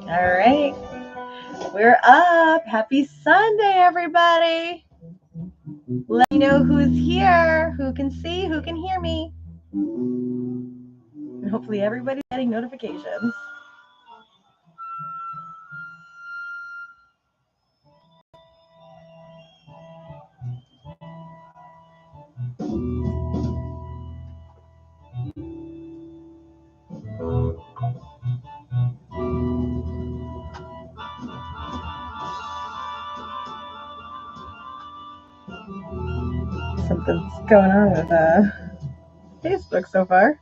All right. We're up. Happy Sunday, everybody. Let me know who's here, who can see, who can hear me. And hopefully everybody's getting notifications. Something's going on with Facebook so far.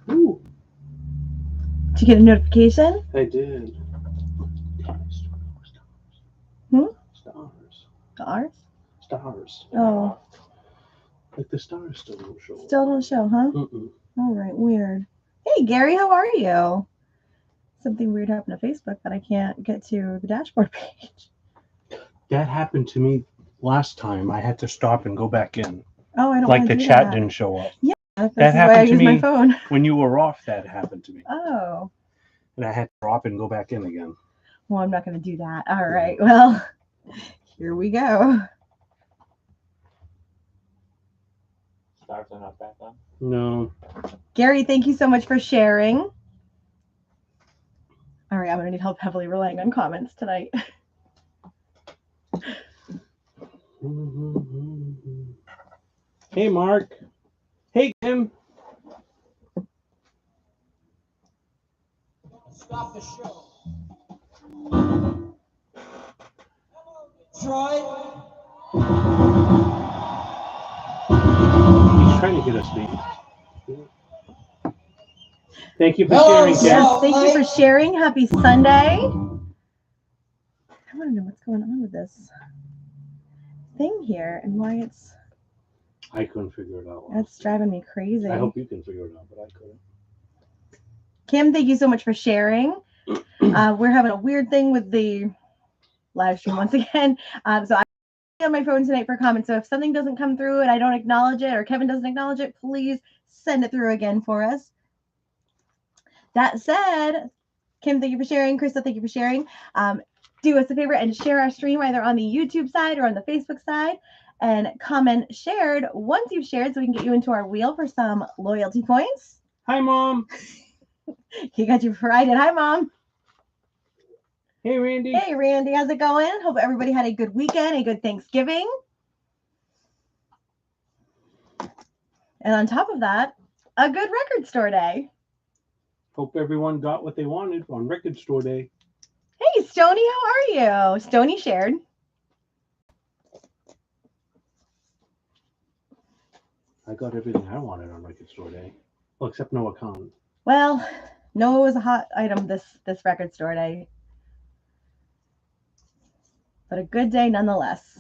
Ooh, Did you get a notification? I did. Hmm? Stars. Stars? Stars. Oh, Like the stars still don't show. still don't show, huh? Mm-mm. All right, weird. Hey, Gary, how are you? Something weird happened to Facebook that I can't get to the dashboard page. That happened to me last time. I had to stop and go back in. Oh, I don't Like want the to do chat that. didn't show up. Yeah, this That is why I happened to use my me phone. when you were off. That happened to me. Oh, And I had to drop and go back in again. well, I'm not going to do that. All right, well, here we go. Stars are not back on. No. Gary, thank you so much for sharing. All right, I'm going to need help heavily relying on comments tonight. Hey, Mark. Hey, Kim. Stop the show. Troy. He's trying to get us beat. Thank you for sharing, Kim. Yes, thank you for sharing. Happy Sunday. I want to know what's going on with this thing here and why it's I couldn't figure it out. that's driving me crazy. I hope you can figure it out, but I couldn't. Kim, thank you so much for sharing. We're having a weird thing with the live stream once again. So I'm on my phone tonight for comments. So if something doesn't come through and I don't acknowledge it or Kevin doesn't acknowledge it, please send it through again for us. That said, Kim, thank you for sharing. Krista, thank you for sharing. Do us a favor and share our stream either on the YouTube side or on the Facebook side. And comment shared once you've shared so we can get you into our wheel for some loyalty points. Hi, Mom. He got you Friday. Hi, Mom. Hey, Randy. Hey, Randy. How's it going? Hope everybody had a good weekend, a good Thanksgiving. And on top of that, a good record store day. Hope everyone got what they wanted on Record Store Day. Hey, Stony, how are you? Stony shared. I got everything I wanted on Record Store Day. Well, except no account. Well, no, it was a hot item this record store day. But a good day nonetheless.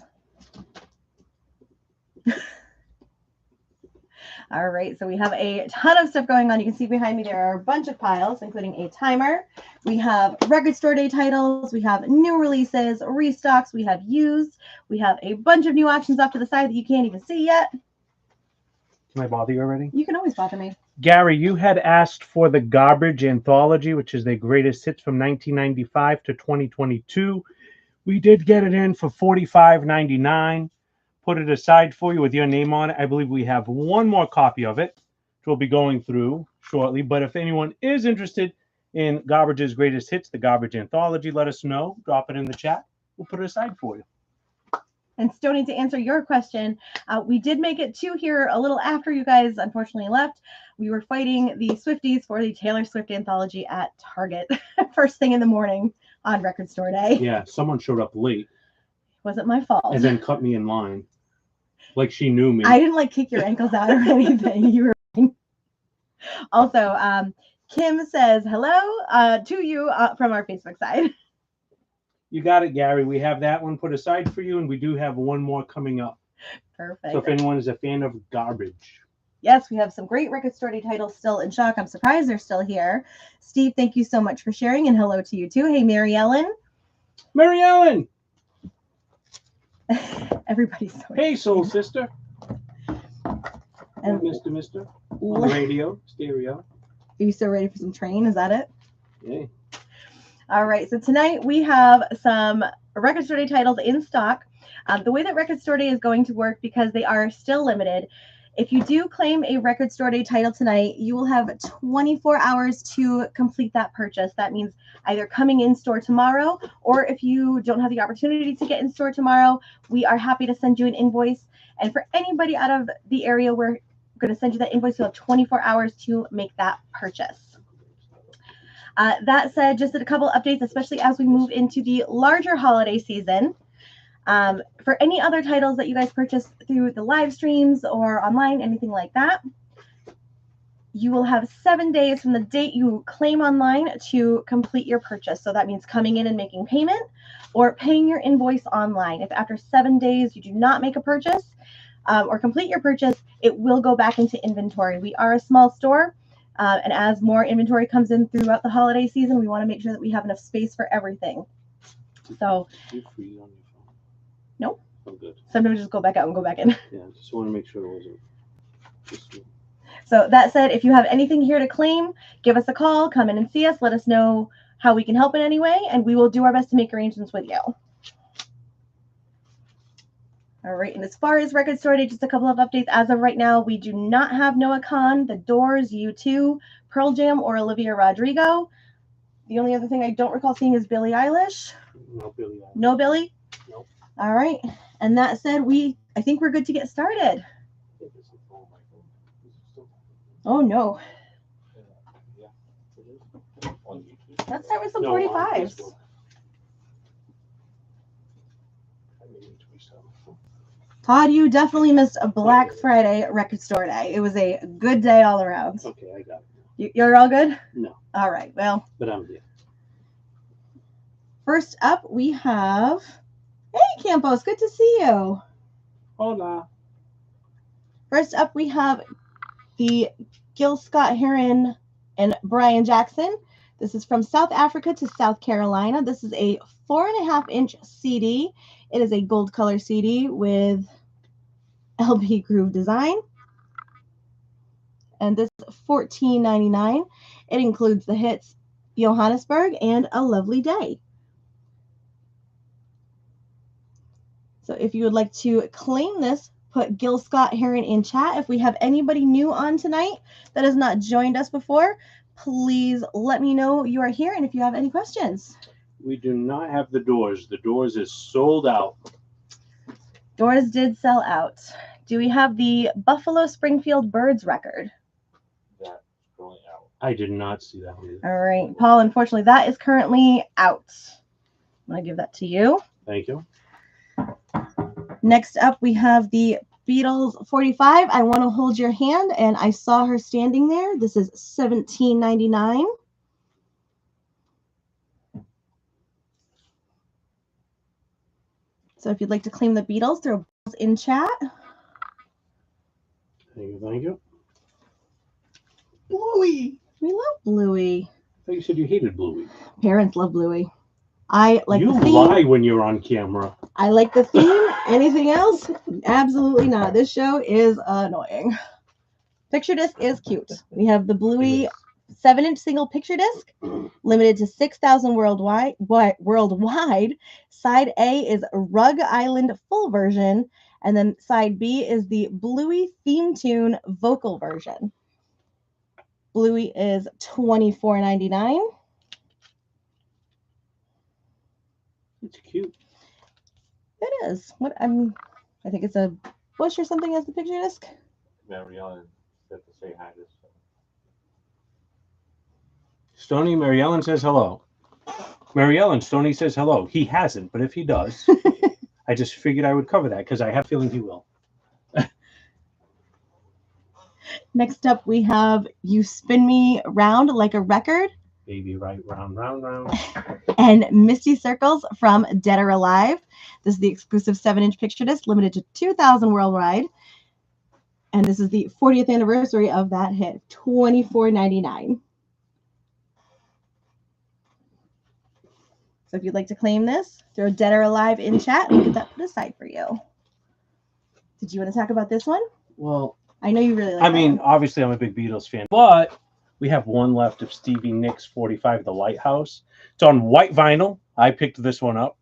All right, so we have a ton of stuff going on. You can see behind me there are a bunch of piles, including a timer. We have record store day titles. We have new releases, restocks. We have used. We have a bunch of new auctions off to the side that you can't even see yet. Can I bother you already? You can always bother me. Gary, you had asked for the Garbage Anthology, which is the greatest hits from 1995 to 2022. We did get it in for $45.99. Put it aside for you with your name on it. I believe we have one more copy of it, which we'll be going through shortly. But if anyone is interested in Garbage's greatest hits, the Garbage Anthology, let us know. Drop it in the chat. We'll put it aside for you. And Stony, to answer your question, we did make it to here a little after you guys unfortunately left. We were fighting the Swifties for the Taylor Swift anthology at Target first thing in the morning on Record Store Day. Yeah, someone showed up late. Wasn't my fault. And then cut me in line. Like she knew me. I didn't like kick your ankles out or anything. You were also, Kim says hello to you from our Facebook side. You got it, Gary. We have that one put aside for you, and we do have one more coming up. Perfect. So if anyone is a fan of garbage. Yes, we have some great record store day titles still in stock. I'm surprised they're still here. Steve, thank you so much for sharing, and hello to you too. Hey, Mary Ellen. Mary Ellen! Everybody's so Hey, soul sister. And Mister. On the radio, stereo. Are you still ready for some train? Is that it? Yeah. All right. So tonight we have some Record Store Day titles in stock. The way that Record Store Day is going to work, because they are still limited, if you do claim a Record Store Day title tonight, you will have 24 hours to complete that purchase. That means either coming in store tomorrow, or if you don't have the opportunity to get in store tomorrow, we are happy to send you an invoice. And for anybody out of the area, we're going to send you that invoice. You'll have 24 hours to make that purchase. That said, just a couple updates, especially as we move into the larger holiday season. For any other titles that you guys purchase through the live streams or online, anything like that, you will have 7 days from the date you claim online to complete your purchase. So that means coming in and making payment or paying your invoice online. If after 7 days you do not make a purchase or complete your purchase, it will go back into inventory. We are a small store. And as more inventory comes in throughout the holiday season, we want to make sure that we have enough space for everything. So, You free on your phone? Nope. Oh, good. Sometimes we just go back out and go back in. Yeah, just want to make sure it wasn't. Just... So that said, if you have anything here to claim, give us a call, come in and see us, let us know how we can help in any way, and we will do our best to make arrangements with you. All right, and as far as Record Store Day, just a couple of updates. As of right now, we do not have Noah Kahan, The Doors, U2, Pearl Jam, or Olivia Rodrigo. The only other thing I don't recall seeing is Billie Eilish. No, Billy. No Billie? Nope. All right. And that said, I think we're good to get started. Oh, no. Let's start with some 45s. Todd, you definitely missed a Black Friday Record Store Day. It was a good day all around. Okay, I got it. You're all good? No. All right. Well, but I'm here. First up, we have... Hey, Campos. Good to see you. Hola. First up, we have the Gil Scott-Heron and Brian Jackson. This is from South Africa to South Carolina. This is a 4.5-inch CD. It is a gold color CD with LB Groove design. And this is $14.99. It includes the hits Johannesburg and A Lovely Day. So if you would like to claim this, put Gil Scott-Heron in chat. If we have anybody new on tonight that has not joined us before, please let me know you are here and if you have any questions. We do not have The Doors. The Doors is sold out. Doors did sell out. Do we have the Buffalo Springfield Birds record? That's going out. I did not see that one. All right, Paul, unfortunately, that is currently out. I'm going to give that to you. Thank you. Next up, we have the Beatles 45. I Want to Hold Your Hand, and I saw her standing there. This is $17.99. So if you'd like to claim the Beatles, throw in chat. Thank you. Thank you. Bluey. We love Bluey. I thought you said you hated Bluey. Parents love Bluey. I like you the theme. lie when you're on camera. I like the theme. Anything else? Absolutely not. This show is annoying. Picture disc is cute. We have the Bluey 7-inch single picture disc, limited to 6,000 worldwide. Side A is Rug Island full version, and then side B is the Bluey theme tune vocal version. Bluey is $24.99. It's cute. It is. I think it's a bush or something as the picture disc. Mary Ellen said to say hi to Stony, Mary Ellen says hello. Mary Ellen, Stony says hello. He hasn't, but if he does, I just figured I would cover that because I have a feeling he will. Next up, we have You Spin Me Round Like a Record. baby, right round, round, round. And Misty Circles from Dead or Alive. This is the exclusive 7-inch picture disc, limited to 2,000 worldwide. And this is the 40th anniversary of that hit, $24.99. So if you'd like to claim this, throw Dead or Alive in chat and we'll get that put aside for you. Did you want to talk about this one? Well, I know you really like I that mean, one. obviously I'm a big Beatles fan, but we have one left of Stevie Nicks 45, The Lighthouse. It's on white vinyl. I picked this one up.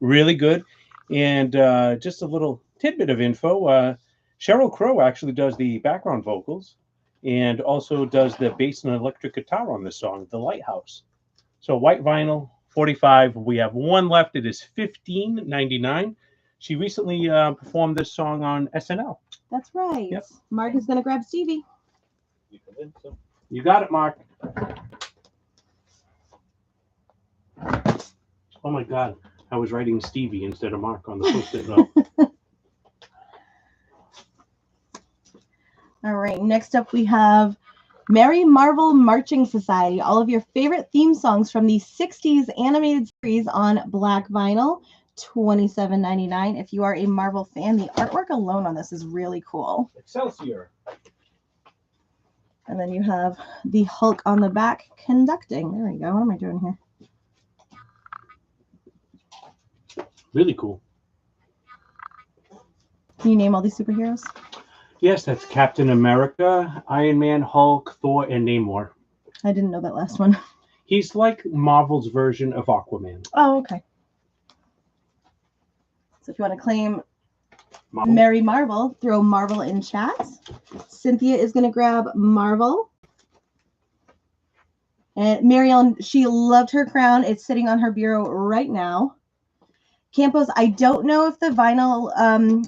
Really good. And just a little tidbit of info. Sheryl Crow actually does the background vocals and also does the bass and electric guitar on this song, The Lighthouse. So white vinyl, 45. We have one left. It is $15.99. She recently performed this song on SNL. That's right. Yep. Mark is going to grab Stevie. You convinced him. You got it, Mark. Oh my God. I was writing Stevie instead of Mark on the post-it note. All right. Next up, we have Merry Marvel Marching Society. All of your favorite theme songs from the 60s animated series on black vinyl. $27.99. If you are a Marvel fan, the artwork alone on this is really cool. Excelsior. And then you have the Hulk on the back conducting. There we go. What am I doing here? Really cool. Can you name all these superheroes? Yes, that's Captain America, Iron Man, Hulk, Thor, and Namor. I didn't know that last one. He's like Marvel's version of Aquaman. Oh, okay. So if you want to claim Marvel. Merry Marvel, throw Marvel in chat. Cynthia is going to grab Marvel. And Mary Ellen, she loved her crown. It's sitting on her bureau right now. Campos, I don't know if the vinyl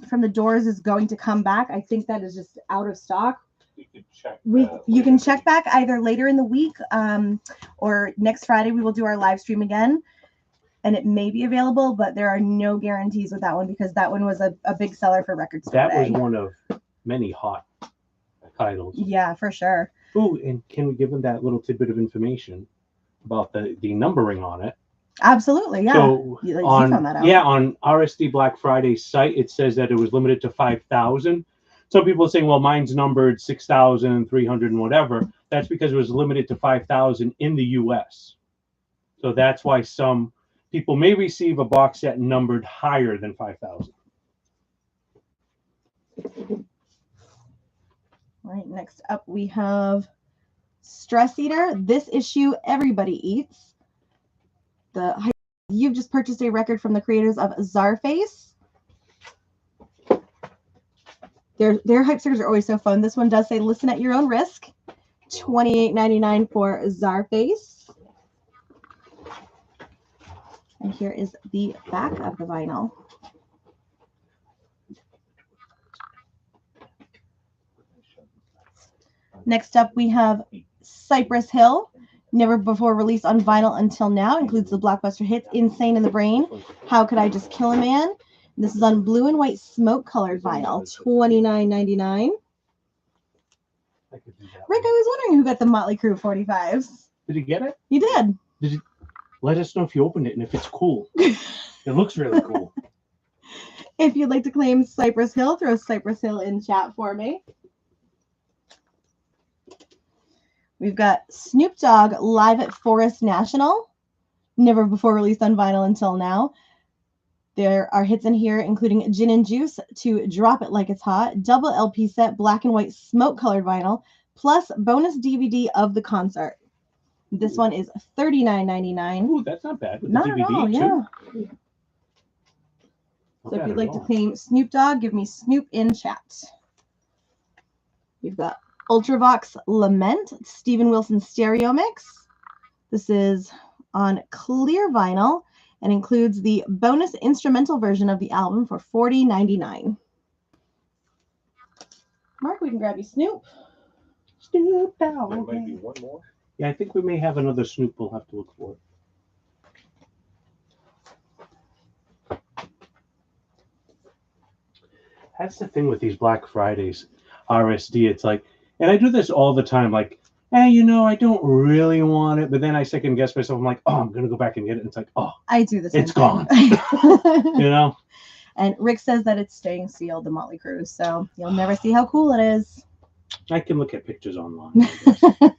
from the Doors is going to come back. I think that is just out of stock. You can check. You can check back either later in the week or next Friday. We will do our live stream again. And it may be available, but there are no guarantees with that one because that one was a big seller for Record Store That was Day. one of many hot titles. Yeah, for sure. Ooh, and can we give them that little tidbit of information about the numbering on it? Absolutely, yeah. So You on found that out. on RSD Black Friday site, it says that it was limited to 5,000. Some people are saying, well, mine's numbered 6,300 and whatever. That's because it was limited to 5,000 in the U.S. So that's why some people may receive a box set numbered higher than 5,000. All right, next up we have Stress Eater. This issue everybody eats. You've just purchased a record from the creators of Czarface. Their hype stickers are always so fun. This one does say listen at your own risk. $28.99 for Czarface. And here is the back of the vinyl. Next up, we have Cypress Hill. Never before released on vinyl until now. Includes the blockbuster hits Insane in the Brain, How Could I Just Kill a Man? This is on blue and white smoke colored vinyl. $29.99. Rick, I was wondering who got the Motley Crue 45s. Did you get it? You did. Let us know if you opened it and if it's cool. It looks really cool. If you'd like to claim Cypress Hill, throw Cypress Hill in chat for me. We've got Snoop Dogg live at Forest National. Never before released on vinyl until now. There are hits in here, including Gin and Juice to Drop It Like It's Hot, double LP set, black and white smoke colored vinyl, plus bonus DVD of the concert. This one is $39.99. Ooh, that's not bad. With Not the DVD at all, too. yeah. Not So if bad you'd at like to all. claim Snoop Dogg, give me Snoop in chat. We've got Ultravox Lament, Steven Wilson Stereo Mix. This is on clear vinyl and includes the bonus instrumental version of the album for $40.99. Mark, we can grab you Snoop. Snoop There Dogg. might be one more. Yeah, I think we may have another Snoop. We'll have to look for it. That's the thing with these Black Fridays, RSD. It's like, and I do this all the time. Like, I don't really want it. But then I second guess myself. I'm like, oh, I'm gonna go back and get it. And it's like, oh, I do the same it's thing. gone. And Rick says that it's staying sealed, the Motley Cruise, so you'll never see how cool it is. I can look at pictures online. I guess.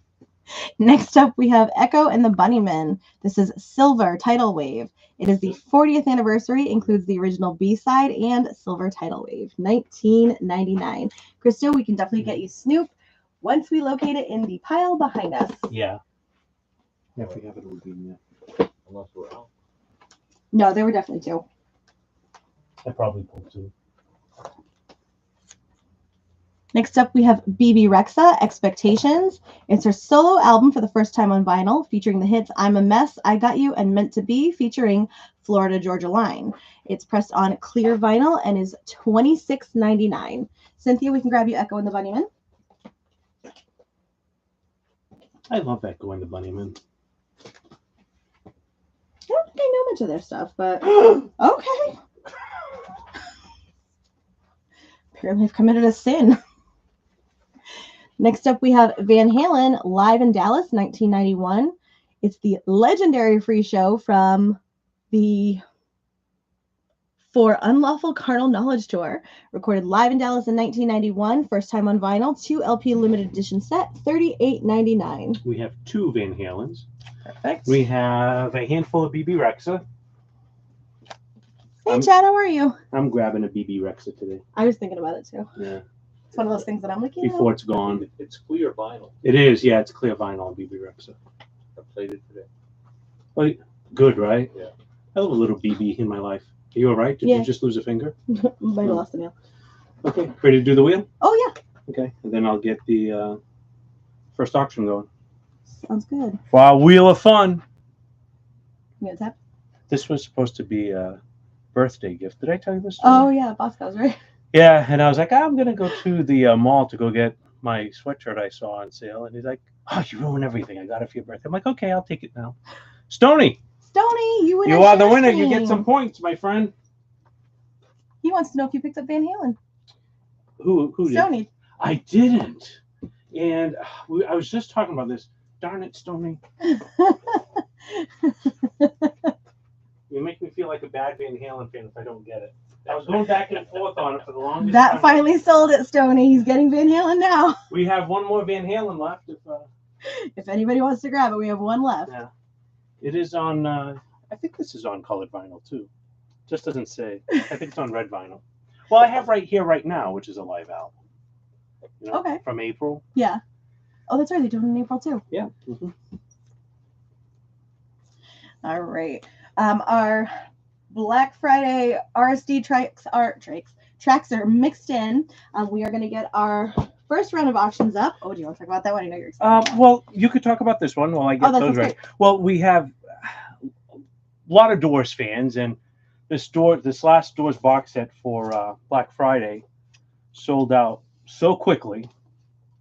Next up, we have Echo and the Bunnymen. This is Silver Tidal Wave. It is the 40th anniversary, includes the original B-side and Silver Tidal Wave, 1999. Crystal, we can definitely get you Snoop once we locate it in the pile behind us. Yeah. If we have it, we'll be in Unless we're out. No, there were definitely two. I probably pulled two. Next up, we have BB Rexa, Expectations. It's her solo album for the first time on vinyl, featuring the hits I'm a Mess, I Got You, and Meant to Be, featuring Florida Georgia Line. It's pressed on clear vinyl and is $26.99. Cynthia, we can grab you Echo and the Bunnymen. I love that going to Bunnyman. I don't think I know much of their stuff, but okay. Apparently I've committed a sin. Next up, we have Van Halen live in Dallas, 1991. It's the legendary free show from the For Unlawful Carnal Knowledge Tour. Recorded live in Dallas in 1991. First time on vinyl. 2 LP limited edition set. $38.99. We have two Van Halens. Perfect. We have a handful of BB Rexa. Hey, Chad, how are you? I'm grabbing a BB Rexa today. I was thinking about it, too. Yeah. It's one of those things that I'm like, Before it's gone. It's clear vinyl. It is. Yeah, it's clear vinyl on BB Rexa. I played it today. Well, good, right? Yeah. I love a little BB in my life. Are you all right? Did Yeah. you just lose a finger? Might have lost the nail. Okay. Ready to do the wheel? Oh, yeah. Okay. And then I'll get the first auction going. Sounds good. For our Wheel of Fun. You gonna tap? This was supposed to be a birthday gift. Did I tell you this story? Oh, yeah. Bosco's, right? Yeah, and I was like, I'm going to go to the mall to go get my sweatshirt I saw on sale. And he's like, oh, you ruined everything. I got it for your birthday. I'm like, okay, I'll take it now. Stony, Stoney, you win. you are the winner. You get some points, my friend. He wants to know if you picked up Van Halen. Who did? Stoney. I didn't. And I was just talking about this. Darn it, Stony. You make me feel like a bad Van Halen fan if I don't get it. I was going back and forth on it for the longest That time. finally sold it, Stoney. He's getting Van Halen now. We have one more Van Halen left. If anybody wants to grab it, we have one left. Yeah. It is on, I think this is on colored vinyl too. Just doesn't say. I think it's on red vinyl. Well, I have right here, right now, which is a live album. You know, Okay. From April. Yeah. Oh, that's right. They do it in April too. Yeah. Mm-hmm. All right. Our Black Friday RSD tracks are mixed in. We are going to get our first round of auctions up. Oh, do you want to talk about that one? I know you're excited. Well, you could talk about this one while I get that those sounds right. great. Well, we have a lot of Doors fans, and this last Doors box set for Black Friday sold out so quickly.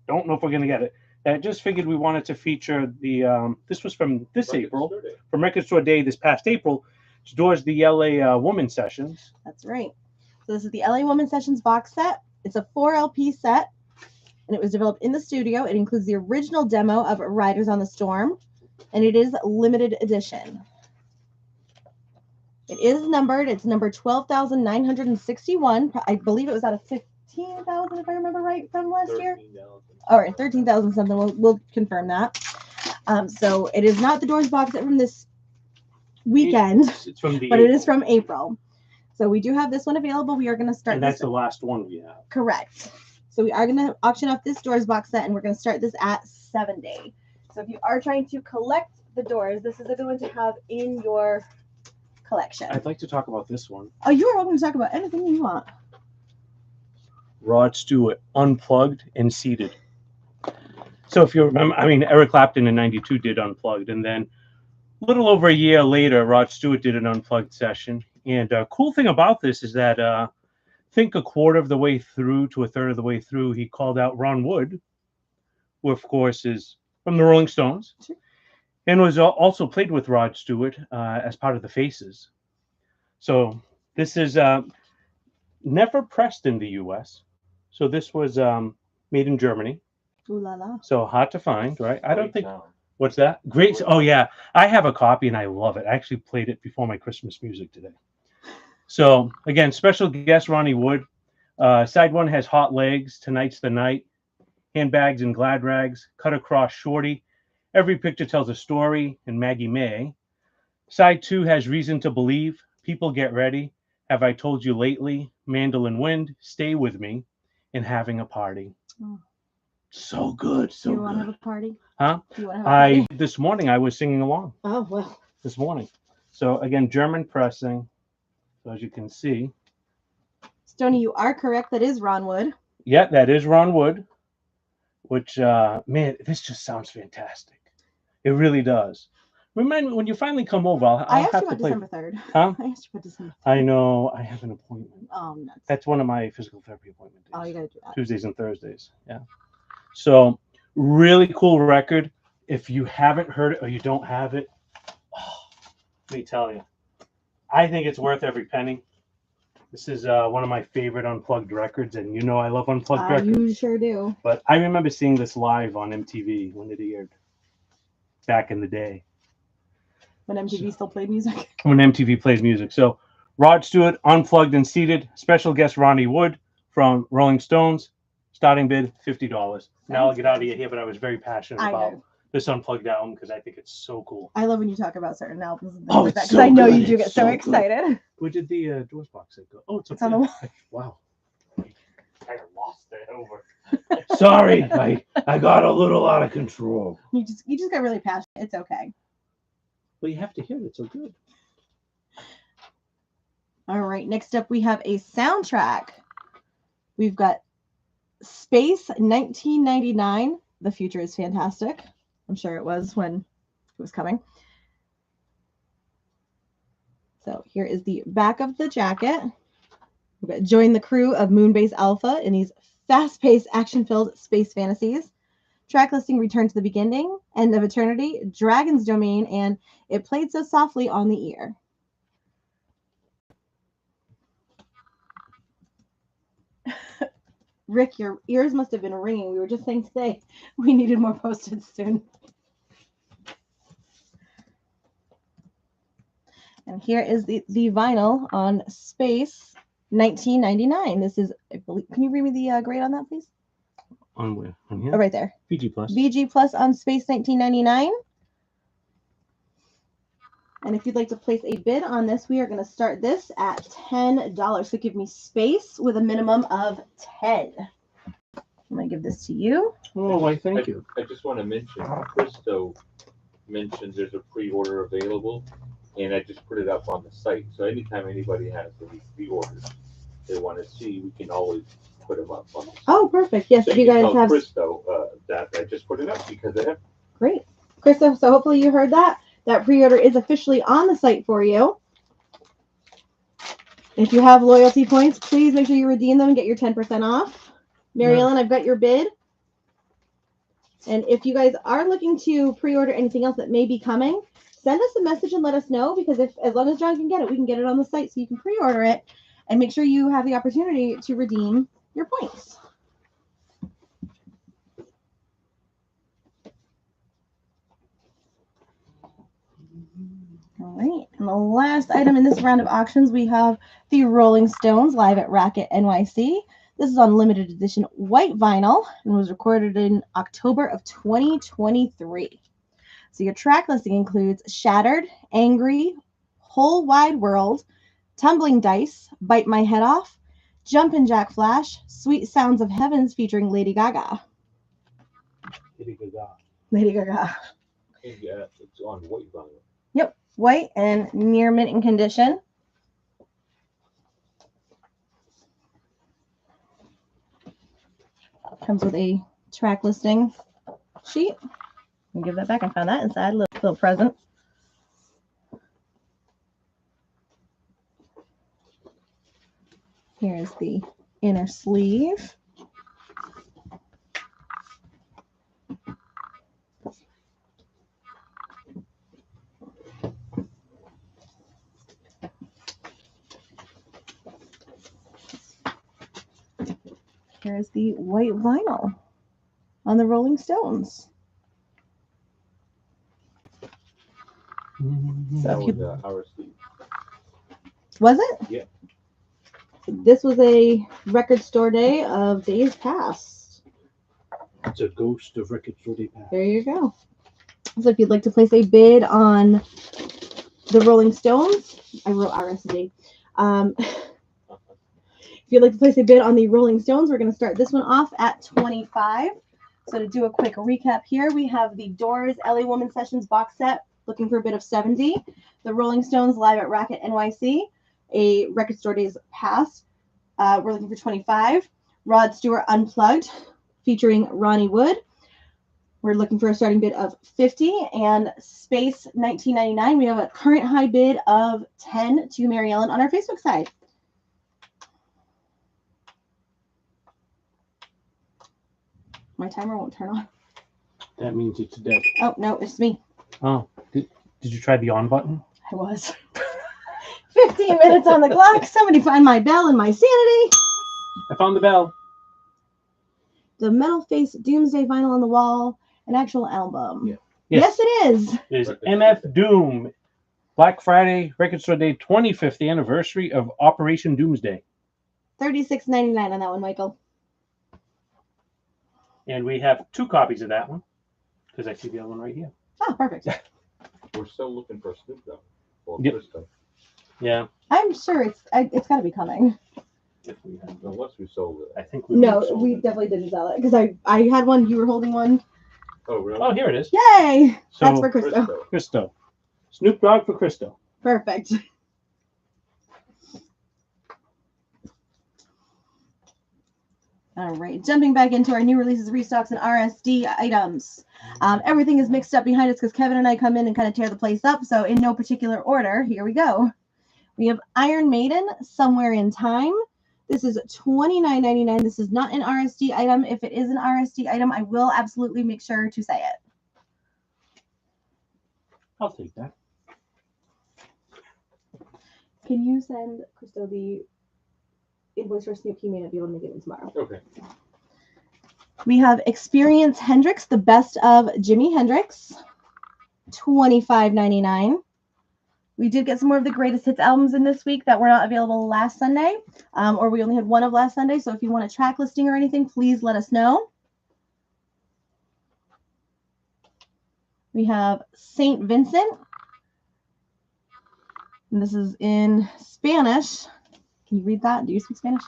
Don't know if we're going to get it. I just figured we wanted to feature the. This was from this April, from Record Store Day this past April. It's Doors the LA Woman Sessions. That's right. So this is the LA Woman Sessions box set. It's a 4 LP set, and it was developed in the studio. It includes the original demo of Riders on the Storm, and it is limited edition. It is numbered. It's number 12,961. I believe it was out of 15,000, if I remember right, from last year. All right, 13,000 something. We'll confirm that. So it is not the Doors box set from this weekend, It's from the but it is from April. So we do have this one available. We are going to start. And that's the last one we have. Correct. So we are going to auction off this Doors box set, and we're going to start this at 7 day. So if you are trying to collect the Doors, this is a good one to have in your collection. I'd like to talk about this one. Oh, you are welcome to talk about anything you want. Rod Stewart, Unplugged and Seated. So if you remember, I mean, Eric Clapton in '92 did Unplugged, and then a little over a year later, Rod Stewart did an Unplugged session. And cool thing about this is that I think a quarter of the way through to a third of the way through, he called out Ron Wood, who of course is from the Rolling Stones, and was also played with Rod Stewart as part of the Faces. So this is never pressed in the U.S. So this was made in Germany. Ooh la la. So hard to find, right? I don't Great think. sound. What's that? Great. Oh yeah, I have a copy and I love it. I actually played it before my Christmas music today. So again, special guest Ronnie Wood. Side one has Hot Legs, Tonight's the Night, Handbags and Glad Rags, Cut Across Shorty, Every Picture Tells a Story, and Maggie May. Side two has Reason to Believe, People Get Ready, Have I Told You Lately, Mandolin Wind, Stay With Me, and Having a Party. Oh. So good, Do so you want to good. have a party? Huh? Do you want to have a party? This morning I was singing along Oh well. this morning. So again, German pressing. So as you can see, Stoney, you are correct. That is Ron Wood. yeah, that is Ron Wood. Which man, this just sounds fantastic. It really does. Remind me when you finally come over. I'll I asked have you to about play. December 3rd. Huh? I asked you about December 3rd. I know. I have an appointment. Oh, nuts. That's one of my physical therapy appointment days. Oh, you gotta do that. Tuesdays and Thursdays. Yeah. So really cool record. If you haven't heard it or you don't have it, oh, let me tell you, I think it's worth every penny. This is one of my favorite unplugged records, and you know I love unplugged records. You sure do. But I remember seeing this live on MTV when it aired back in the day. When MTV still played music. When MTV plays music. So Rod Stewart, Unplugged and Seated, special guest Ronnie Wood from Rolling Stones, starting bid $50. Now I'll get out of here, but I was very passionate about this Unplugged album because I think it's so cool. I love when you talk about certain albums and things Oh, like that it's because so I know good. you do get It's so so good. excited. Where did the doors box go? Oh, it's up It's on there. the wall. Wow. I lost it over. Sorry, I got a little out of control. You just got really passionate. It's okay. Well, you have to hear it. It's so good. All right. Next up, we have a soundtrack. We've got Space 1999. The future is fantastic. I'm sure it was when it was coming. So here is the back of the jacket. We've got join the crew of Moonbase Alpha in these fast-paced, action-filled space fantasies. Track listing Return to the Beginning, End of Eternity, Dragon's Domain, and It Played So Softly on the Ear. Rick, your ears must have been ringing. We were just saying today we needed more postage soon. And here is the vinyl on Space 1999. This is, I believe, can you read me the grade on that, please? On where? On here? Oh, right there. VG Plus. VG Plus on Space 1999. And if you'd like to place a bid on this, we are going to start this at $10. So give me Space with a minimum of 10. I'm going to give this to you. Oh, why, thank you. I just want to mention, Christo mentioned there's a pre-order available, and I just put it up on the site. So anytime anybody has any pre-orders they want to see, we can always put them up on the site. Oh, perfect. Yes, So if you guys tell have. Christo that I just put it up because I have. Great. Krista, so hopefully you heard that. That pre-order is officially on the site for you. If you have loyalty points, please make sure you redeem them and get your 10% off. Mary Ellen, I've got your bid. And if you guys are looking to pre-order anything else that may be coming, send us a message and let us know, because as long as John can get it, we can get it on the site so you can pre-order it and make sure you have the opportunity to redeem your points. All right, and the last item in this round of auctions, we have the Rolling Stones live at Racket NYC. This is on limited edition white vinyl and was recorded in October of 2023. So your track listing includes Shattered, Angry, Whole Wide World, Tumbling Dice, Bite My Head Off, Jumpin' Jack Flash, Sweet Sounds of Heavens featuring Lady Gaga. Lady Gaga. Lady Gaga. Yeah, it's on white vinyl. Yep, white and near mint in condition. Comes with a track listing sheet. I'll give that back. I found that inside. Little present. Here's the inner sleeve. Here's the white vinyl. on the Rolling Stones. So That if you, was RSD. was it? Yeah. This was a record store day of days past. It's a ghost of Record Store Day Pass. There you go. So if you'd like to place a bid on the Rolling Stones, I wrote RSD. If you'd like to place a bid on the Rolling Stones, we're going to start this one off at 25. So to do a quick recap here, we have the Doors LA Woman Sessions box set, looking for a bid of 70. The Rolling Stones live at Racket NYC, a record store days past. We're looking for 25. Rod Stewart Unplugged, featuring Ronnie Wood. We're looking for a starting bid of 50. And Space 1999, we have a current high bid of 10 to Mary Ellen on our Facebook side. My timer won't turn on. That means it's dead. Oh, no, it's me. Oh, did you try the on button? I was. 15 minutes on the clock. Somebody find my bell and my sanity. I found the bell. The Metal Face Doomsday vinyl on the wall. An actual album. Yeah. Yes, it is. It is MF Doom. Black Friday, Record Store Day, 25th anniversary of Operation Doomsday. $36.99 on that one, Michael. And we have 2 copies of that one, because I see the other one right here. Oh, perfect. We're still looking for Snoop Dogg. Or Yep. Crisco. Yeah. I'm sure it's got to be coming. If we have those. Unless we sold it. I think we No, sold we it. definitely didn't sell it because I had one. You were holding one. Oh, really? Oh, here it is. Yay! So, That's for Christo. Crisco. Christo. Snoop Dogg for Christo. Perfect. All right, jumping back into our new releases, restocks, and RSD items. Everything is mixed up behind us because Kevin and I come in and kind of tear the place up. So in no particular order, here we go. We have Iron Maiden, Somewhere in Time. This is $29.99. This is not an RSD item. If it is an RSD item, I will absolutely make sure to say it. I'll take that. Can you send Christo the invoice for Snoop? He may not be able to make it in tomorrow. Okay. We have Experience Hendrix, the best of Jimi Hendrix, $25.99. We did get some more of the greatest hits albums in this week that were not available last Sunday, or we only had one of last Sunday. So if you want a track listing or anything, please let us know. We have St. Vincent. And this is in Spanish. Can you read that? Do you speak Spanish?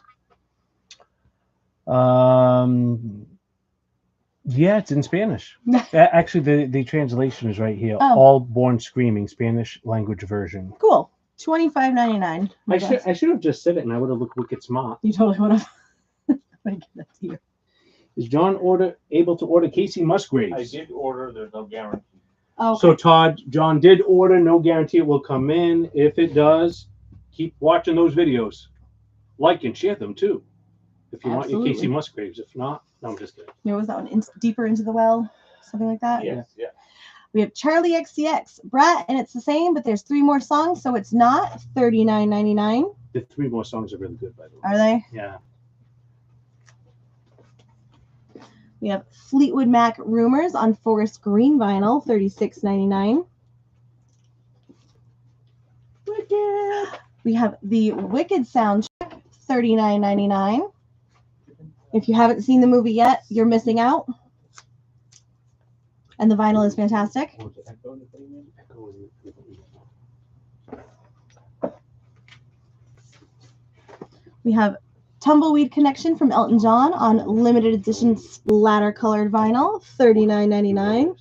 Yeah, it's in Spanish. Actually, the translation is right here. Oh. All Born Screaming, Spanish language version. Cool. $25.99. I should have just said it, and I would have looked wicked smart. You totally would have. I give that to you. Is John able to order Casey Musgraves? I did order. There's no guarantee. Oh, So Todd, John did order. No guarantee it will come in. If it does, keep watching those videos. Like and share them too. If you want your Absolutely. Casey Musgraves. If not, no, I'm just kidding. what was that one? Deeper into the Well? Something like that? Yes, yeah. We have Charlie XCX, Brat, and it's the same, but there's 3 more songs, so it's not $39.99. The 3 more songs are really good, by the way. Are they? Yeah. We have Fleetwood Mac Rumors on Forest Green vinyl, $36.99. Wicked. We have the Wicked soundtrack, $39.99. If you haven't seen the movie yet, you're missing out. And the vinyl is fantastic. We have Tumbleweed Connection from Elton John on limited edition splatter colored vinyl, $39.99.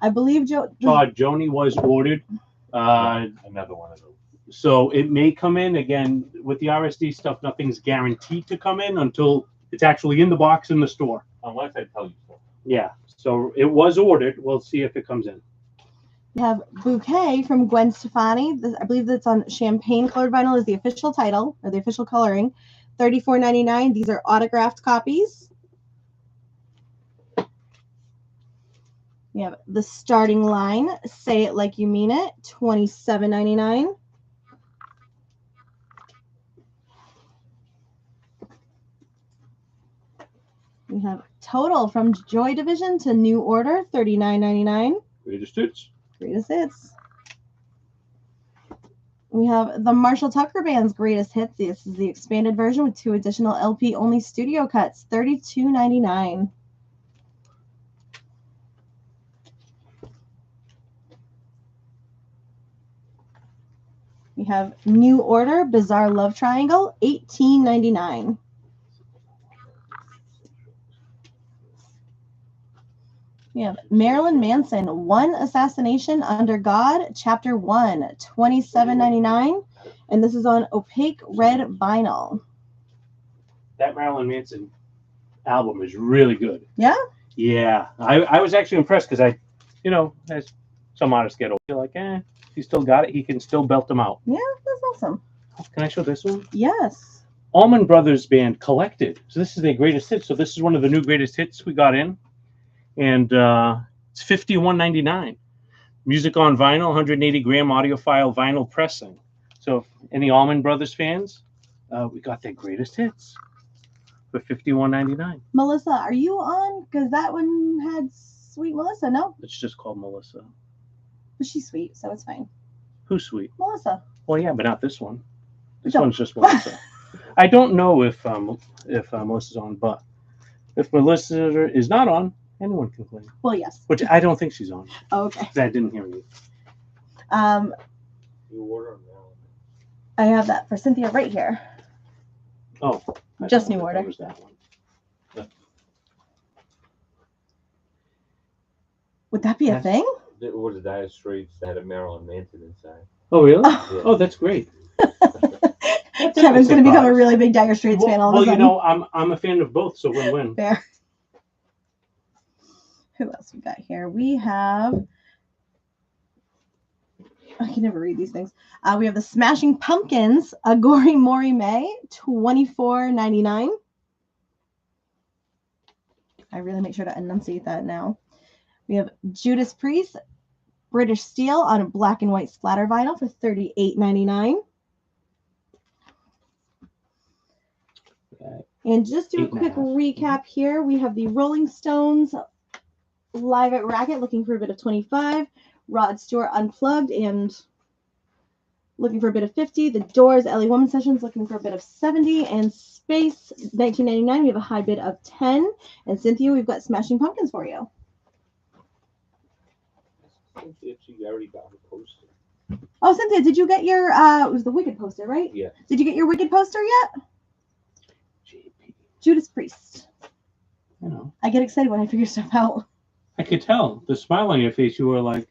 I believe Todd, Joni was ordered. Another one of those. So it may come in again with the RSD stuff. Nothing's guaranteed to come in until it's actually in the box in the store. Unless I tell you so. Yeah. So it was ordered. We'll see if it comes in. We have Bouquet from Gwen Stefani. I believe that's on champagne colored vinyl is the official title or the official coloring. $34.99. These are autographed copies. We have The Starting Line, Say It Like You Mean It, $27.99. We have Total from Joy Division to New Order, $39.99. Greatest hits. Greatest hits. We have the Marshall Tucker Band's Greatest Hits. This is the expanded version with 2 additional LP-only studio cuts, $32.99. We have New Order, Bizarre Love Triangle, $18.99. We have Marilyn Manson, One Assassination Under God, Chapter 1, $27.99. And this is on opaque red vinyl. That Marilyn Manson album is really good. Yeah? Yeah. I was actually impressed because as some artists get old, you're like, he still got it. He can still belt them out. Yeah, that's awesome. Can I show this one? Yes. Allman Brothers Band Collected. So this is their greatest hits. So this is one of the new greatest hits we got in. And it's $51.99. Music on vinyl, 180 gram audiophile vinyl pressing. So if any Allman Brothers fans, we got their greatest hits for $51.99. Melissa, are you on? Because that one had Sweet Melissa, no? It's just called Melissa. But she's sweet, so it's fine. Who's sweet? Melissa. Well, yeah, but not this one. This No. one's just Melissa. I don't know if Melissa's on, but if Melissa is not on, anyone can claim. Well, yes. Which I don't think she's on. Oh, okay. 'Cause I didn't hear you. New Order on Maryland. I have that for Cynthia right here. Oh. I Just thought New that Order. was that one. Would that be a thing? There was a Dire Straits that had a Marilyn Manson inside. Oh, really? Yeah. Oh, that's great. Kevin's going to become a really big Dire Straits fan all of a Well, sudden. I'm a fan of both, so win-win. Fair. Who else we got here? We have... I can never read these things. We have the Smashing Pumpkins, Agori Mori May, $24.99. I really make sure to enunciate that now. We have Judas Priest, British Steel on a black and white splatter vinyl for $38.99. And just do a quick recap here. We have the Rolling Stones live at Racket looking for a bit of 25. Rod Stewart Unplugged and looking for a bit of 50. The Doors LA Woman Sessions looking for a bit of 70. And Space 1999, we have a high bid of 10. And Cynthia, we've got Smashing Pumpkins for you. Cynthia, she already got her poster. Oh, Cynthia, did you get your, it was the Wicked poster, right? Yeah. Did you get your Wicked poster yet? Judas Priest. I get excited when I figure stuff out. I could tell. The smile on your face, you were like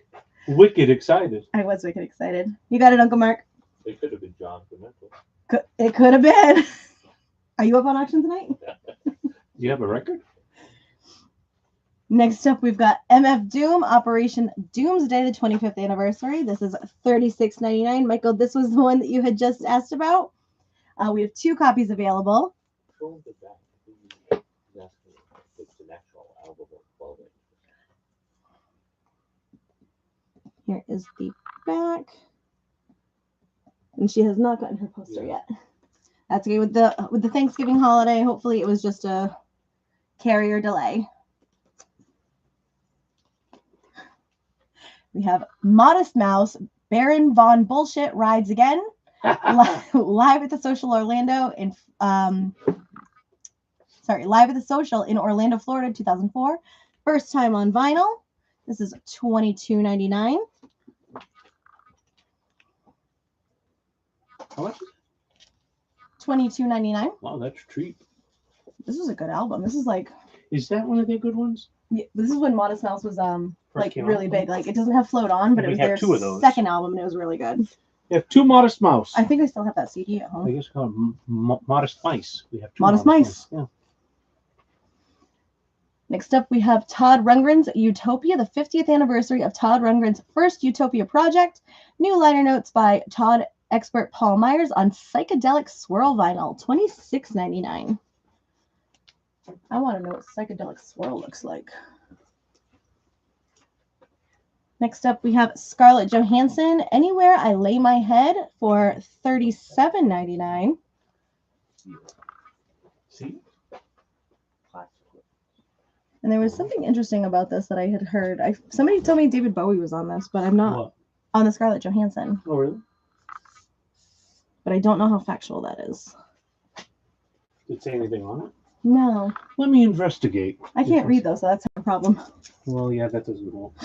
wicked excited. I was wicked excited. You got it, Uncle Mark? It could have been John Clemente. It could have been. Are you up on auction tonight? Do you have a record? Next up, we've got MF Doom, Operation Doomsday, the 25th anniversary. This is $36.99. Michael, this was the one that you had just asked about. We have 2 copies available. Show the back. He's asking if it's an actual album or 12 inch. Here is the back. And she has not gotten her poster yet. That's okay with the Thanksgiving holiday. Hopefully it was just a carrier delay. We have Modest Mouse, Baron Von Bullshit Rides Again, live at the Social Orlando in live at the Social in Orlando, Florida, 2004. First time on vinyl. This is $22.99. How much is it? $22.99. Wow, that's cheap. This is a good album. This is like, Is that one of their good ones? yeah, this is when Modest Mouse was like came really out. big. Like it doesn't have Float On, but We it was have their 2 of those. second album and it was really good. We have 2 Modest Mouse. I think I still have that CD at I home. guess called Modest Mice. We have 2 Modest Mice. Yeah. Next up, we have Todd Rundgren's Utopia, the 50th anniversary of Todd Rundgren's first Utopia project. New liner notes by Todd expert Paul Myers on psychedelic swirl vinyl, $26.99. I want to know what psychedelic swirl looks like. Next up, we have Scarlett Johansson, Anywhere I Lay My Head for $37.99. See? And there was something interesting about this that I had heard. Somebody told me David Bowie was on this, but I'm not What? on the Scarlett Johansson. Oh, really? But I don't know how factual that is. Did it say anything on it? No, Let me investigate. I can't read though, so that's a problem. Well, yeah, that doesn't help.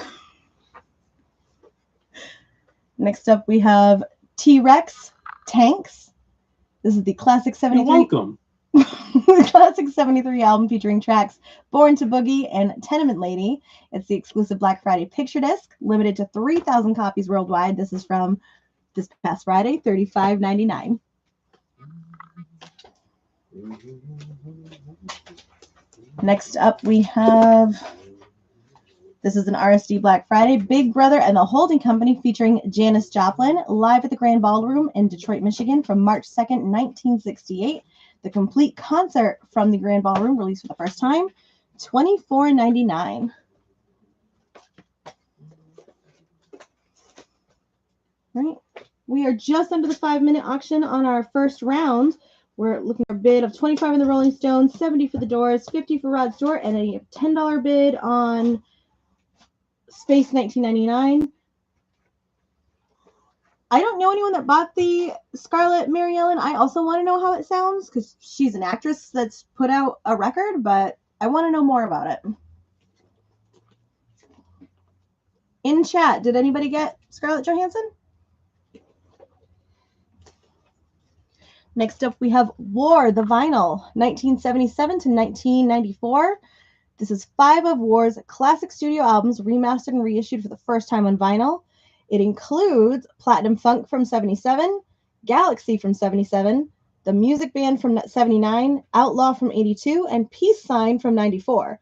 Next up, we have T-Rex Tanks. This is the classic You're 73. welcome. The classic 73 album featuring tracks Born to Boogie and Tenement Lady. It's the exclusive Black Friday picture disc, limited to 3,000 copies worldwide. This is from this past Friday, $35.99. Next up, we have, this is an RSD Black Friday, Big Brother and the Holding Company featuring Janis Joplin, live at the Grand Ballroom in Detroit, Michigan from March 2nd, 1968. The complete concert from the Grand Ballroom, released for the first time, $24.99. Right. We are just under the 5-minute auction on our first round. We're looking for a bid of $25 in the Rolling Stones, $70 for the Doors, $50 for Rod Stewart, and a $10 bid on Space 1999. I don't know anyone that bought the Scarlett Mary Ellen. I also want to know how it sounds because she's an actress that's put out a record, but I want to know more about it. In chat, did anybody get Scarlett Johansson? Next up, we have War, the vinyl, 1977 to 1994. This is 5 of War's classic studio albums remastered and reissued for the first time on vinyl. It includes Platinum Funk from 77, Galaxy from 77, The Music Band from 79, Outlaw from 82, and Peace Sign from 94.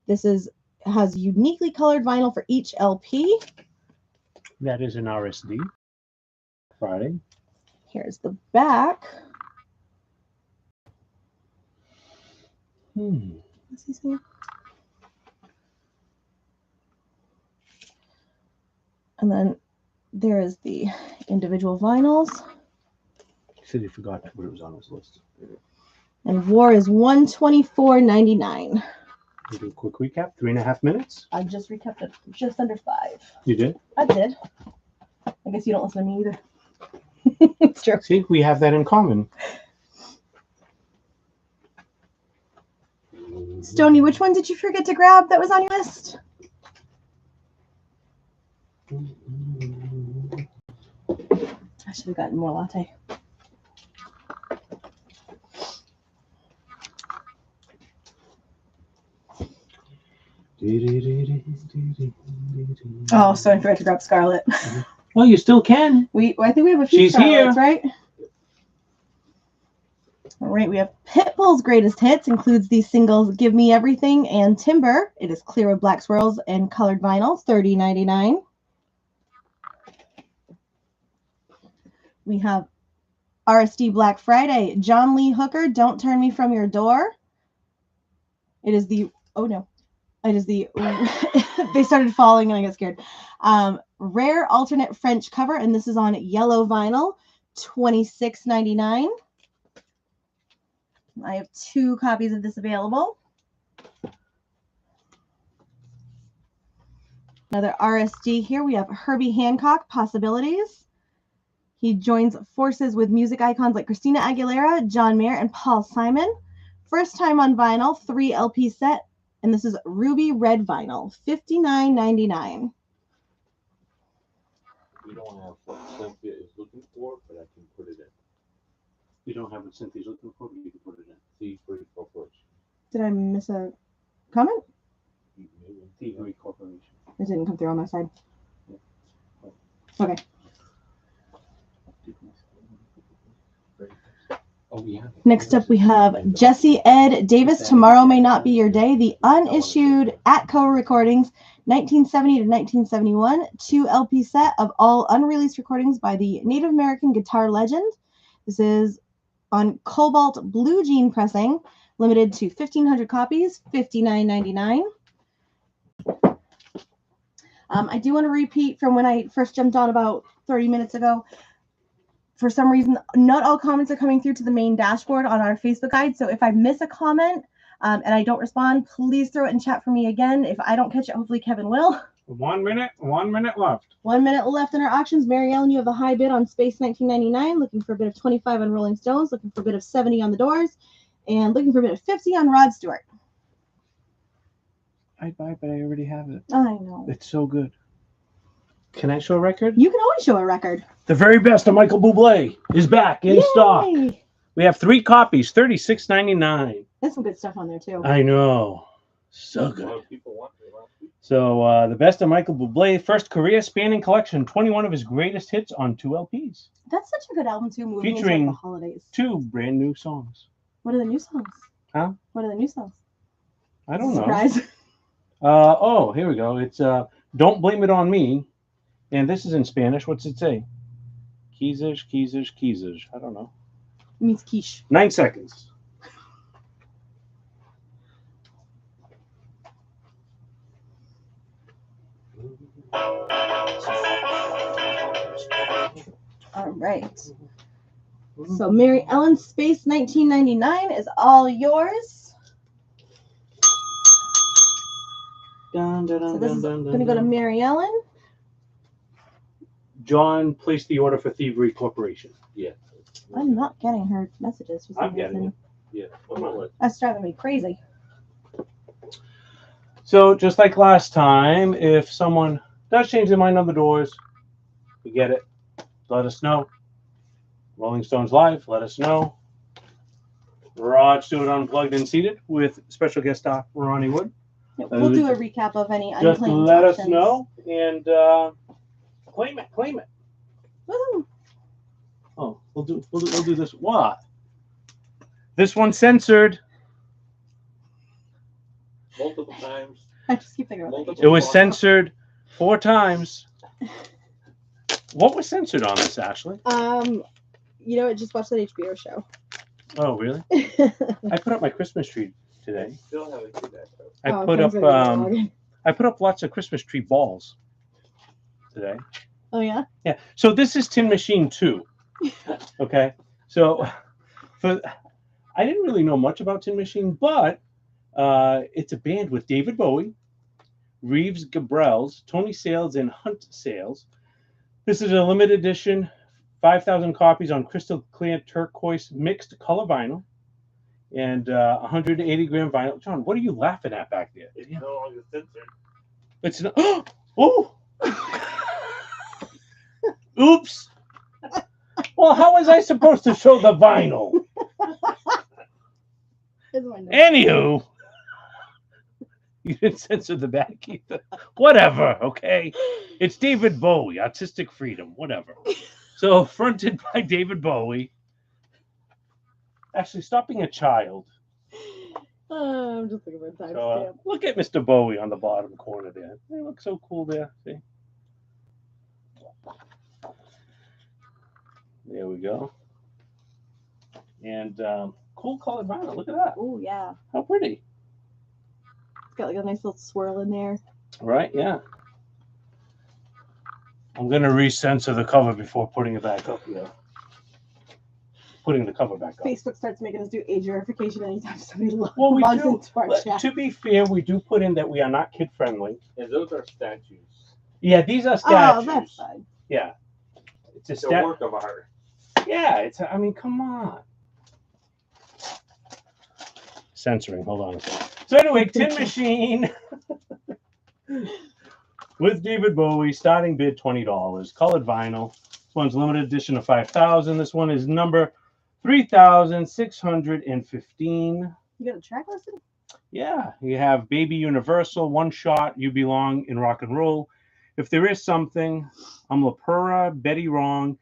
This has uniquely colored vinyl for each LP. That is an RSD. Friday. Here's the back. What's he saying? And then there is the individual vinyls. He said he forgot to put it was on his list. And War is $124.99. We'll do a quick recap. 3.5 minutes. I just recapped it just under 5. You did? I did. I guess you don't listen to me either. It's true. See, we have that in common. Stoney, which one did you forget to grab that was on your list? I should have gotten more latte. Oh, so I forgot to grab Scarlett. Well, you still can. I think we have a few She's Scarletts, here. right? All right, we have Pitbull's greatest hits, includes these singles Give Me Everything and Timber. It is clear with black swirls and colored vinyl, $30.99. We have RSD Black Friday, John Lee Hooker, Don't Turn Me From Your Door. It is the, oh no, it is the, they started falling and I got scared. Rare alternate French cover, and this is on yellow vinyl, $26.99. I have 2 copies of this available. Another RSD here. We have Herbie Hancock, Possibilities. He joins forces with music icons like Christina Aguilera, John Mayer, and Paul Simon. First time on vinyl, 3 LP set, and this is Ruby Red vinyl, $59.99. We don't have what Cynthia is looking for, but I can put it in. You don't have what Cynthia's looking for, but you can put it in. C3 Corporation. Did I miss a comment? C3 Corporation. It didn't come through on my side. Okay. Oh, yeah. Next up, we have Jesse Ed Davis, Tomorrow May Not Be Your Day, the unissued Atco recordings, 1970 to 1971, 2 LP set of all unreleased recordings by the Native American guitar legend. This is on Cobalt Blue Jean pressing, limited to 1,500 copies, $59.99. I do want to repeat from when I first jumped on about 30 minutes ago. For some reason, not all comments are coming through to the main dashboard on our Facebook guide. So if I miss a comment, and I don't respond, please throw it in chat for me again. If I don't catch it, hopefully Kevin will. 1 minute left. 1 minute left in our auctions. Mary Ellen, you have the high bid on Space 1999, looking for a bid of 25 on Rolling Stones, looking for a bid of 70 on the Doors, and looking for a bid of 50 on Rod Stewart. I'd buy it, but I already have it. I know. It's so good. Can I show a record? You can always show a record. The very best of Michael Bublé is back in stock. We have 3 copies, $36.99. There's some good stuff on there too. I know. So A lot good. of people want it last week. So the best of Michael Bublé, first Korea spanning collection, 21 of his greatest hits on 2 LPs. That's such a good album too, moving into Featuring like the holidays. 2 brand new songs. What are the new songs? Huh? What are the new songs? I don't know. Surprise. Oh, here we go. It's Don't Blame It On Me. And this is in Spanish. What's it say? Quizes. I don't know. It means quiche. 9 seconds. All right. So Mary Ellen, Space 1999 is all yours. Dun, dun, dun, So this is dun, dun, going to go to dun. Mary Ellen. John placed the order for Thievery Corporation. Yeah. I'm not getting her messages for some I'm getting reason. Yeah. What? That's driving me crazy. So just like last time, if someone does change their mind on the Doors, we get it. Let us know. Rolling Stones Live, let us know. Rod Stewart Unplugged and Seated with special guest star Ronnie Wood. Yeah, we'll do a recap of any Just unclaimed let us options. know and claim it. Woohoo. Oh, we'll do this. What? This one's censored. Multiple times. I just keep thinking about Multiple It was times. censored 4 times. What was censored on this, Ashley? You know, I just watched that HBO show. Oh, really? I put up my Christmas tree today. Still haven't seen that show. I put up lots of Christmas tree balls today. Oh yeah. Yeah. So this is Tin Machine 2. Okay. So I didn't really know much about Tin Machine, but it's a band with David Bowie, Reeves Gabrels, Tony Sales, and Hunt Sales. This is a limited edition, 5,000 copies on crystal clear turquoise mixed color vinyl, and 180 gram vinyl. John, what are you laughing at back there? It's no longer censored. It's not. Oh. Oops. Well, how was I supposed to show the vinyl? Anywho, you didn't censor the back either. Whatever, okay? It's David Bowie, artistic freedom, whatever. So, fronted by David Bowie. Actually, stop being a child. I'm just looking for a timestamp. Look at Mr. Bowie on the bottom corner there. They look so cool there. See? There we go. And cool colored vinyl. Look at that. Oh yeah. How pretty. It's got like a nice little swirl in there. Right? Yeah. I'm going to re-censor the cover before putting it back up here. Putting the cover back up. Facebook starts making us do age verification anytime somebody logs We do. into our chat. To be fair, we do put in that we are not kid friendly. And those are statues. Yeah, these are Oh, statues. that's fine. Yeah. It's a It's a work of art. Yeah, I mean, come on. Censoring, hold on a second. So anyway, Tin Machine with David Bowie, starting bid $20. Colored vinyl. This one's limited edition of 5,000. This one is number 3,615. You got a track listed? Yeah, you have Baby Universal, One Shot, You Belong in Rock and Roll. If There Is Something, I'm La Pura, Betty Wrong,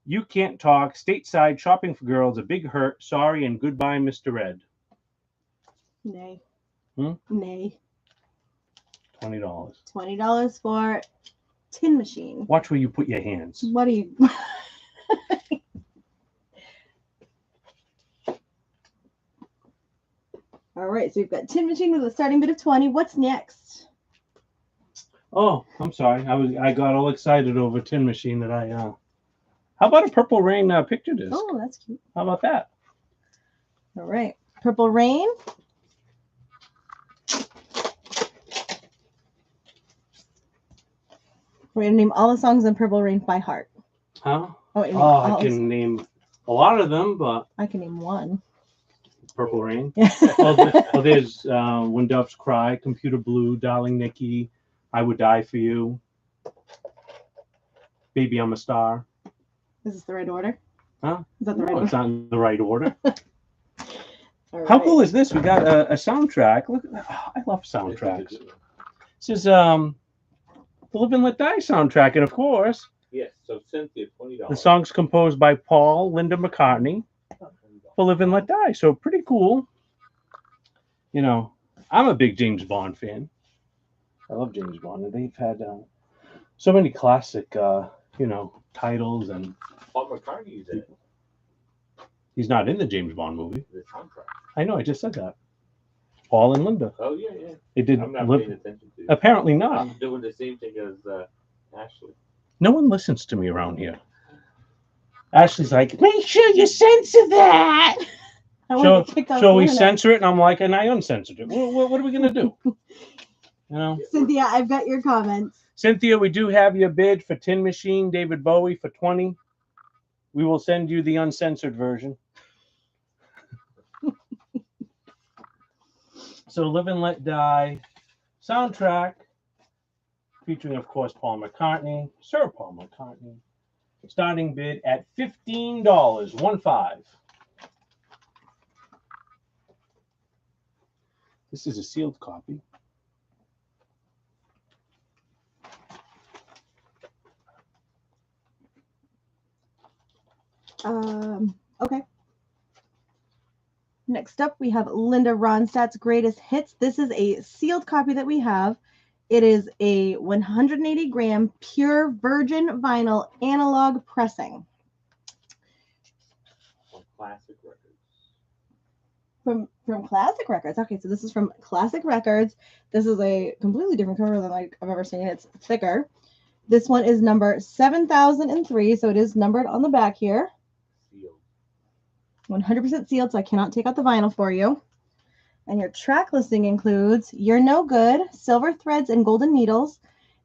You Can't Talk, Stateside, Shopping for Girls, A Big Hurt, Sorry, and Goodbye, Mr. Red. Nay. Hmm? Nay. $20. $20 for Tin Machine. Watch where you put your hands. What do you? All right, so we've got Tin Machine with a starting bid of 20. What's next? Oh, I'm sorry. I got all excited over Tin Machine that I how about a Purple Rain picture disc? Oh, that's cute. How about that? All right, Purple Rain. We're gonna name all the songs in Purple Rain by heart. Huh? Oh, wait, Oh, I can name a lot of them, but I can name one. Purple Rain. Yeah. There's When Doves Cry, Computer Blue, Darling Nikki, I Would Die for You, Baby I'm a Star. Is this the right order? Huh? Is that the right No, order? it's not in the right order. All How right. cool is this? We got a soundtrack. Look, I love soundtracks. This is the Live and Let Die soundtrack, and of course, Yes, so Cynthia, $20. the song's composed by Paul Linda McCartney for Live and Let Die. So pretty cool. You know, I'm a big James Bond fan. I love James Bond, and they've had so many classic, titles, and Paul McCartney's in he's not in the James Bond movie. the soundtrack. I know, I just said that. Paul and Linda. Oh, yeah, yeah. They did I'm not paying attention to you. Apparently not. I'm doing the same thing as Ashley. No one listens to me around here. Ashley's like, make sure you censor that. I want to kick off So we the internet. censor it, and I'm like, and I uncensored it. What are we gonna do? You know, Cynthia, I've got your comments. Cynthia, we do have your bid for Tin Machine, David Bowie for 20. We will send you the uncensored version. So Live and Let Die soundtrack, featuring, of course, Paul McCartney, Sir Paul McCartney. Starting bid at $15, 15. This is a sealed copy. Okay. Next up, we have Linda Ronstadt's Greatest Hits. This is a sealed copy that we have. It is a 180-gram pure virgin vinyl analog pressing. On Classic Records. From Classic Records. Okay, so this is from Classic Records. This is a completely different cover than I've ever seen. It's thicker. This one is number 7003, so it is numbered on the back here. Sealed. 100% sealed, so I cannot take out the vinyl for you. And your track listing includes You're No Good, Silver Threads and Golden Needles,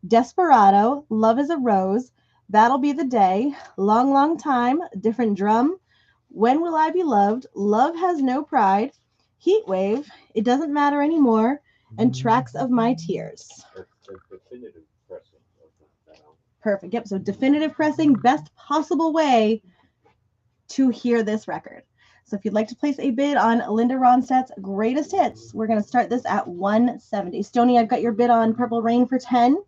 Desperado, Love is a Rose, That'll Be the Day, Long, Long Time, Different Drum, When Will I Be Loved, Love Has No Pride, Heat Wave, It Doesn't Matter Anymore, and Tracks of My Tears. That's the definitive pressing of that album. Perfect. Yep. So definitive pressing, best possible way to hear this record. So if you'd like to place a bid on Linda Ronstadt's Greatest Hits, we're going to start this at $170. Stoney, I've got your bid on Purple Rain for $10.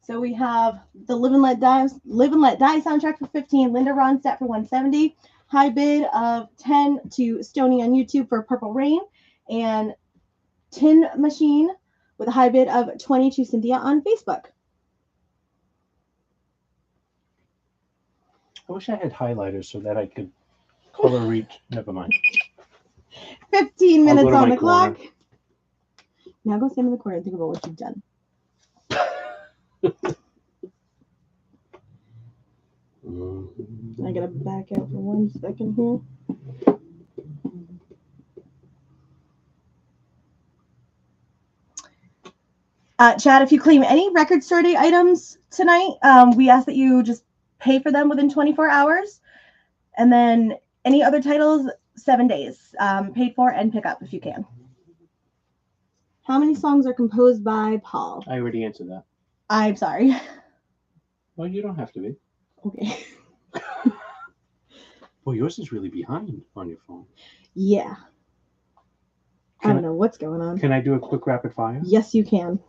So we have the Live and Let Die soundtrack for $15, Linda Ronstadt for $170. High bid of $10 to Stoney on YouTube for Purple Rain, and Tin Machine with a high bid of $20 to Cynthia on Facebook. I wish I had highlighters so that I could color reach. Never mind. 15 I'll go minutes to on my the corner. clock. Now go stand in the corner and think about what you've done. I gotta back out for 1 second here. Chad, if you claim any record store day items tonight, we ask that you just pay for them within 24 hours. And then any other titles, 7 days, paid for and pick up if you can. How many songs are composed by Paul? I already answered that. I'm sorry. Well, you don't have to be. Okay. Well, yours is really behind on your phone. Yeah. I don't know what's going on. Can I do a quick rapid fire? Yes, you can.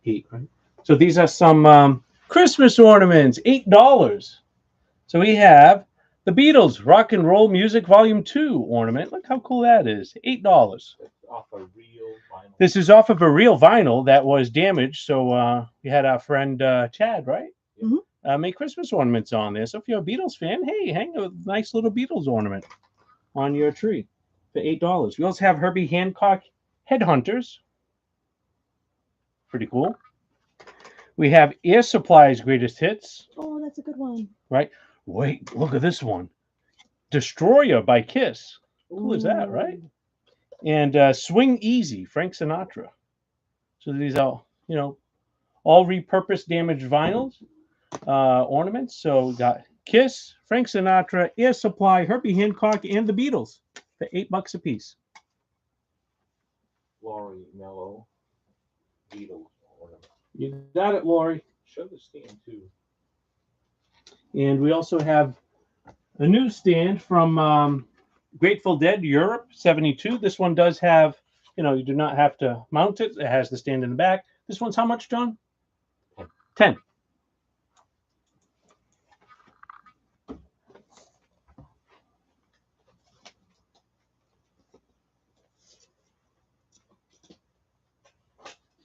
8, right? So these are some Christmas ornaments, $8. So we have the Beatles Rock and Roll Music Volume 2 ornament. Look how cool that is. $8. That's off a real vinyl. This is off of a real vinyl that was damaged. So we had our friend Chad, right? Mhm. Make Christmas ornaments on there. So if you're a Beatles fan, hey, hang a nice little Beatles ornament on your tree for $8. We also have Herbie Hancock Headhunters. Pretty cool. We have Air Supply's greatest hits, Oh, that's a good one. right? Wait, look at this one. Destroyer by Kiss. Cool is that, right? Ooh. And Swing Easy, Frank Sinatra. So these are, all repurposed damaged vinyls, ornaments. So we got Kiss, Frank Sinatra, Air Supply, Herbie Hancock, and the Beatles for $8 a piece. Laurie Mello, Beatles ornament. You got it, Lori. Show the stand too. And we also have a newsstand from Grateful Dead Europe 72. This one does have, you do not have to mount it. It has the stand in the back. This one's how much, John? 10.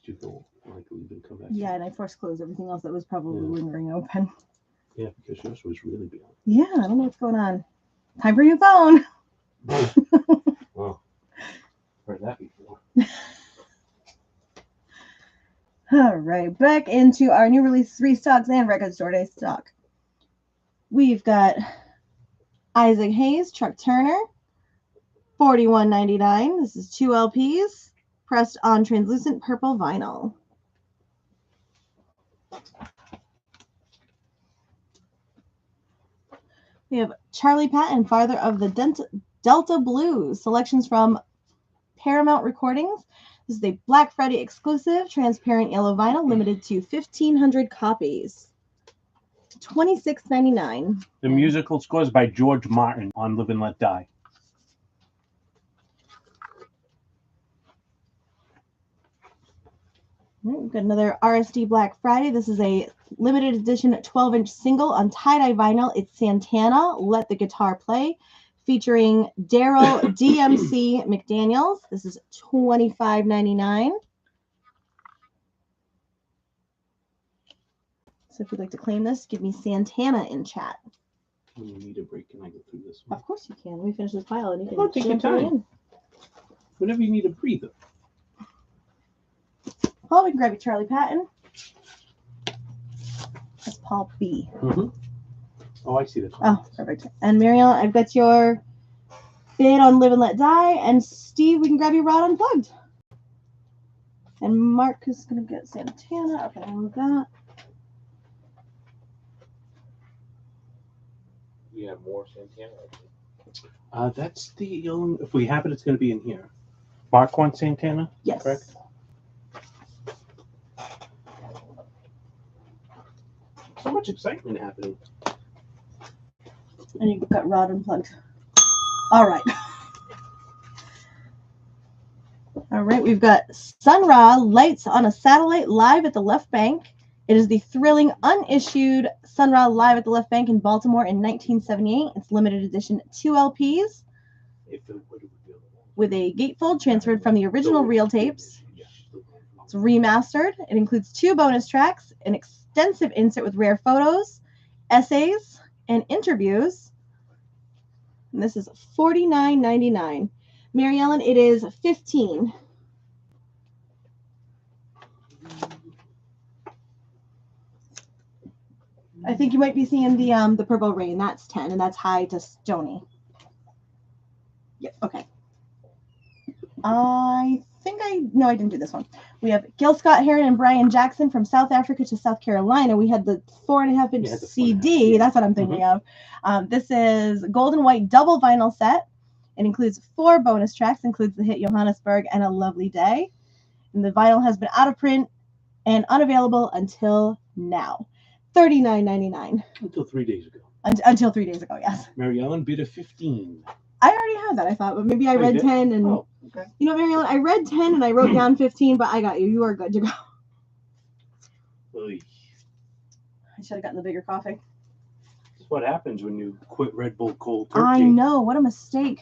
Did you go like leave and come back? Yeah, and I force closed everything else that was probably Yeah. lingering open. Yeah, because yours was really big. Yeah, I don't know what's going on. Time for your phone. Wow. Heard that before. All right, back into our new release restocks and record store day stock. We've got Isaac Hayes, Chuck Turner, $41.99. This is 2 LPs pressed on translucent purple vinyl. We have Charlie Patton, Father of the Delta Blues, selections from Paramount Recordings. This is a Black Friday exclusive, transparent yellow vinyl, limited to 1,500 copies. $26.99. The musical scores by George Martin on Live and Let Die. All right, we've got another RSD Black Friday. This is a limited edition 12-inch single on tie-dye vinyl. It's Santana, Let the Guitar Play, featuring Daryl DMC McDaniels. This is $25.99. So if you'd like to claim this, give me Santana in chat. When you need a break, can I go through this one? Of course you can. Let me finish this pile and you can Oh, take your jump right time. in. Whenever you need a breather. Paul, we can grab you Charlie Patton. That's Paul B. Mm-hmm. Oh, I see this one. Oh, perfect. And Marielle, I've got your bid on Live and Let Die. And Steve, we can grab you Rod Unplugged. And Mark is going to get Santana. Okay, I love that. We have more Santana. That's the if we have it, it's going to be in here. Mark wants Santana. Yes. Correct. So much excitement happening. And you've got Rod Unplugged. All right. All right, we've got Sun Ra Lights on a Satellite live at the Left Bank. It is the thrilling unissued Sun Ra live at the Left Bank in Baltimore in 1978. It's limited edition 2 LPs with a gatefold transferred from the original reel tapes. It's remastered. It includes 2 bonus tracks, an extensive insert with rare photos, essays, and interviews. And this is $49.99. Mary Ellen, it is 15. I think you might be seeing the Purple Rain. That's 10, and that's High to Stony. Yep. Okay. I didn't do this one. We have Gil Scott Heron and Brian Jackson from South Africa to South Carolina. We had the 4.5-inch CD. That's what I'm thinking of. This is gold and white double vinyl set. It includes 4 bonus tracks, includes the hit Johannesburg and A Lovely Day. And the vinyl has been out of print and unavailable until now. $39.99. Until 3 days ago. Until 3 days ago, yes. Mary Ellen bid a 15. I already had that, I thought, but maybe I read did? 10 and Oh, okay. you know, Mary Ellen, I read 10 and I wrote down 15, but I got you. You are good to go. Oy. I should have gotten the bigger coffee. That's what happens when you quit Red Bull cold turkey. I know, what a mistake.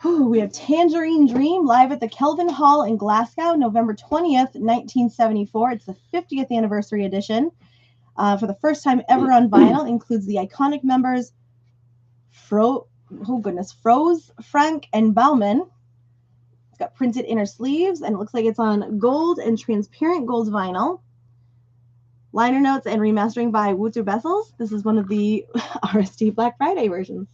Whew, we have Tangerine Dream live at the Kelvin Hall in Glasgow, November 20th, 1974. It's the 50th anniversary edition. For the first time ever on vinyl, includes the iconic members Froze, Frank, and Bauman. It's got printed inner sleeves, and it looks like it's on gold and transparent gold vinyl. Liner notes and remastering by Wouter Bessels. This is one of the RSD Black Friday versions.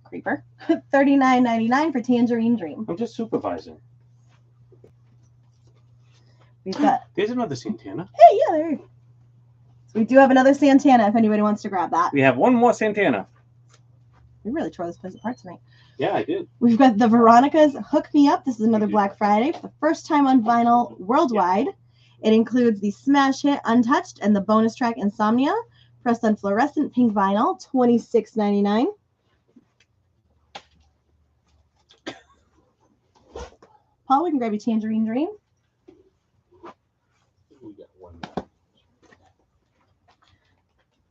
Creeper. $39.99 for Tangerine Dream. I'm just supervising. We've got. There's another Santana. Hey, yeah, there. So we do have another Santana if anybody wants to grab that. We have one more Santana. We really tore this place apart tonight. Yeah, I did. We've got the Veronica's Hook Me Up. This is another Black Friday for the first time on vinyl worldwide. It includes the smash hit Untouched and the bonus track Insomnia, pressed on fluorescent pink vinyl, $26.99. Paul, we can grab you Tangerine Dream. We got one more.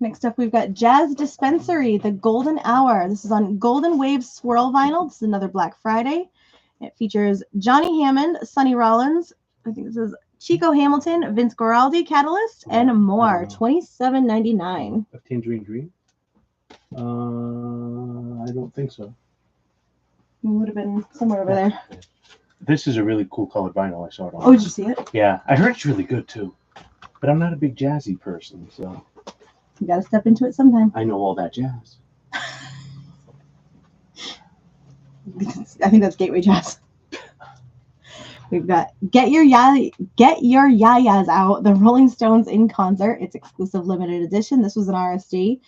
Next up, we've got Jazz Dispensary, The Golden Hour. This is on Golden Wave Swirl vinyl. This is another Black Friday. It features Johnny Hammond, Sonny Rollins, I think this is Chico Hamilton, Vince Guaraldi, Catalyst, and more. $27.99. Of Tangerine Dream? I don't think so. It would have been somewhere over there. This is a really cool colored vinyl. I saw it on. Oh, did you see it? Yeah, I heard it's really good too. But I'm not a big jazzy person, so You got to step into it sometime. I know all that jazz. I think that's Gateway Jazz. We've got Get Your Yayas Out, the Rolling Stones in concert. It's exclusive limited edition. This was an RSD.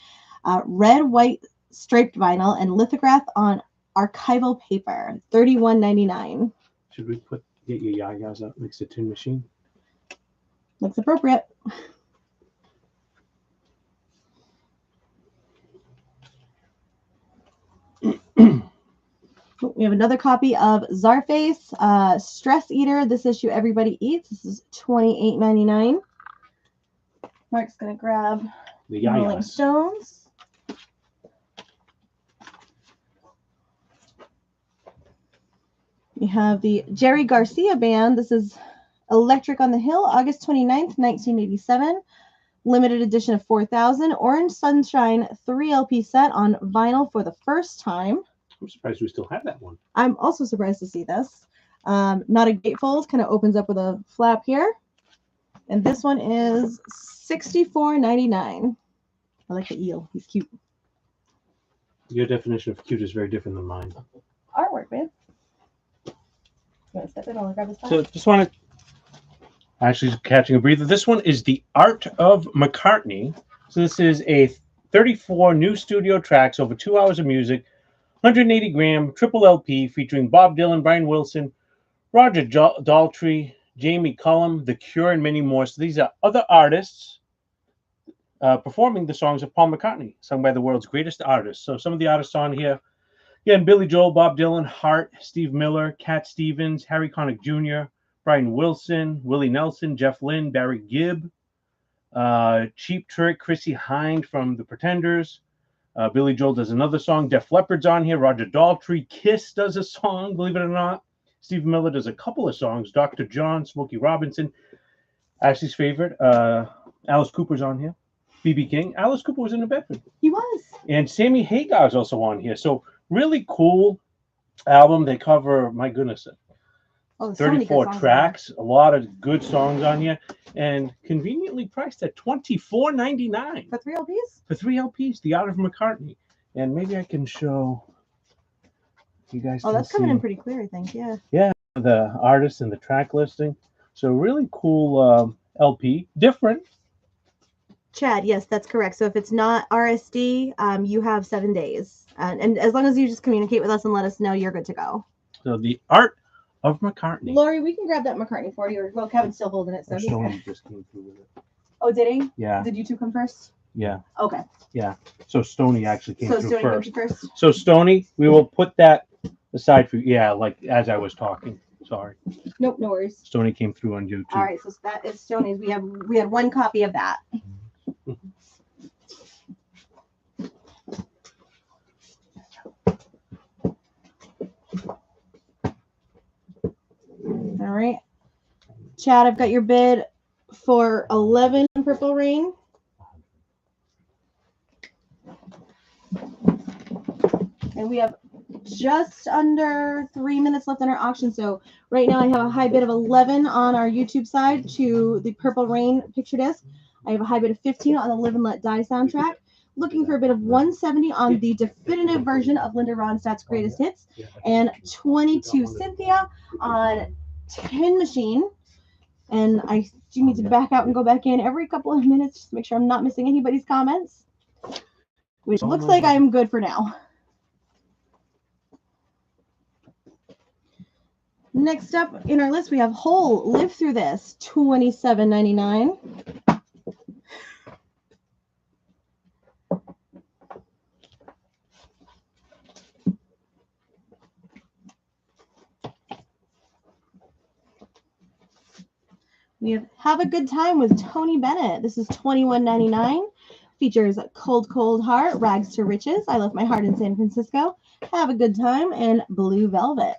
Red, white, striped vinyl and lithograph on archival paper. $31.99. Should we put Get Your Yayas Out next to Tin Machine? Looks appropriate. We have another copy of Czarface, Stress Eater. This issue Everybody Eats. This is $28.99. Mark's going to grab The Rolling Yayas. Stones. We have the Jerry Garcia Band. This is Electric on the Hill, August 29th, 1987. Limited edition of 4,000. Orange Sunshine 3 LP set on vinyl for the first time. I'm surprised we still have that one. I'm also surprised to see this. Not a gatefold, kind of opens up with a flap here. And this one is $64.99. I like the eel. He's cute. Your definition of cute is very different than mine. Artwork, man. You want to step in? I'll grab this So just want to actually catching a breather. This one is The Art of McCartney. So this is a 34 new studio tracks over 2 hours of music, 180 gram triple LP featuring Bob Dylan, Brian Wilson, Roger Daltrey, Jamie Cullum, The Cure, and many more. So these are other artists performing the songs of Paul McCartney, sung by the world's greatest artists. So some of the artists on here, again, Billy Joel, Bob Dylan, Hart, Steve Miller, Cat Stevens, Harry Connick Jr., Brian Wilson, Willie Nelson, Jeff Lynne, Barry Gibb, Cheap Trick, Chrissy Hynde from The Pretenders. Billy Joel does another song. Def Leppard's on here. Roger Daltrey. Kiss does a song, believe it or not. Steve Miller does a couple of songs. Dr. John, Smokey Robinson. Ashley's favorite, Alice Cooper's on here. B.B. King. Alice Cooper was in New Bedford. He was. And Sammy Hagar's also on here. So really cool album. They cover, my goodness, Oh, there's so many good 34 songs on tracks. A lot of good songs on here. And conveniently priced at $24.99. there. For 3 LPs? For 3 LPs, The Art of McCartney. And maybe I can show you guys. Oh, can that's coming see in pretty clear, I think. Yeah. the artist and the track listing. So really cool LP. Different. Chad, yes, that's correct. So if it's not RSD, you have 7 days. And as long as you just communicate with us and let us know, you're good to go. So The Art of McCartney. Lori, we can grab that McCartney for you. Or, well, Kevin's still holding it. So he's Stoney good. just came through with it. Oh, did he? Yeah, Did you two come first? yeah. Okay. So Stoney actually came So through Stoney first. moved you first. So Stoney, we will put that aside for you. Yeah, like as I was talking. Sorry. Nope, no worries. Stoney came through on YouTube. All right, so that is Stoney's. We had one copy of that. All right. Chad, I've got your bid for 11 Purple Rain. And we have just under 3 minutes left on our auction. So right now I have a high bid of 11 on our YouTube side to the Purple Rain picture disc. I have a high bid of 15 on the Live and Let Die soundtrack. Looking for a bid of 170 on the definitive version of Linda Ronstadt's greatest hits, and 22 Cynthia on Tin Machine. And I do need to back out and go back in every couple of minutes just to make sure I'm not missing anybody's comments, which looks like I'm good for now. Next up in our list, we have Whole Live Through This, $27.99. We have a Good Time with Tony Bennett. This is $21.99. Features Cold Cold Heart, Rags to Riches, I Left My Heart in San Francisco, Have a Good Time, and Blue Velvet.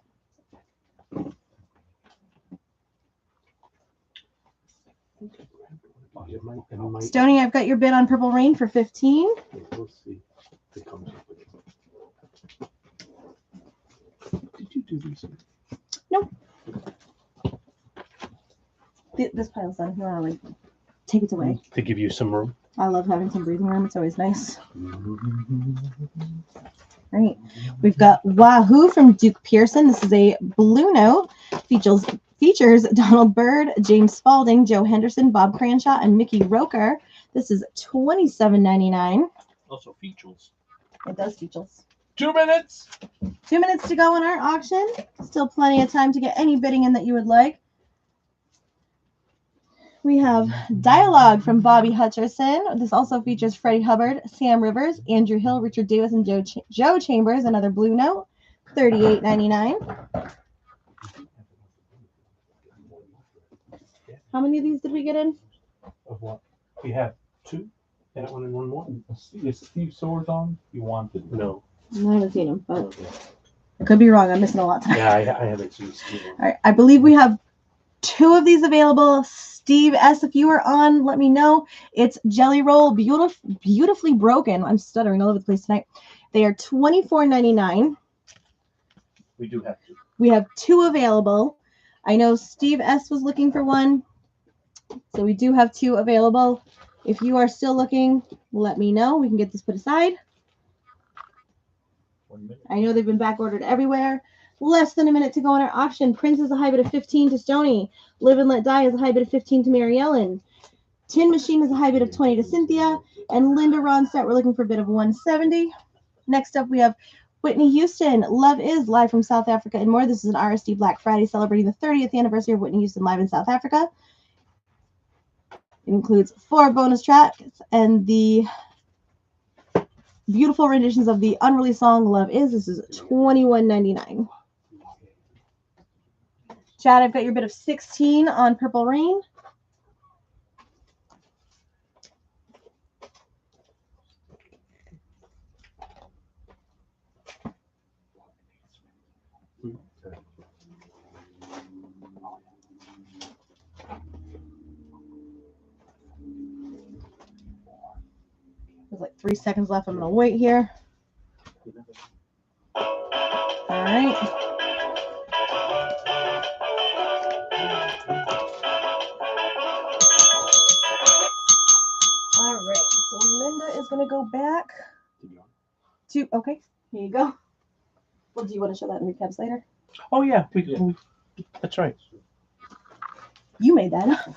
Stoney, I've got your bid on Purple Rain for 15. We'll see if it comes up with it. Did you do these? Nope. This pile's done. If you want to like take it away. To give you some room. I love having some breathing room. It's always nice. All right. We've got Wahoo from Duke Pearson. This is a Blue Note. Features Donald Byrd, James Spalding, Joe Henderson, Bob Cranshaw, and Mickey Roker. This is $27.99. Also features. It does features. 2 minutes. 2 minutes to go in our auction. Still plenty of time to get any bidding in that you would like. We have Dialogue from Bobby Hutcherson. This also features Freddie Hubbard, Sam Rivers, Andrew Hill, Richard Davis, and Joe Chambers. Another Blue Note, $38.99. How many of these did we get in? Of what? We have 2. That one and one more. Is Steve Swords on? You wanted? No. I haven't seen them, but I could be wrong. I'm missing a lot tonight. Yeah, I haven't seen Steve. All right, I believe we have 2 of these available. Steve S., if you are on, let me know. It's Jelly Roll, beautifully broken. I'm stuttering all over the place tonight. They are $24.99. We do have 2. We have 2 available. I know Steve S. was looking for one, so we do have 2 available. If you are still looking, let me know. We can get this put aside. 1 minute. I know they've been back ordered everywhere. Less than a minute to go in our auction. Prince is a high bid of 15 to Stoney. Live and Let Die is a high bid of 15 to Mary Ellen. Tin Machine is a high bid of 20 to Cynthia. And Linda Ronstadt, we're looking for a bid of 170. Next up, we have Whitney Houston. Love Is live from South Africa and more. This is an RSD Black Friday celebrating the 30th anniversary of Whitney Houston live in South Africa. It includes 4 bonus tracks and the beautiful renditions of the unreleased song Love Is. This is $21.99. Chad, I've got your bid of 16 on Purple Rain. There's like 3 seconds left. I'm going to wait here. All right. All right. So Linda is going to go back to, okay, here you go. Well, do you want to show that in recaps later? Oh, yeah. That's right. You made that up.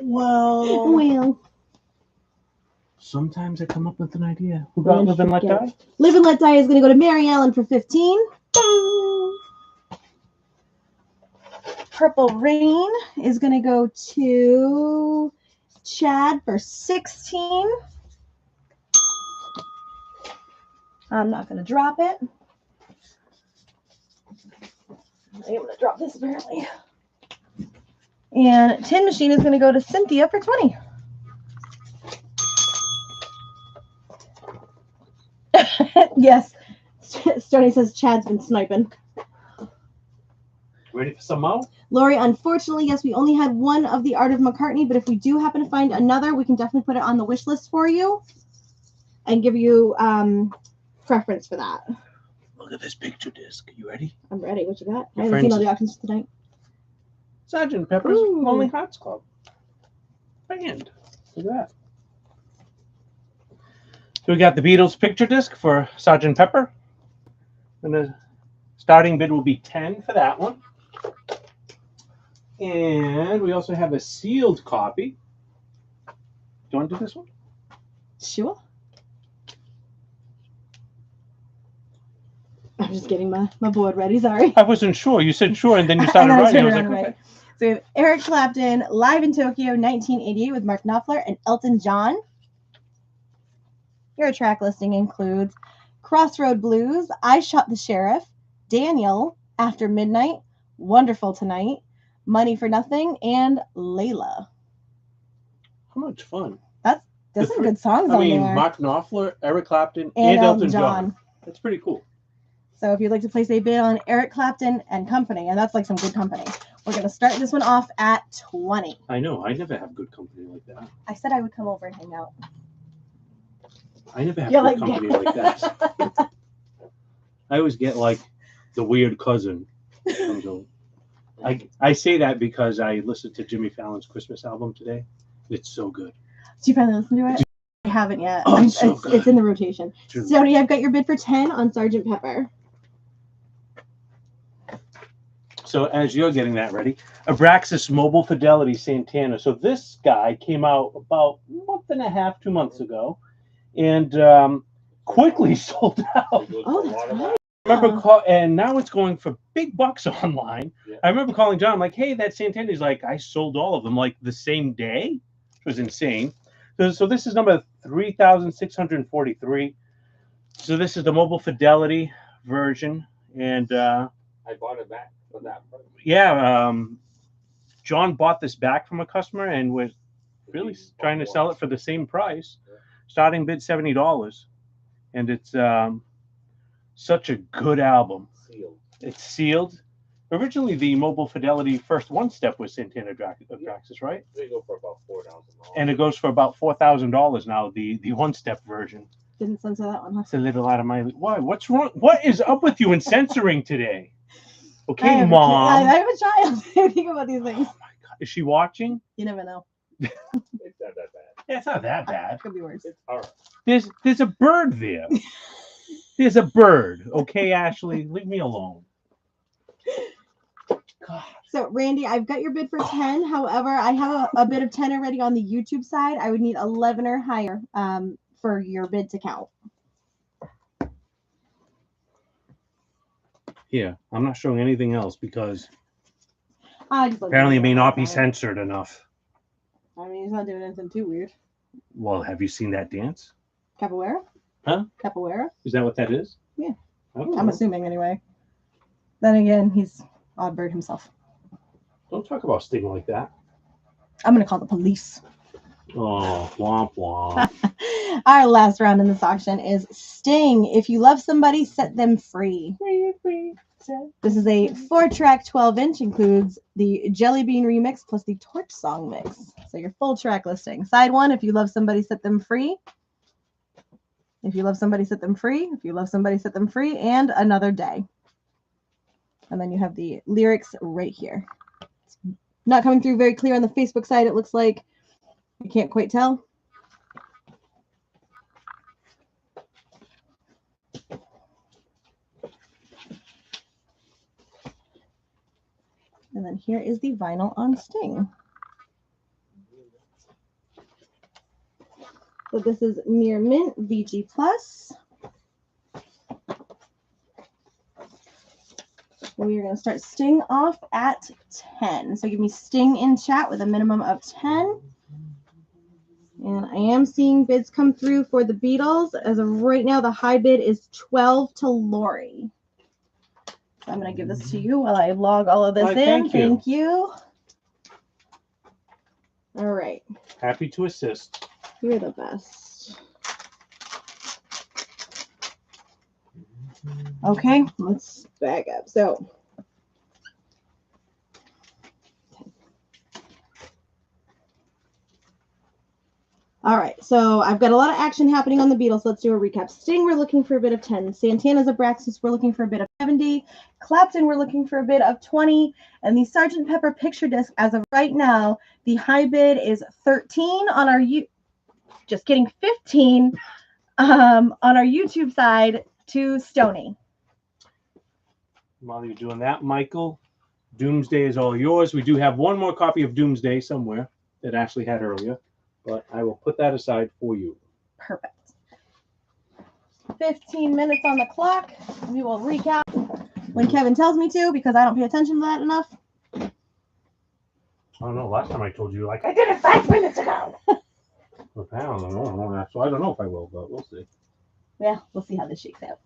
Well, sometimes I come up with an idea. Who got Live and Let Die? Live and Let Die is going to go to Mary Ellen for 15. Purple Rain is going to go to Chad for 16. I'm not going to drop it. I'm going to drop this apparently. And Tin Machine is going to go to Cynthia for 20. Yes. Stoney says Chad's been sniping. Ready for some more? Lori, unfortunately, yes, we only had one of the Art of McCartney, but if we do happen to find another, we can definitely put it on the wish list for you and give you preference for that. Look at this picture disc. You ready? I'm ready. What you got? Your I haven't seen friends- all the options tonight. Sergeant Pepper's Ooh. Lonely Hearts Club. Band. Look at that. So we got the Beatles picture disc for Sergeant Pepper. And the starting bid will be 10 for that one. And we also have a sealed copy. Do you want to do this one? Sure. I'm just getting my board ready. Sorry. I wasn't sure. You said sure, and then you started And then I writing. I turned was around like, and okay. So we have Eric Clapton live in Tokyo, 1988, with Mark Knopfler and Elton John. Your track listing includes Crossroad Blues, I Shot the Sheriff, Daniel, After Midnight, Wonderful Tonight, Money for Nothing, and Layla. How much fun. There's The some three- good songs I on mean, there. Mark Knopfler, Eric Clapton, And and Elton Elton John. John. That's pretty cool. So if you'd like to place a bid on Eric Clapton and company, and that's like some good company, we're going to start this one off at 20. I know. I never have good company like that. I said I would come over and hang out. I never have You're good like- company like that. I always get like the weird cousin. comes over. I say that because I listened to Jimmy Fallon's Christmas album today. It's so good. Did you finally listen to it? I haven't yet. Oh, it's so good. It's in the rotation. True. Stoney, I've got your bid for 10 on Sergeant Pepper. So as you're getting that ready, Abraxas Mobile Fidelity Santana. So this guy came out about a month and a half, 2 months ago, and quickly sold out. Oh, that's right. I remember and now it's going for big bucks online. Yeah. I remember calling John like, "Hey, that Santana." He's like, "I sold all of them like the same day." It was insane. So this is number 3,643. So this is the Mobile Fidelity version, and I bought it back for that price. yeah, John bought this back from a customer and was really trying to sell it for the same price. Yeah. Starting bid $70, and it's such a good album. Sealed. It's sealed. Originally, the Mobile Fidelity first one step was Santana Abraxas, right? They go for about $4,000. And it goes for about $4,000 now. The one step version. Didn't censor that one, huh? It's a little out of my. Why? What's wrong? What is up with you in censoring today? I Okay, have Mom. I have a child. I think about these things. Oh my God, is she watching? You never know. It's not that bad. Yeah, it's not that bad. Could be worse. It's hard. There's a bird there. There's a bird. Okay, Ashley, leave me alone. God. So, Randy, I've got your bid for 10. However, I have a bid of 10 already on the YouTube side. I would need 11 or higher for your bid to count. Yeah, I'm not showing anything else because I just like apparently it may not be sent. censored enough. I mean, he's not doing anything too weird. Well, have you seen that dance? Capoeira? Huh? Capoeira? Is that what that is? Yeah. I don't I'm know. assuming anyway. Then again, he's odd bird himself. Don't talk about Sting like that. I'm going to call the police. Oh, womp womp. Our last round in this auction is Sting. If you love somebody, set them free. This is a 4-track 12-inch, includes the Jelly Bean remix plus the Torch song mix. So your full track listing. Side 1, if you love somebody, set them free. If you love somebody, set them free. If you love somebody, set them free. And Another Day. And then you have the lyrics right here. It's not coming through very clear on the Facebook side, it looks like. You can't quite tell. And then here is the vinyl on Sting. So this is Near Mint VG Plus. We are going to start Sting off at 10. So give me Sting in chat with a minimum of 10. And I am seeing bids come through for the Beatles. As of right now, the high bid is 12 to Lori. So I'm going to give this to you while I log all of this Why, in. thank you. All right. Happy to assist. You're the best. Okay, let's back up. So, All right, so I've got a lot of action happening on the Beatles. Let's do a recap. Sting, we're looking for a bid of 10. Santana's Abraxas, we're looking for a bid of 70. Clapton, we're looking for a bid of 20. And the Sgt. Pepper picture disc, as of right now, the high bid is 13 on our just kidding, 15 on our YouTube side to Stony. While you're doing that, Michael, Doomsday is all yours. We do have one more copy of Doomsday somewhere that Ashley had earlier, but I will put that aside for you. Perfect. 15 minutes on the clock. We will recap when Kevin tells me to, because I don't pay attention to that enough. I don't know. Last time I told you, like, I did it 5 minutes ago. Well, I don't know. So I don't know if I will, but we'll see. Yeah, we'll see how this shakes out.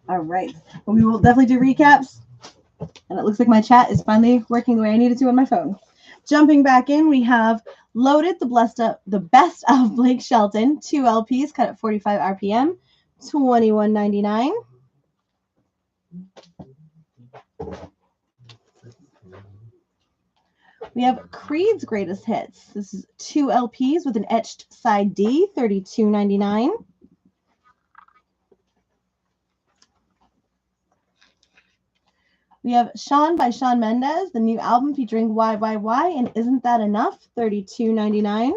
All right. Well, we will definitely do recaps. And it looks like my chat is finally working the way I need it to on my phone. Jumping back in, we have Loaded, the best of Blake Shelton, 2 LPs cut at 45 RPM, $21.99. We have Creed's Greatest Hits. This is 2 LPs with an etched side D, $32.99. We have Sean by Shawn Mendes, the new album featuring Why and Isn't That Enough, $32.99.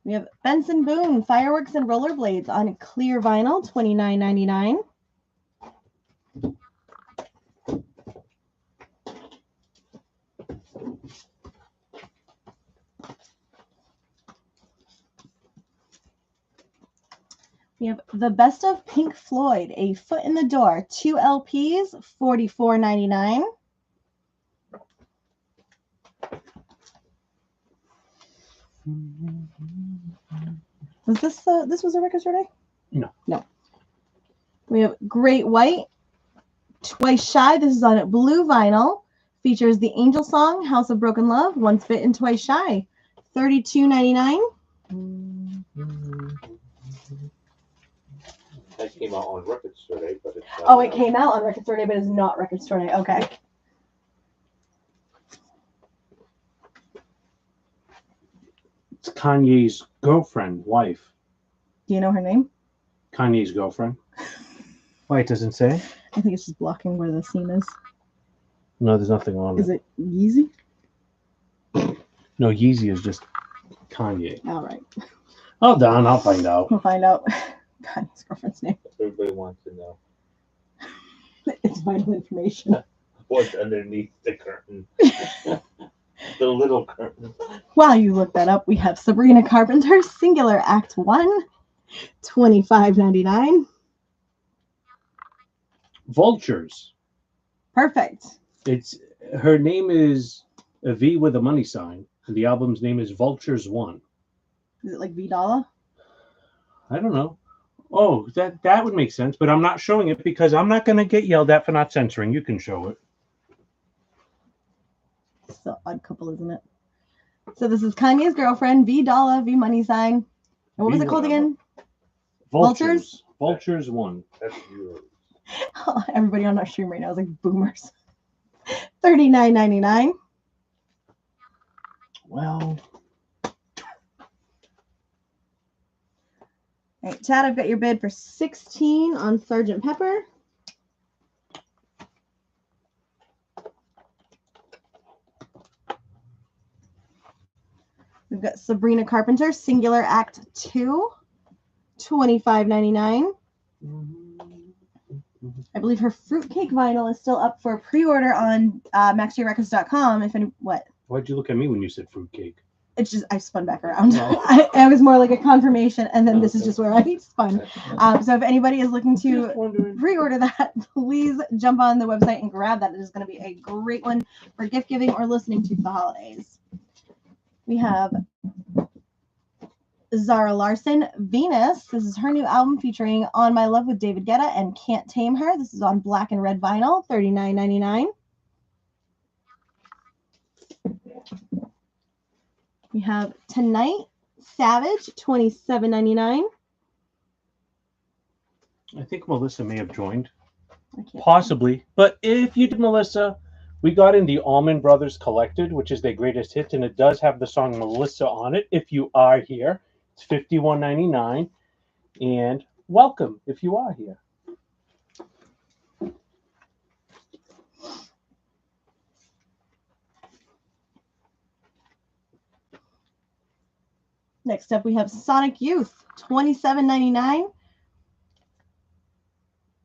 We have Benson Boone, Fireworks and Rollerblades on clear vinyl, $29.99. We have The Best of Pink Floyd, A Foot in the Door, 2 LPs, $44.99. Was this was a record store day? No. No. We have Great White, Twice Shy. This is on blue vinyl. Features the Angel Song, House of Broken Love, Once Bitten, Twice Shy, $32.99. That came out on Record Store Day, but it's Oh, it came out on Record Store Day, but it's not Record Store Day. Okay. It's Kanye's girlfriend, wife. Do you know her name? Kanye's girlfriend. Why, it doesn't say? I think it's just blocking where the scene is. No, there's nothing on Is it Yeezy? No, Yeezy is just Kanye. All right. Oh, Don, I'll find out. We'll find out Kanye's girlfriend's name. everybody wants to know It's vital information. what's underneath the curtain. The little curtain. While you look that up, we have Sabrina Carpenter, Singular Act 1, $25.99. Vultures. Perfect. It's her name is a V with a money sign, and the album's name is Vultures 1. Is it like Vidala? I don't know. Oh, that would make sense, but I'm not showing it because I'm not going to get yelled at for not censoring. You can show it. It's the odd couple, isn't it? So this is Kanye's girlfriend, Vidala, V money sign. And what was it called again? Vultures? Vultures 1. That's yours. Oh, everybody on our stream right now is like boomers. $39.99. Well, All right, Chad, I've got your bid for 16 on Sgt. Pepper. We've got Sabrina Carpenter, Singular Act 2, $25.99. I believe her Fruitcake vinyl is still up for pre-order on maxjrecords.com. If any, what? Why'd you look at me when you said fruitcake? It's just I spun back around. Oh. I was more like a confirmation, and then this is just where I spun. So if anybody is looking to pre-order that, please jump on the website and grab that. It is going to be a great one for gift giving or listening to for the holidays. We have Zara Larsson, Venus. This is her new album featuring On My Love with David Guetta and Can't Tame Her. This is on black and red vinyl, $39.99. We have Tonight, Savage, $27.99. I think Melissa may have joined. I can't. Possibly. But if you did, Melissa, we got in the Allman Brothers Collected, which is their greatest hits, and it does have the song Melissa on it. If you are here, it's $51.99. And welcome if you are here. Next up, we have Sonic Youth, $27.99.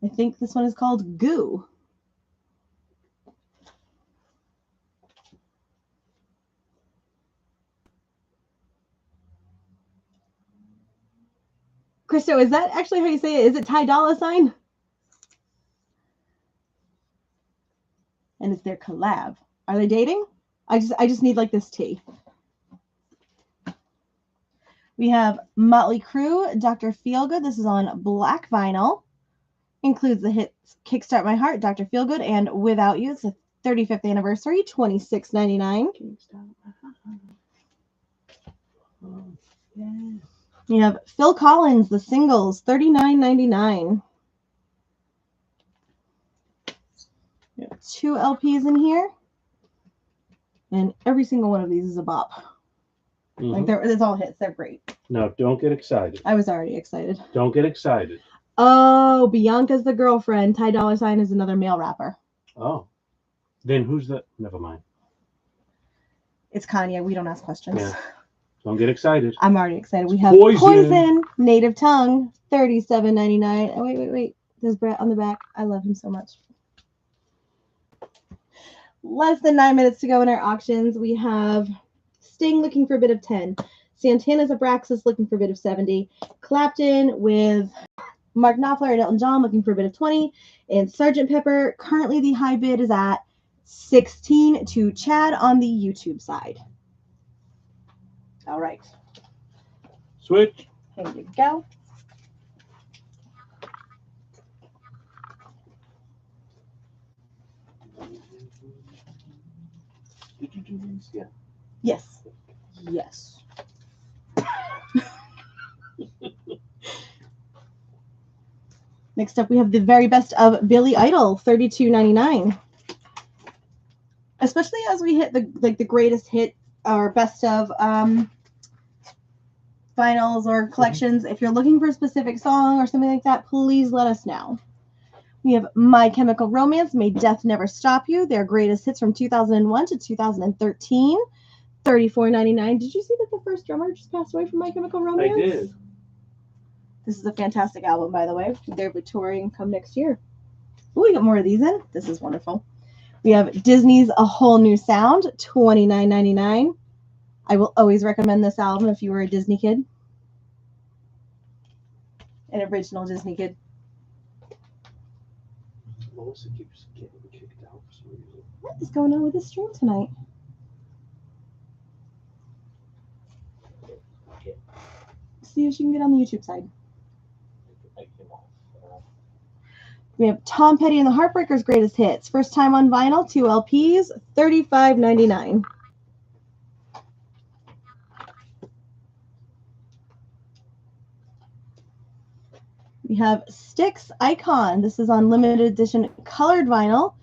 I think this one is called Goo. Christo, is that actually how you say it? Is it Ty Dolla $ign? And it's their collab. Are they dating? I just need like this tea. We have Motley Crue, Dr. Feelgood. This is on black vinyl. Includes the hits Kickstart My Heart, Dr. Feelgood, and Without You. It's the 35th anniversary, $26.99. You have Phil Collins, The Singles, $39.99. You have 2 LPs in here. And every single one of these is a bop. Like it's all hits. They're great. No, don't get excited. I was already excited. Don't get excited. Oh, Bianca's the girlfriend. Ty Dolla $ign is another male rapper. Oh. Then who's the... Never mind. It's Kanye. We don't ask questions. Yeah. Don't get excited. I'm already excited. We have Poison Native Tongue, $37.99. Oh, wait. There's Brett on the back. I love him so much. Less than 9 minutes to go in our auctions. We have Sting looking for a bid of 10. Santana's Abraxas looking for a bid of 70. Clapton with Mark Knopfler and Elton John looking for a bid of 20. And Sgt. Pepper, currently the high bid is at 16 to Chad on the YouTube side. All right. Switch. Here you go. Did you do these? Yeah. Yes. Next up, we have the very best of Billy Idol, $32.99. Especially as we hit the greatest hit or best of vinyls or collections. If you're looking for a specific song or something like that, please let us know. We have My Chemical Romance, May Death Never Stop You. Their greatest hits from 2001 to 2013. $34.99. Did you see that the first drummer just passed away from My Chemical Romance? I did. This is a fantastic album, by the way. They're touring come next year. Ooh, we got more of these in. This is wonderful. We have Disney's A Whole New Sound, $29.99. I will always recommend this album if you were a Disney kid. An original Disney kid. Melissa keeps getting kicked out for some reason. What is going on with this stream tonight? See if she can get on the YouTube side. We have Tom Petty and the Heartbreakers' greatest hits. First time on vinyl, 2 LPs, $35.99. We have Styx Icon. This is on limited edition colored vinyl.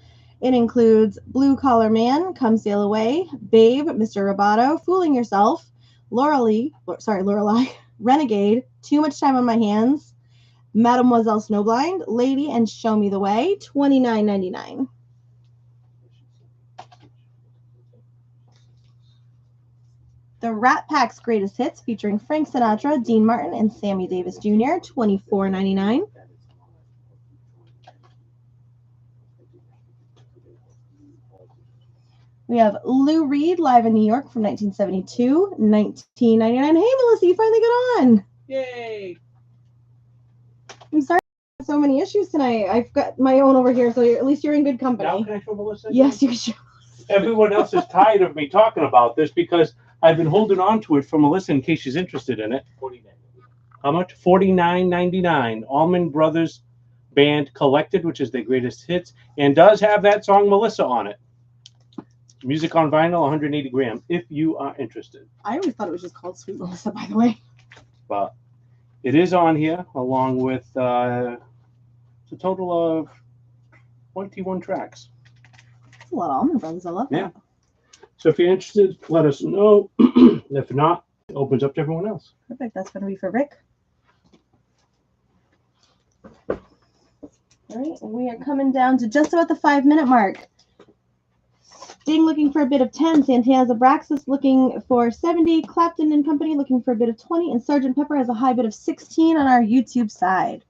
It includes Blue Collar Man, Come Sail Away, Babe, Mr. Roboto, Fooling Yourself, Lorelei, Renegade, Too Much Time on My Hands, Mademoiselle Snowblind, Lady, and Show Me the Way, $29.99. The Rat Pack's greatest hits featuring Frank Sinatra, Dean Martin, and Sammy Davis Jr., $24.99. We have Lou Reed live in New York from 1972, $19.99. Hey, Melissa, you finally got on. Yay! I'm sorry I have so many issues tonight. I've got my own over here, so at least you're in good company. Now can I show Melissa? Yes, you can show. Everyone else is tired of me talking about this because I've been holding on to it for Melissa in case she's interested in it. How much? $49.99. Allman Brothers Band Collected, which is their greatest hits, and does have that song Melissa on it. Music on vinyl, 180 gram, if you are interested. I always thought it was just called Sweet Melissa, by the way. But it is on here, along with it's a total of 21 tracks. That's a lot of Almond Brothers. I love that. Yeah. So if you're interested, let us know. If not, it opens up to everyone else. Perfect. That's going to be for Rick. All right. We are coming down to just about the 5-minute mark. Sting looking for a bid of 10. Santana's Abraxas looking for 70. Clapton and Company looking for a bid of 20. And Sgt. Pepper has a high bid of 16 on our YouTube side.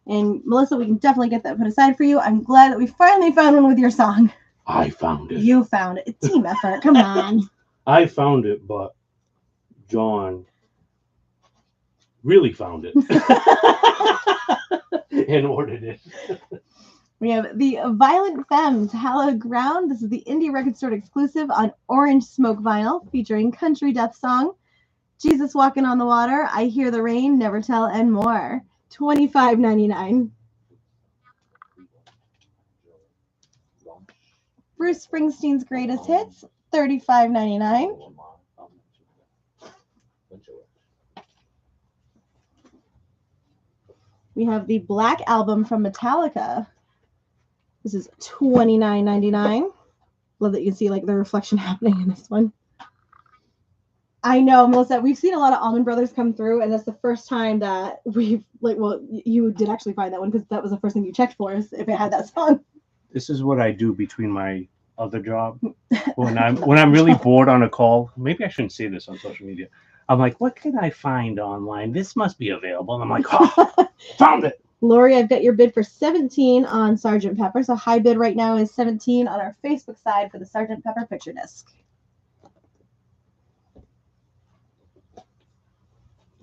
And Melissa, we can definitely get that put aside for you. I'm glad that we finally found one with your song. I found it. You found it. Team effort. Come on. I found it, but John really found it and ordered it. We have the Violent Femmes, Hallowed Ground. This is the Indie Record Store exclusive on Orange Smoke vinyl, featuring Country Death Song, Jesus Walking on the Water, I Hear the Rain, Never Tell, and more. $25.99. Bruce Springsteen's Greatest Hits, $35.99. We have the Black Album from Metallica. This is $29.99. Love that you can see like the reflection happening in this one. I know, Melissa, we've seen a lot of Almond Brothers come through, and that's the first time that we've you did actually find that one because that was the first thing you checked for us if it had that song. This is what I do between my other job. When I'm really bored on a call, maybe I shouldn't say this on social media. I'm like, what can I find online? This must be available. And I'm like, oh, found it. Lori, I've got your bid for 17 on Sgt. Pepper. So high bid right now is 17 on our Facebook side for the Sgt. Pepper picture disc.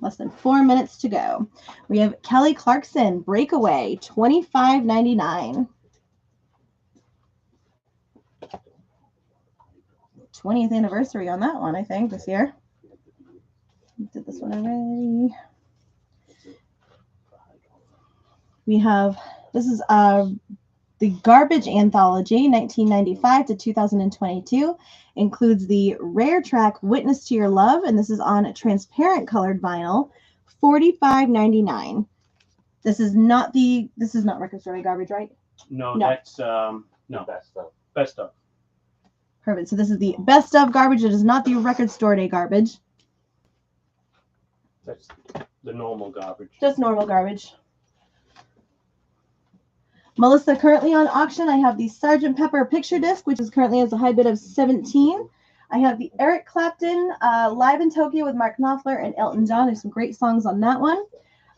Less than 4 minutes to go. We have Kelly Clarkson, Breakaway, $25.99. 20th anniversary on that one, I think, this year. Did this one already. We have, this is the Garbage Anthology, 1995 to 2022. Includes the rare track Witness to Your Love, and this is on transparent colored vinyl, $45.99. This is not Record Store Day Garbage, right? No, No. that's no best of. Perfect. So this is the best of garbage. It is not the Record Store Day garbage. That's the normal garbage. Just normal garbage. Melissa, currently on auction, I have the Sgt. Pepper picture disc, which is currently has a high bid of 17. I have the Eric Clapton Live in Tokyo with Mark Knopfler and Elton John. There's some great songs on that one.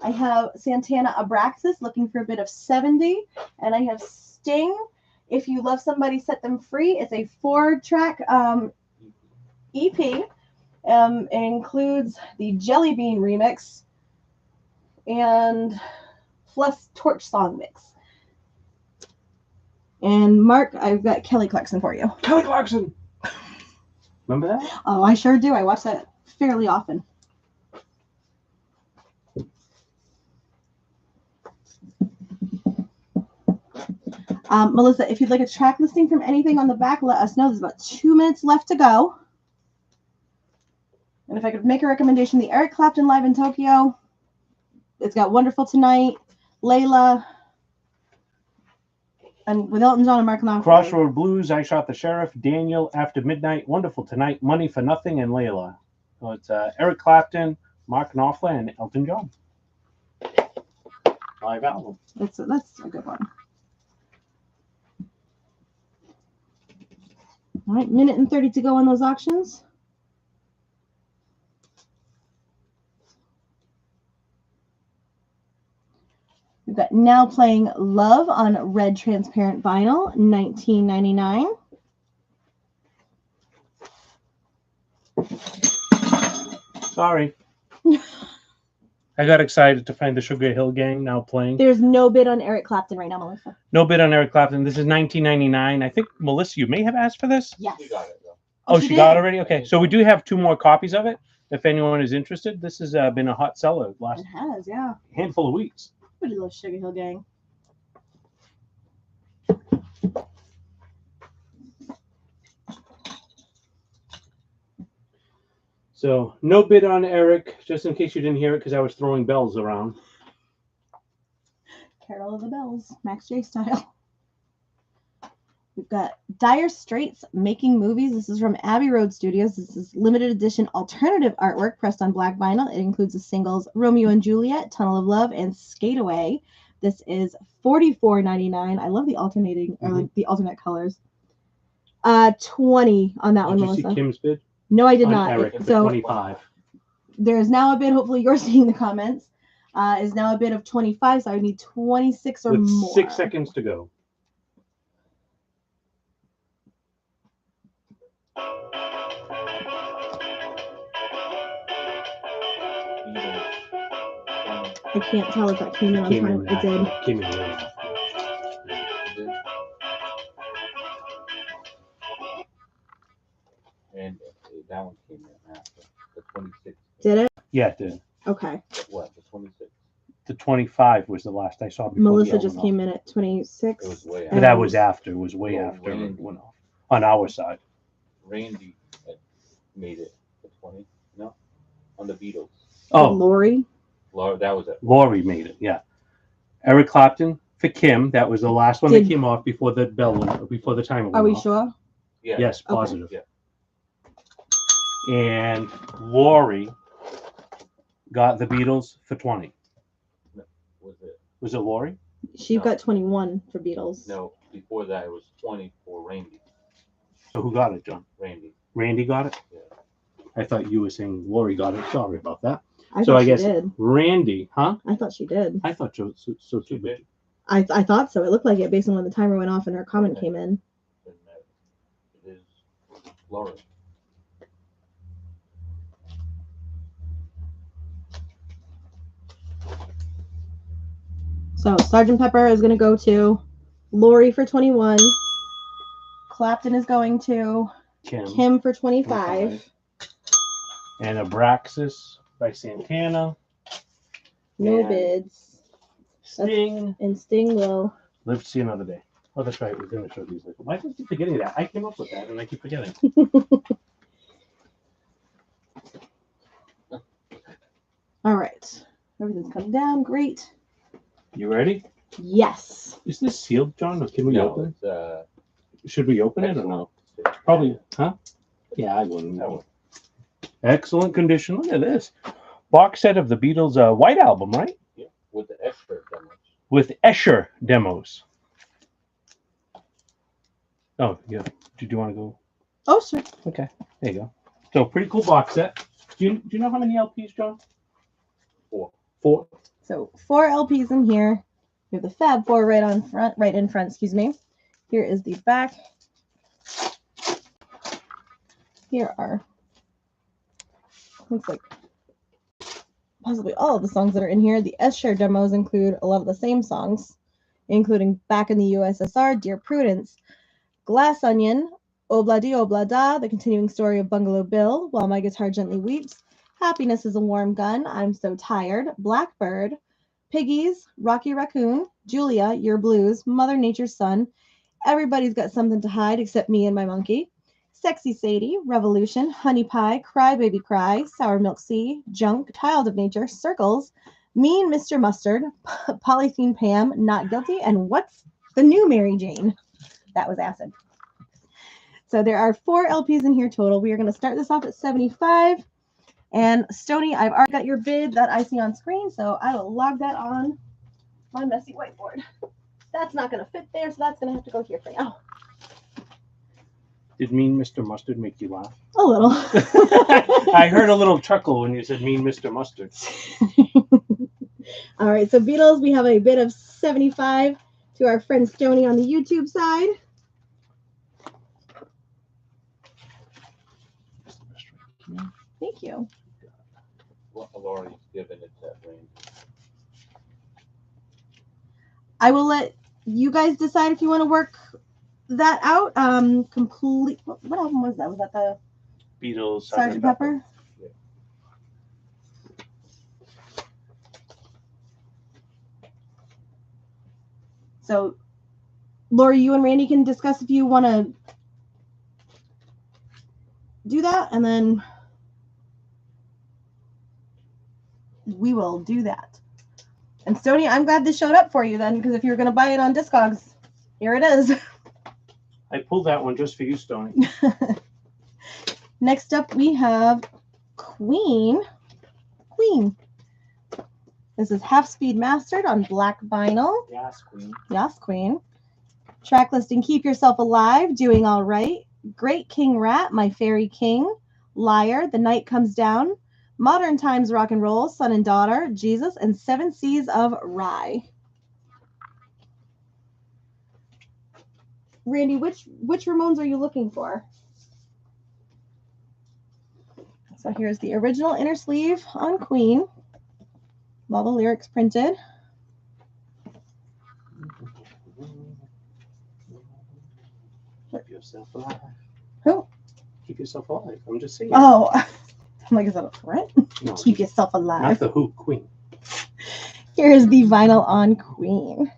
I have Santana Abraxas looking for a bid of 70. And I have Sting, If You Love Somebody, Set Them Free. It's a 4-track EP. It includes the Jelly Bean remix and plus Torch Song mix. And Mark, I've got Kelly Clarkson for you. Kelly Clarkson. Remember that? Oh, I sure do. I watch that fairly often. Melissa, if you'd like a track listing from anything on the back, let us know. There's about 2 minutes left to go. And if I could make a recommendation, the Eric Clapton Live in Tokyo. It's got Wonderful Tonight, Layla, and with Elton John and Mark Knopfler. Crossroad Blues, I Shot the Sheriff, Daniel, After Midnight, Wonderful Tonight, Money for Nothing, and Layla. So it's Eric Clapton, Mark Knopfler, and Elton John. Live album. That's a good one. All right, minute and 30 to go on those auctions. We've got Now Playing Love on red transparent vinyl, $19.99. Sorry. I got excited to find the Sugar Hill Gang now playing. There's no bid on Eric Clapton right now, Melissa. No bid on Eric Clapton. This is $19.99. I think, Melissa, you may have asked for this? Yes. You got it, though. Oh, she got did? it already? Okay. So we do have 2 more copies of it. If anyone is interested, this has been a hot seller last It has, yeah. handful of weeks. Everybody loves Sugar Hill Gang. So no bid on Eric, just in case you didn't hear it, because I was throwing bells around. Carol of the Bells, Max J style. We've got Dire Straits Making Movies. This is from Abbey Road Studios. This is limited edition alternative artwork pressed on black vinyl. It includes the singles Romeo and Juliet, Tunnel of Love, and Skate Away. This is $44.99. I love the alternating or like the alternate colors. 20 on that one, Did you Melissa. see Kim's bid? No, I did On not. Eric, for So 25. there is now a bid. Hopefully, you're seeing the comments. Is now a bid of 25. So I would need 26 or With more. 6 seconds to go. I can't tell if that came in on Came time. in It did. Came in late. And that one came in after the 26. Did it? Yeah, it did. Okay. What, the 26? The 25 was the last I saw before Melissa the just went came in at 26. It was way off. But that and- was after. It was way Well, after it Randy. went off. On our side. Randy had made it the 20. No, on the Beatles. Oh, Lori. Laura, that was it. Lori made it, yeah. Eric Clapton for Kim. That was the last one Did- that came off before the bell went, before the timer went Are we off. sure? Yeah. Yes, Okay. positive. Yeah. And Lori got the Beatles for 20. Was it? Was it Lori? She No. got 21 for Beatles. No, before that it was 20 for Randy. So who got it, John? Randy. Randy got it? Yeah. I thought you were saying Lori got it. Sorry about that. I So thought I guess she did. Randy, huh? I thought she did. I thought so too. She But did. I thought so. It looked like it based on when the timer went off and her comment Okay. came in. Doesn't matter. It is Laura. So Sergeant Pepper is going to go to Lori for 21. Clapton is going to Kim for 25. And Abraxas by Santana. No And bids. Sting. And Sting will. Live to see another day. Oh, that's right. We're going to show these. Why do I keep forgetting that? I came up with that and I keep forgetting. All right. Everything's coming down. Great. You ready? Yes. Is this sealed, John? Or can we No, open it's it? Should we open it or no? Probably, huh? Yeah, I wouldn't. That one. Excellent condition. Look at this. Box set of the Beatles' White Album, right? Yeah, with the extra demos. With Escher demos. Oh, yeah. Did you want to go? Oh, sure. Okay. There you go. So, pretty cool box set. Do you know how many LPs, John? 4. 4. So 4 LPs in here. We have the Fab 4 right in front, excuse me. Here is the back. Here are, looks like possibly all of the songs that are in here. The S-Share demos include a lot of the same songs, including Back in the USSR, Dear Prudence, Glass Onion, Obladi Oblada, the continuing story of Bungalow Bill, While My Guitar Gently Weeps, Happiness is a Warm Gun, I'm So Tired, Blackbird, Piggies, Rocky Raccoon, Julia, Your Blues, Mother Nature's Son, Everybody's Got Something to Hide Except Me and My Monkey, Sexy Sadie, Revolution, Honey Pie, Cry Baby Cry, Sour Milk Sea, Junk, Child of Nature, Circles, Mean Mr. Mustard, Polythene Pam, Not Guilty, and What's the New Mary Jane? That was acid. So there are 4 LPs in here total. We are going to start this off at 75. And Stoney, I've already got your bid that I see on screen, so I will log that on my messy whiteboard. That's not going to fit there, so that's going to have to go here for now. Did Mean Mr. Mustard make you laugh? A little. I heard a little chuckle when you said Mean Mr. Mustard. All right, so Beatles, we have a bid of 75 to our friend Stoney on the YouTube side. Thank you. Well, Laura's given it that range. I will let you guys decide if you want to work that out. Complete. What album was that? Was that the Beatles, Sergeant Pepper? Yeah. So, Lori, you and Randy can discuss if you want to do that, and then we will do that. And Stoney, I'm glad this showed up for you then, because if you're going to buy it on Discogs, here it is. I pulled that one just for you, Stoney. Next up, we have Queen. Queen. This is half speed mastered on black vinyl. Yes, Queen. Yes, Queen. Track listing: Keep Yourself Alive, Doing All Right, Great King Rat, My Fairy King, Liar, The Night Comes Down, Modern Times Rock and Roll, Son and Daughter, Jesus, and Seven Seas of Rye. Randy, which Ramones are you looking for? So here's the original inner sleeve on Queen. All the lyrics printed. Keep yourself alive. Who? Keep yourself alive. I'm just saying. Oh, I'm like, is that a threat? No, Keep yourself not alive. the Who, Queen. Here's the vinyl on Queen.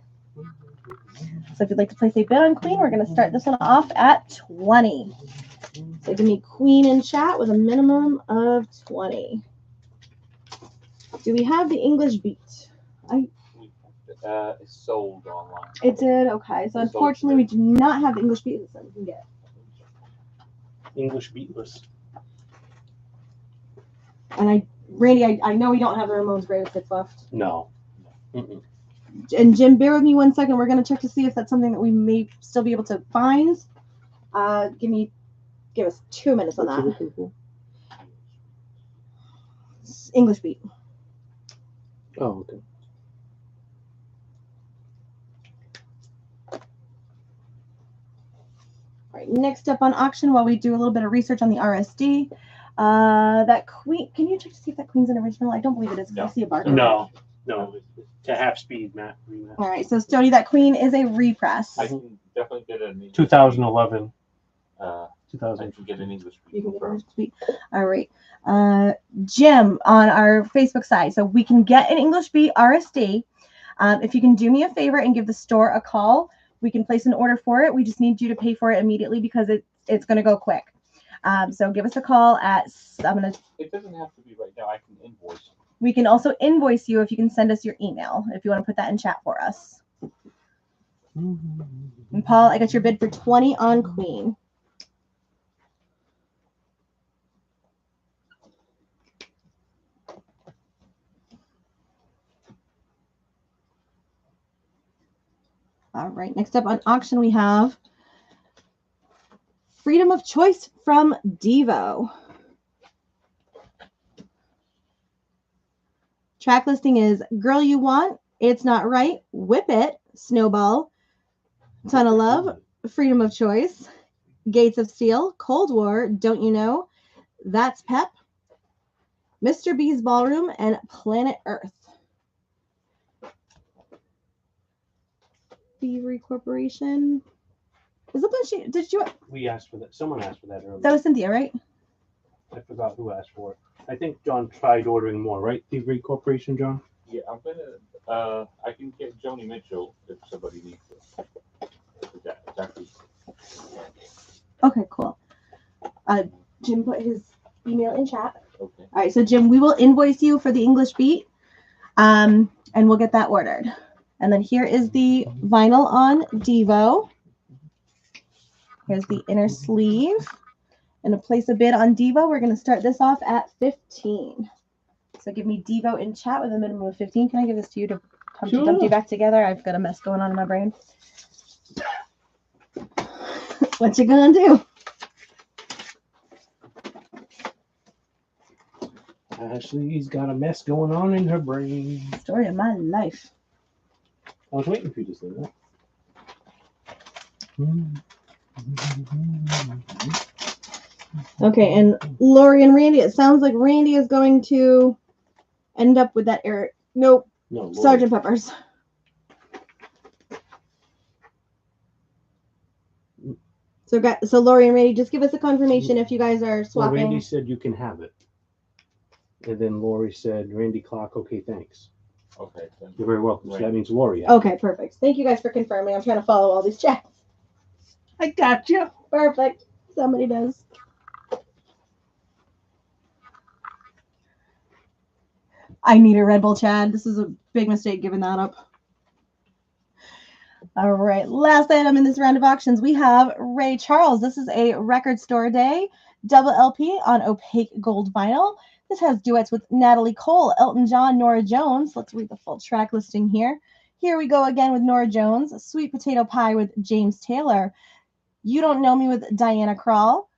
So if you'd like to place a bid on Queen, we're going to start this one off at 20. So give me Queen in chat with a minimum of 20. Do we have the English beat? It's sold online. It did? Okay. So unfortunately, we do not have the English beat that we can get. English beatless. And Randy, I know we don't have the Ramones Greatest Hits left. No. Mm-mm. And Jim, bear with me 1 second. We're going to check to see if that's something that we may still be able to find. Give us 2 minutes on that. English beat. Oh, okay. All right, next up on auction, while we do a little bit of research on the RSD, that Queen, can you check to see if that Queen's an original? I don't believe it is. No. I see a barcode. No. To half speed, Matt. All right, so Stoney, that Queen is a repress. I can definitely get an English 2011. I 2000. can get an English You can get from. English beat. All right. Jim on our Facebook side. So we can get an English beat RSD. If you can do me a favor and give the store a call, we can place an order for it. We just need you to pay for it immediately because it's going to go quick. So give us a call at, It doesn't have to be right now. I can invoice. we can also invoice you if you can send us your email, if you want to put that in chat for us. And Paul, I got your bid for 20 on Queen. All right, next up on auction, we have Freedom of Choice from Devo. Track listing is Girl You Want, It's Not Right, Whip It, Snowball, Ton of Love, Freedom of Choice, Gates of Steel, Cold War, Don't You Know, That's Pep, Mr. B's Ballroom, and Planet Earth. Thievery Corporation. Is that the We asked for that. Someone asked for that earlier. that was Cynthia, right? I forgot who asked for it. I think John tried ordering more, right? Thievery Corporation, John? Yeah, I'm gonna. I can get Joni Mitchell if somebody needs it. It's actually. Okay, cool. Jim put his email in chat. Okay. All right, so Jim, we will invoice you for the English beat, and we'll get that ordered. And then here is the vinyl on Devo. Here's the inner sleeve. And to place a bid on Devo, we're going to start this off at 15. So give me Devo in chat with a minimum of 15. Can I give this to you to Humpty Dumpty back together? I've got a mess going on in my brain. What you gonna do? Ashley's got a mess going on in her brain. Story of my life. I was waiting for you to say that. Okay, and Lori and Randy, it sounds like Randy is going to end up with that Eric. Nope, No, Lori. Sergeant Pepper's. So Lori and Randy, just give us a confirmation if you guys are Well, swapping. Randy said you can have it. And then Lori said, Randy Clark, okay, thanks. Okay. Then. You're very welcome. So Right. that means Lori. Okay, perfect. Thank you guys for confirming. I'm trying to follow all these chats. I got you. Perfect. Somebody does. I need a Red Bull, Chad. This is a big mistake giving that up. All right, last item in this round of auctions, we have Ray Charles. This is a Record Store Day double LP on opaque gold vinyl. This has duets with Natalie Cole, Elton John, Norah Jones. Let's read the full track listing here. Here we go again with Norah Jones, Sweet Potato Pie with James Taylor, You Don't Know Me with Diana Krall,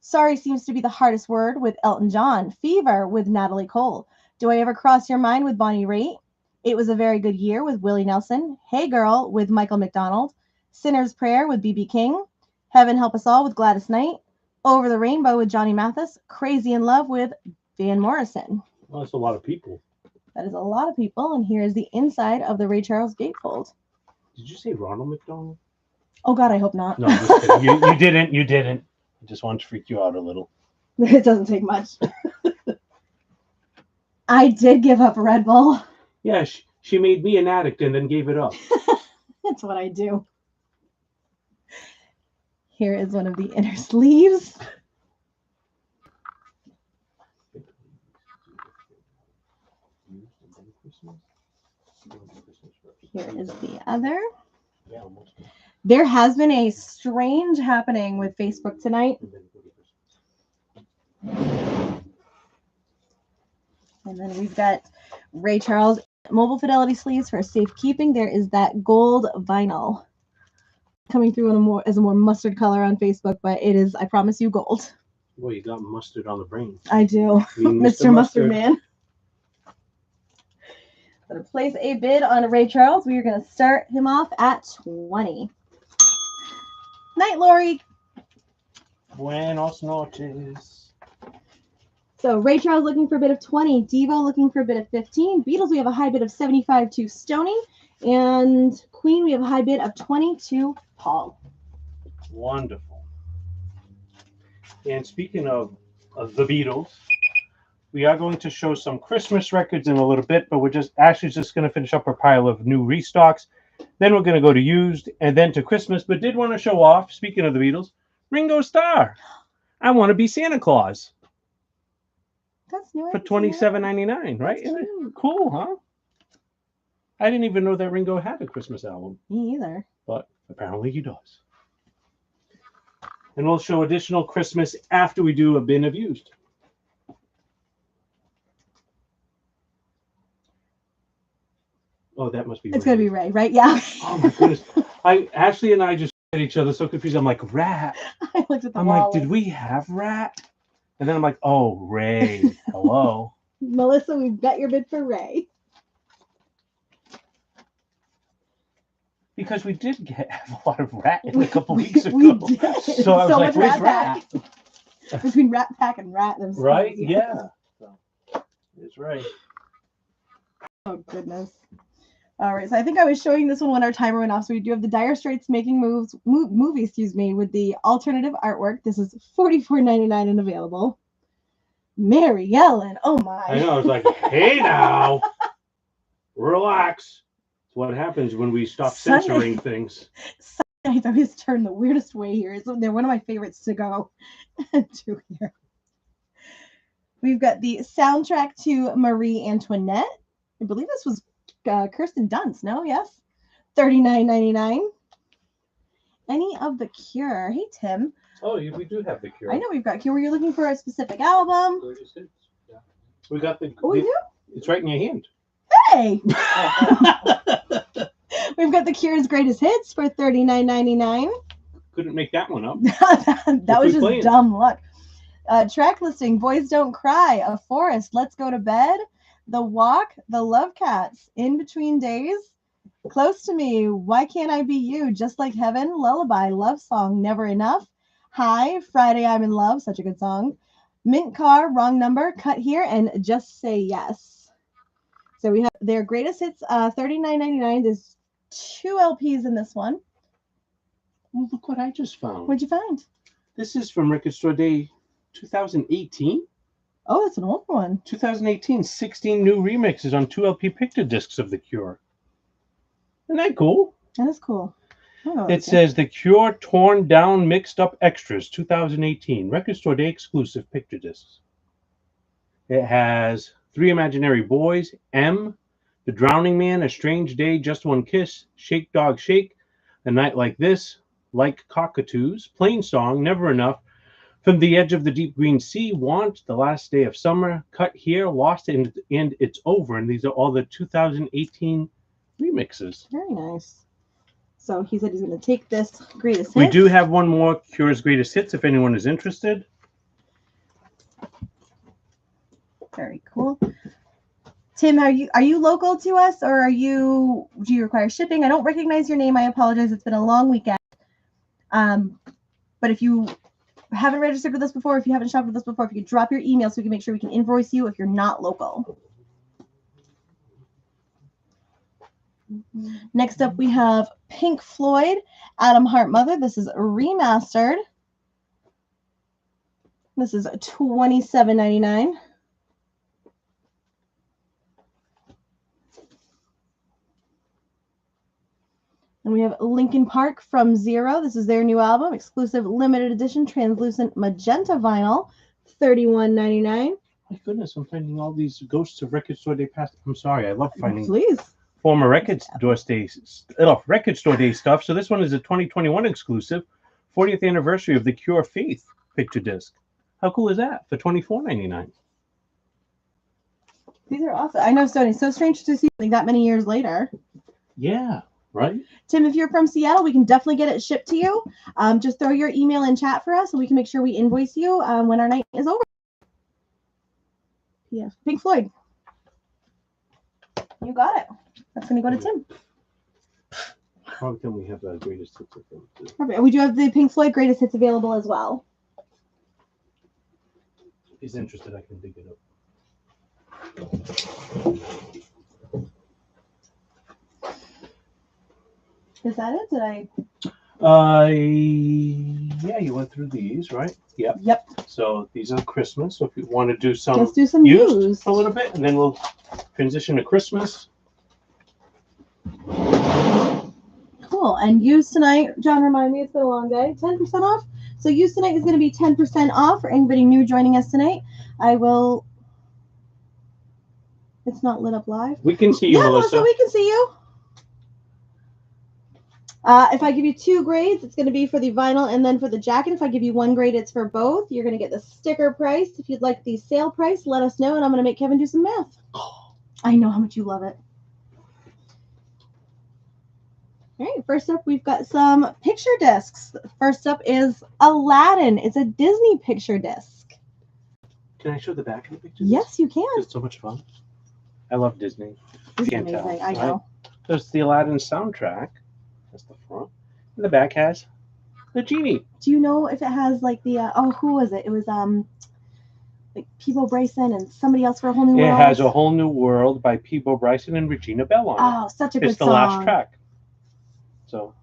Sorry Seems to Be the Hardest Word with Elton John, Fever with Natalie Cole, Do I Ever Cross Your Mind with Bonnie Raitt, It Was a Very Good Year with Willie Nelson, Hey Girl with Michael McDonald, Sinner's Prayer with B.B. King, Heaven Help Us All with Gladys Knight, Over the Rainbow with Johnny Mathis, Crazy in Love with Van Morrison. Well, that's a lot of people. That is a lot of people, and here is the inside of the Ray Charles gatefold. Did you say Ronald McDonald? Oh God, I hope not. No, I'm just kidding. You didn't. You didn't. I just wanted to freak you out a little. It doesn't take much. I did give up Red Bull. Yeah, she made me an addict and then gave it up. That's what I do. Here is one of the inner sleeves. Here is the other. There has been a strange happening with Facebook tonight. And then we've got Ray Charles mobile fidelity sleeves for safekeeping. There is that gold vinyl coming through in as a more mustard color on Facebook, but it is, I promise you, gold. Well, you got mustard on the brain. I do. I mean, Mr. Mustard Man. Going to place a bid on Ray Charles. We are going to start him off at 20. Night, Lori. Buenos noches. So Ray Charles looking for a bid of 20. Devo looking for a bid of 15. Beatles, we have a high bid of 75 to Stoney. And Queen, we have a high bid of 20 to Paul. Wonderful. And speaking of the Beatles, we are going to show some Christmas records in a little bit, but we're just going to finish up our pile of new restocks. Then we're going to go to used and then to Christmas, but did want to show off, speaking of the Beatles, Ringo Starr. I Want to Be Santa Claus. That's new. For $27.99, right? Isn't it cool, huh? I didn't even know that Ringo had a Christmas album. Me either. But apparently he does. And we'll show additional Christmas after we do a bin of used. Oh, that must be It's going to be Ray, right? Yeah. Oh, my goodness. Ashley and I just at each other so confused. I'm like, Rat. I looked at the I'm wall. like, did we have Rat? And then I'm like, oh, Ray. Hello. Melissa, we've got your bid for Ray. Because we did have a lot of Rat in a couple weeks ago. We did. So I was like, where's Rat? Between Rat Pack and Rat. Right? Yeah. So, it's right. Oh, goodness. All right, so I think I was showing this one when our timer went off. So we do have the Dire Straits making movie, with the alternative artwork. This is $44.99 and available. Mary Ellen, oh my! I know. I was like, hey now, relax. It's what happens when we stop censoring things. I always turn the weirdest way here. They're one of my favorites to go to here. We've got the soundtrack to Marie Antoinette. I believe this was Kirsten Dunst, no? Yes? $39.99. Any of The Cure. Hey, Tim. Oh, we do have The Cure. I know we've got Cure. Were you looking for a specific album? 36. Yeah. We got the. Oh, we do? It's right in your hand. Hey! We've got The Cure's Greatest Hits for $39.99. Couldn't make that one up. That was just dumb luck. Track listing, Boys Don't Cry, A Forest, Let's Go to Bed, The Walk, The Love Cats, In Between Days, Close to Me, Why Can't I Be You, Just Like Heaven, Lullaby, Love Song, Never Enough, Hi, Friday I'm in Love, such a good song, Mint Car, Wrong Number, Cut Here, and Just Say Yes. So we have their greatest hits, $39.99. There's 2 LPs in this one. Well, look what I just found. What'd you find? This is from Record Store Day 2018. Oh, that's an old one. 2018, 16 new remixes on 2 LP picture discs of The Cure. Isn't that cool? That is cool. It says The Cure Torn Down Mixed Up Extras 2018. Record Store Day exclusive picture discs. It has Three Imaginary Boys, M, The Drowning Man, A Strange Day, Just One Kiss, Shake Dog Shake, A night like this, like cockatoos, plain song, never enough. From the edge of the deep green sea, want the last day of summer, cut here, lost, and it's over. And these are all the 2018 remixes. Very nice. So he said he's going to take this greatest hits. We do have one more Cure's Greatest Hits if anyone is interested. Very cool. Tim, are you local to us, or do you require shipping? I don't recognize your name. I apologize. It's been a long weekend. But if you haven't registered with us before, if you haven't shopped with us before, if you could drop your email so we can make sure we can invoice you if you're not local. Next up, we have Pink Floyd, Adam Hart Mother. This is remastered. This is $27.99. And we have Linkin Park From Zero. This is their new album, exclusive limited edition translucent magenta vinyl, $31.99. My goodness, I'm finding all these ghosts of Record Store Day past. I'm sorry, I love finding Please. former Record Store Day stuff. So this one is a 2021 exclusive, 40th anniversary of the Cure Faith picture disc. How cool is that for $24.99? These are awesome. I know, Stoney. So strange to see something that many years later. Yeah, right? Tim, if you're from Seattle, we can definitely get it shipped to you. Just throw your email in chat for us so we can make sure we invoice you when our night is over. Yeah, Pink Floyd. You got it. That's going to go to Tim. How can we have the greatest hits of them too? Perfect. We do have the Pink Floyd greatest hits available as well. If he's interested, I can dig it up. Is that it? Did I? Yeah, you went through these, right? Yep. Yep. So these are Christmas. So if you want to do some, Let's do some used used. for a little bit, and then we'll transition to Christmas. Cool. And used tonight, John, remind me, it's been a long day. 10% off. So used tonight is going to be 10% off for anybody new joining us tonight. I will. It's not lit up live. We can see you, Yeah, Melissa. we can see you. If I give you 2 grades, it's going to be for the vinyl and then for the jacket. If I give you 1 grade, it's for both. You're going to get the sticker price. If you'd like the sale price, let us know, and I'm going to make Kevin do some math. I know how much you love it. All right, first up, we've got some picture discs. First up is Aladdin. It's a Disney picture disc. Can I show the back of the picture? Yes, you can. It's so much fun. I love Disney. This is Can't tell, amazing. I right? know. There's the Aladdin soundtrack. That's the front. And the back has the genie. Do you know if it has like the who was it? It was like Peebo Bryson and somebody else for a whole new world. It has A Whole New World by Peebo Bryson and Regina Bell on it. Oh, such a good It's the song. last track. So,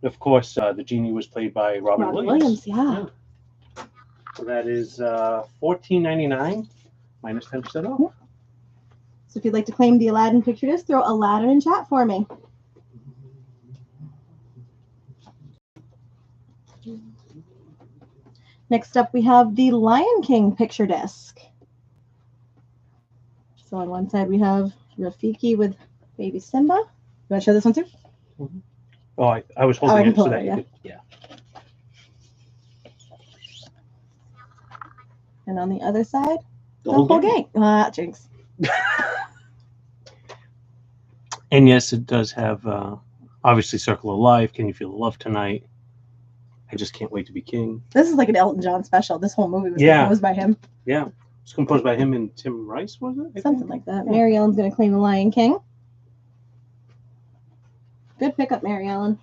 of course, the genie was played by Robin Williams. Yeah. So that is $14.99 minus 10% off. So if you'd like to claim the Aladdin picture disc, throw Aladdin in chat for me. Next up, we have the Lion King picture disc. So on one side, we have Rafiki with baby Simba. You want to show this one too? Mm-hmm. Oh, I was holding I it so can that pull it, you could, yeah. And on the other side, The the whole whole gang. gang. Jinx. And yes, it does have obviously Circle of Life. Can You Feel the Love Tonight? I Just Can't Wait to Be King. This is like an Elton John special. This whole movie was composed by him. Yeah. It was composed by him and Tim Rice, was it? Something like that. Yeah. Mary Ellen's going to claim the Lion King. Good pickup, Mary Ellen.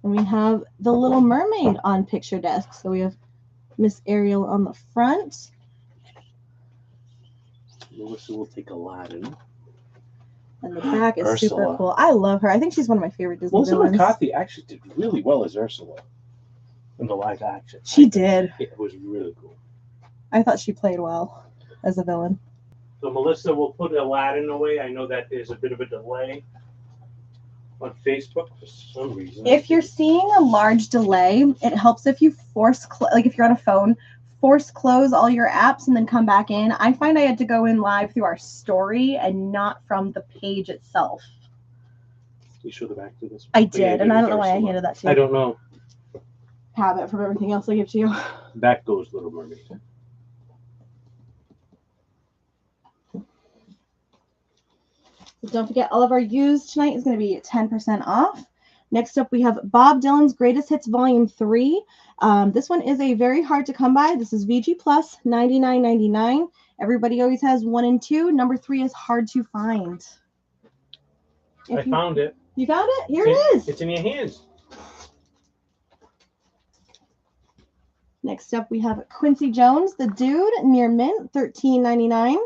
And we have The Little Mermaid on picture disc. So we have Miss Ariel on the front. Melissa will take Aladdin. And the back is Ursula. super cool. I love her. I think she's one of my favorite Disney Melissa villains. McCarthy actually did really well as Ursula in the live action. She did. It was really cool. I thought she played well as a villain. So Melissa will put Aladdin away. I know that there's a bit of a delay on Facebook for some reason. If you're seeing a large delay, it helps if you if you're on a phone, force close all your apps and then come back in. I find I had to go in live through our story and not from the page itself. You show the back to this? I did, and I don't know why I handed that to you. I don't know. Have it from everything else I give to you. Back goes Little Mermaid. Don't forget, all of our used tonight is going to be 10% off. Next up, we have Bob Dylan's Greatest Hits Volume 3. This one is a very hard to come by. This is VG Plus, $99.99. Everybody always has 1 and 2. Number 3 is hard to find. I found it. You found it? Here it is. It's in your hands. Next up, we have Quincy Jones, The Dude, near mint, $13.99.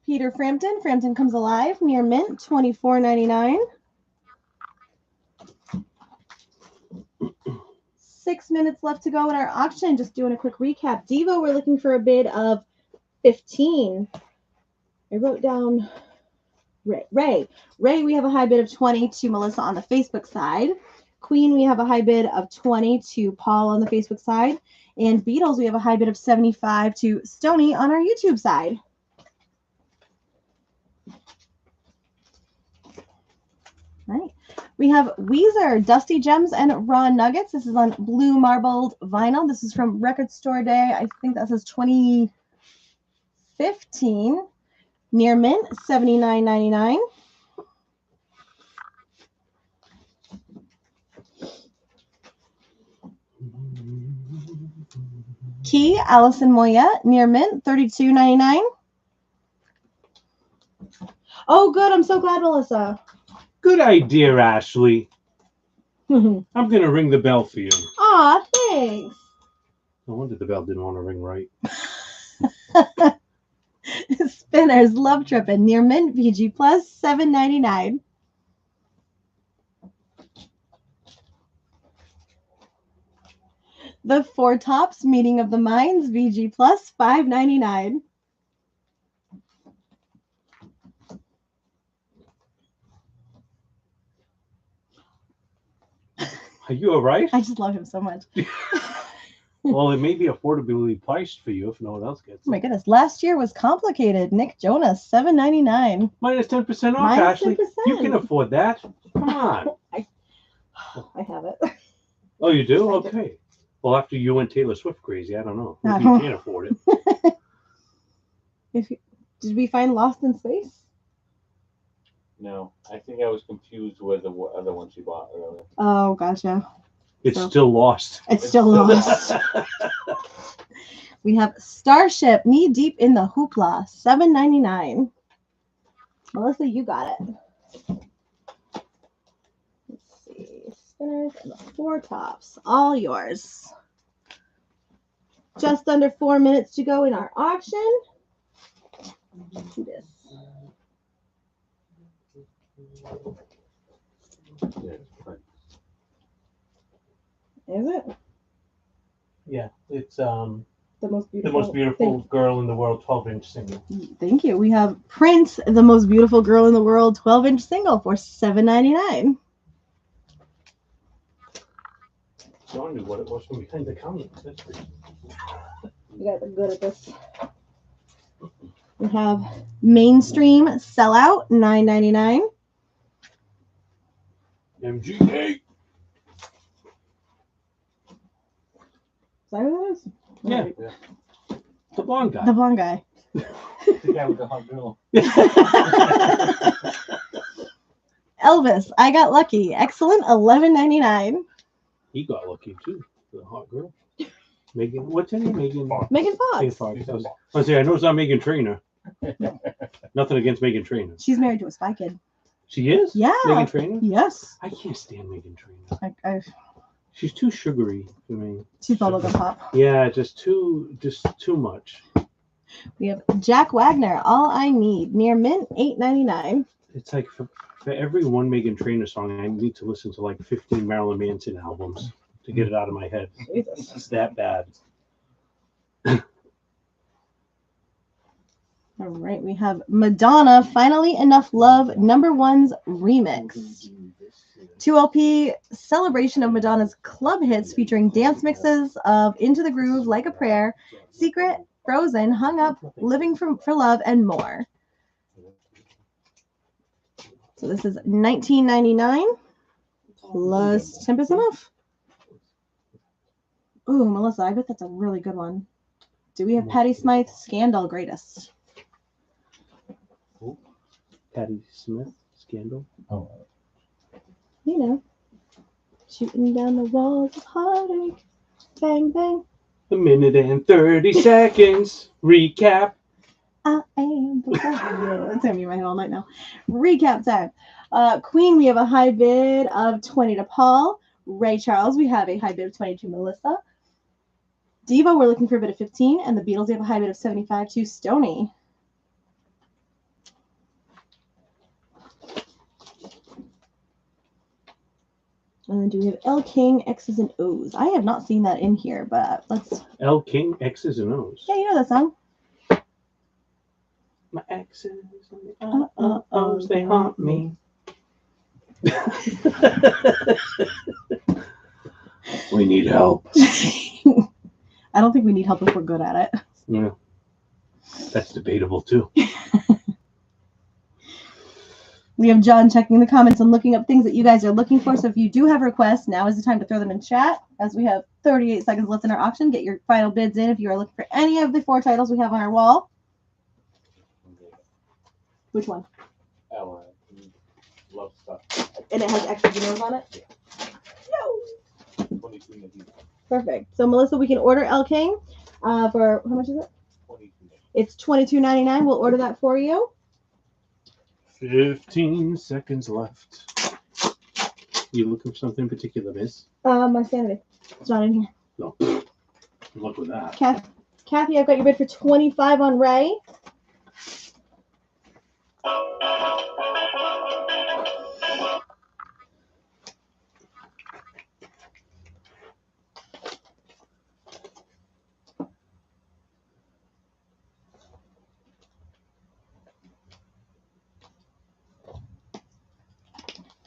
Peter Frampton, Frampton Comes Alive, near mint, $24.99. 6 minutes left to go in our auction. Just doing a quick recap. Devo, we're looking for a bid of 15. I wrote down Ray, we have a high bid of 20 to Melissa on the Facebook side. Queen, we have a high bid of 20 to Paul on the Facebook side. And Beatles, we have a high bid of 75 to Stony on our YouTube side. Right. We have Weezer, Dusty Gems and Raw Nuggets. This is on blue marbled vinyl. This is from Record Store Day. I think that says 2015. Near mint, $79.99. Key, Allison Moyet, near mint, $32.99. Oh, good. I'm so glad, Melissa. Good idea, Ashley. Aw, I'm going to ring the bell for you. thanks. No wonder the bell didn't want to ring right. Spinners, Love Trippin', near mint, VG Plus, $7.99. The Four Tops, Meeting of the Minds, VG Plus, $5.99. Are you all right? I just love him so much. Well, it may be affordably priced for you if no one else gets Oh my it. goodness. Last year was complicated. Nick Jonas, $7.99. Minus 10% off, Minus Ashley. 10%. You can afford that. Come on. I have it. Oh, you do? I do. Okay. Well, after you went Taylor Swift crazy, I don't know. Maybe No. you can't afford it. Did we find Lost in Space? No, I think I was confused with the other one she bought earlier. Oh, gotcha. It's So- still lost. It's still Lost. We have Starship, Knee Deep in the Hoopla, $7.99. Melissa, you got it. Let's see. Spinners and the Four Tops, all yours. Just under 4 minutes to go in our auction. Do this. Yeah, it's Prince. Is it? Yeah, it's The most the beautiful. most beautiful girl in the world 12-inch single. Thank you. We have Prince, the most beautiful girl in the world, 12-inch single for $7.99. Showing me what it was from behind the counter. That's pretty. You guys are good at this. We have Mainstream Sellout, $9.99. MGK. Is that who that is? Yeah. Alright. The blonde guy. The blonde guy. The guy with the hot girl. Elvis, I Got Lucky. Excellent, $11.99. He got lucky too. The hot girl. Megan, what's her name? Megan. Megan Megan Fox. Fox. I say I know it's not Megan Trainor. Nothing against Megan Trainor. She's married to a Spy Kid. She is? Yeah. Megan Trainor? Yes. I can't stand Megan Trainor. She's She's too sugary for me. bubblegum pop. Yeah, just too much. We have Jack Wagner, All I Need. Near mint, $8.99. It's like for every one Megan Trainor song, I need to listen to like 15 Marilyn Manson albums to get it out of my head. Jesus. It's that bad. All right, we have Madonna, Finally Enough Love, #1's remix. 2LP celebration of Madonna's club hits featuring dance mixes of Into the Groove, Like a Prayer, Secret, Frozen, Hung Up, Living for Love, and more. So this is $19.99 plus 10% off. Ooh, Melissa, I bet that's a really good one. Do we have Patti Smythe's Scandal Greatest? Patti Smith, Scandal. Oh. You know, shooting down the walls of heartache. Bang, bang. A minute and 30 seconds. Recap. I am the warrior. That's gonna be my whole night now. Recap time. Queen, we have a high bid of 20 to Paul. Ray Charles, we have a high bid of 20 to Melissa. Diva, we're looking for a bid of 15, and the Beatles, we have a high bid of 75 to Stoney. And then do we have L King, X's and O's? I have not seen that in here, but let's. L King, X's and O's. Yeah, you know that song. My X's and O's, they haunt me. We need help. I don't think we need help if we're good at it. Yeah, that's debatable too. We have John checking the comments and looking up things that you guys are looking for. So if you do have requests, now is the time to throw them in chat. As we have 38 seconds left in our auction, get your final bids in if you are looking for any of the 4 titles we have on our wall. Which one? Ella, love stuff. And it has extra zeros on it? No. 22 Nadine. Perfect. So Melissa, we can order L King for, how much is it? 22. It's $22.99. We'll order that for you. 15 seconds left. You looking for something in particular, miss? My sanity. It's not in here. No. Good luck with that. Kathy, I've got your bid for 25 on Ray.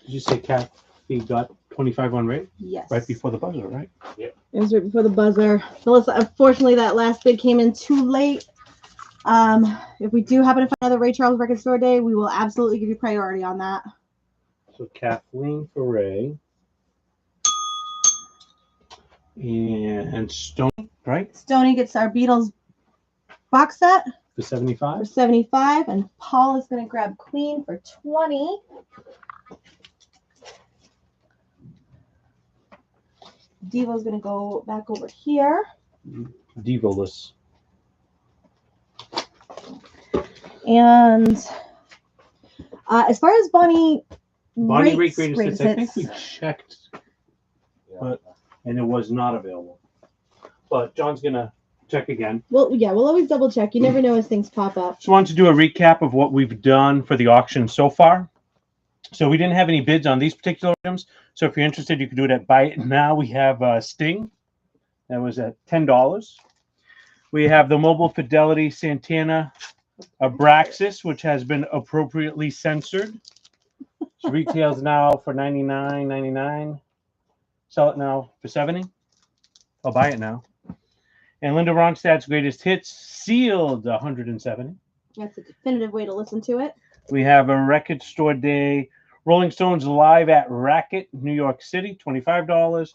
Did you say Kathy got 25 on Ray? Yes. Right before the buzzer, right? It was right before the buzzer. Melissa, unfortunately, that last bid came in too late. If we do happen to find another Ray Charles Record Store Day, we will absolutely give you priority on that. So Kathleen for Ray. And Stone, right? Stoney gets our Beatles box set For for 75. 75, and Paul is going to grab Queen for 20. Devo's going to go back over here. Divoless. And as far as Bonnie Bonnie Raitt rates, greatest hits, I think we checked, but and it was not available. But John's gonna check again. Well, yeah, we'll always double check. You never know as things pop up. Just wanted to do a recap of what we've done for the auction so far. So we didn't have any bids on these particular items. So if you're interested, you can do it at Buy It Now. We have Sting. That was at $10. We have the Mobile Fidelity Santana Abraxas, which has been appropriately censored. It retails now for $99.99. Sell it now for $70. I'll buy it now. And Linda Ronstadt's Greatest Hits, sealed $170. That's a definitive way to listen to it. We have a Record Store Day Rolling Stones Live at Racket, New York City, $25.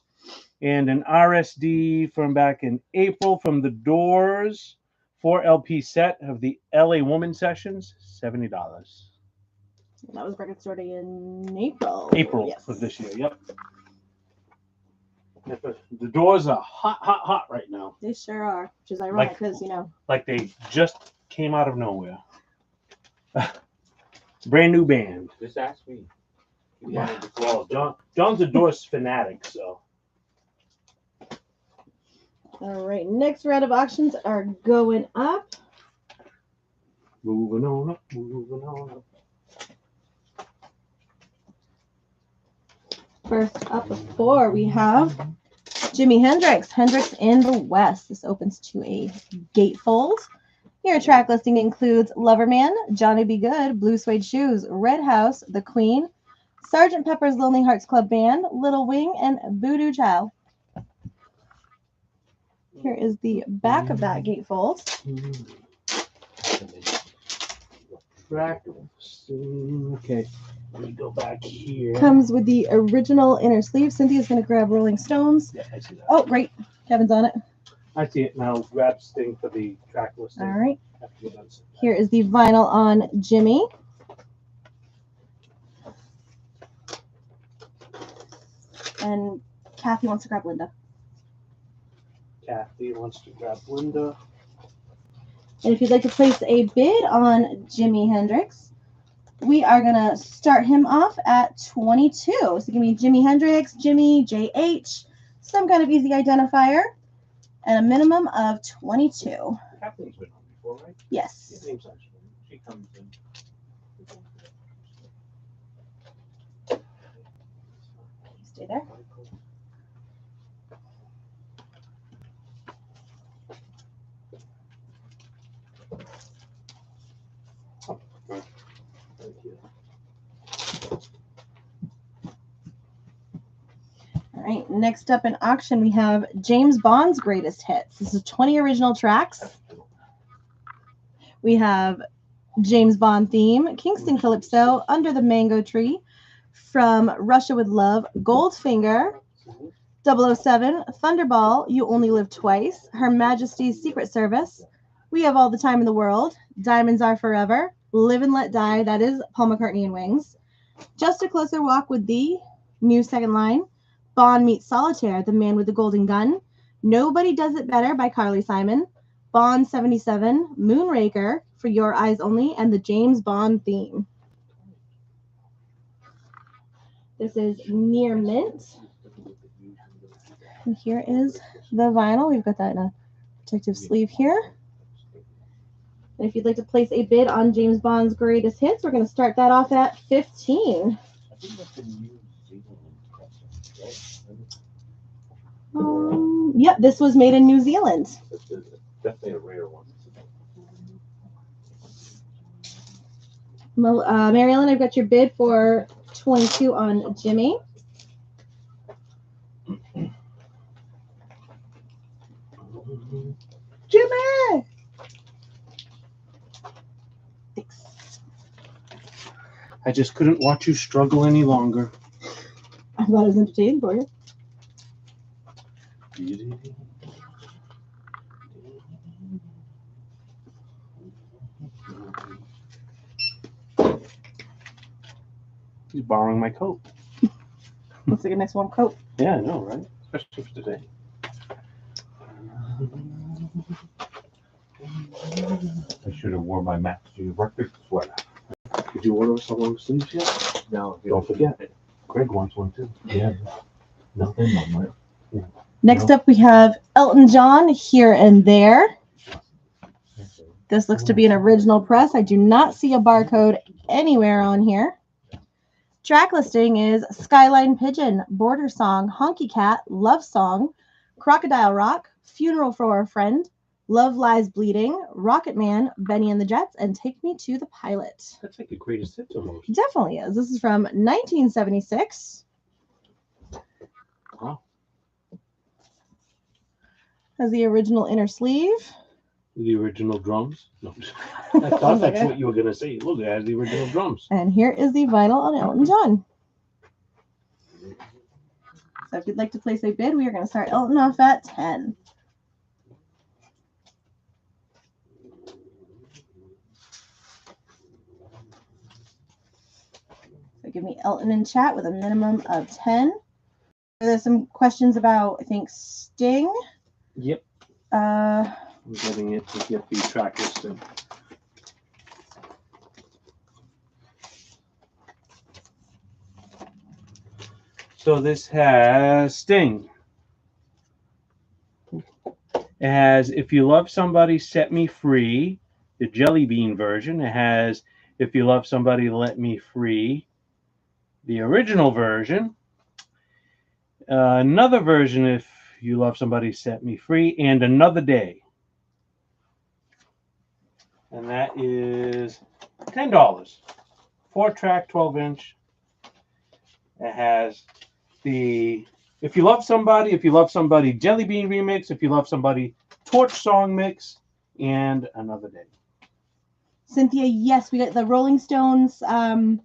And an RSD from back in April from The Doors, 4 LP set of the LA Woman Sessions, $70. That was Record Store Day in April. April Yes. of this year, yep. The Doors are hot right now. They sure are, which is ironic because, you know. Like they just came out of nowhere. Brand new band. Just ask me. Yeah. Well, John's a Doors fanatic, so. All right, next round of auctions are going up. Moving on up, moving on up. First up of 4, we have Jimi Hendrix. Hendrix in the West. This opens to a gatefold. Your track listing includes Loverman, Johnny Be Good, Blue Suede Shoes, Red House, The Queen, Sgt. Pepper's Lonely Hearts Club Band, Little Wing, and Voodoo Child. Here is the back of that gatefold. Track listing. Okay, let me go back here. Comes with the original inner sleeve. Cynthia's going to grab Rolling Stones. Yeah, I see that. Oh, great. Kevin's on it. I see it now. Grab Sting for the track listing. All right. Here is the vinyl on Jimmy. And Kathy wants to grab Linda. Kathy wants to grab Linda. And if you'd like to place a bid on Jimi Hendrix, we are going to start him off at 22. So give me Jimi Hendrix, Jimmy, JH, some kind of easy identifier, and a minimum of 22. Kathleen's been on before, right? Yes. She comes in. Stay there. Thank you. All right, next up in auction, we have James Bond's greatest hits. This is 20 original tracks. We have James Bond theme, Kingston Calypso, Under the Mango Tree, From Russia with Love, Goldfinger, 007, Thunderball, You Only Live Twice, Her Majesty's Secret Service, We Have All the Time in the World, Diamonds Are Forever, Live and Let Die, that is Paul McCartney and Wings, Just a Closer Walk with Thee, new second line, Bond Meets Solitaire, The Man with the Golden Gun, Nobody Does It Better by Carly Simon, Bond 77, Moonraker, For Your Eyes Only, and the James Bond theme. This is Near Mint. And here is the vinyl. We've got that in a protective sleeve here. And if you'd like to place a bid on James Bond's greatest hits, we're going to start that off at 15. I think that's in New Zealand. Yep, this was made in New Zealand. It's definitely a rare one. Mary Ellen, I've got your bid for 22 on Jimmy. Jimmy! Thanks. I just couldn't watch you struggle any longer. I thought it was entertaining for you. He's borrowing my coat. Looks like a nice warm coat. Yeah, I know, right? Especially for today. I should have worn my Max G record sweater. Did you order some long sleeves yet? No, Don't forget. Greg wants one too. Yeah. Nothing on my. Next up, we have Elton John, Here and There. This looks to be an original press. I do not see a barcode anywhere on here. Track listing is Skyline Pigeon, Border Song, Honky Cat, Love Song, Crocodile Rock, Funeral for a Friend, Love Lies Bleeding, Rocket Man, Benny and the Jets, and Take Me to the Pilot. That's like the greatest hits almost. Definitely is. This is from 1976. Wow. Has the original inner sleeve. The original drums? No. I thought that's what you were going to say. Look, it has the original drums. And here is the vinyl on Elton John. So if you'd like to place a bid, we are going to start Elton off at 10. So give me Elton in chat with a minimum of 10. There's some questions about, I think, Sting. Yep. Uh, I'm getting it to get the track listing. So this has Sting. It has If You Love Somebody, Set Me Free, the Jelly Bean version. It has If You Love Somebody, Let Me Free, the original version. Another version, If You Love Somebody, Set Me Free, and Another Day. and that is $10. 4-track, 12-inch. It has the If You Love Somebody Jelly Bean remix, If You Love Somebody Torch Song mix, and Another Day. Cynthia, yes, we got the Rolling Stones, the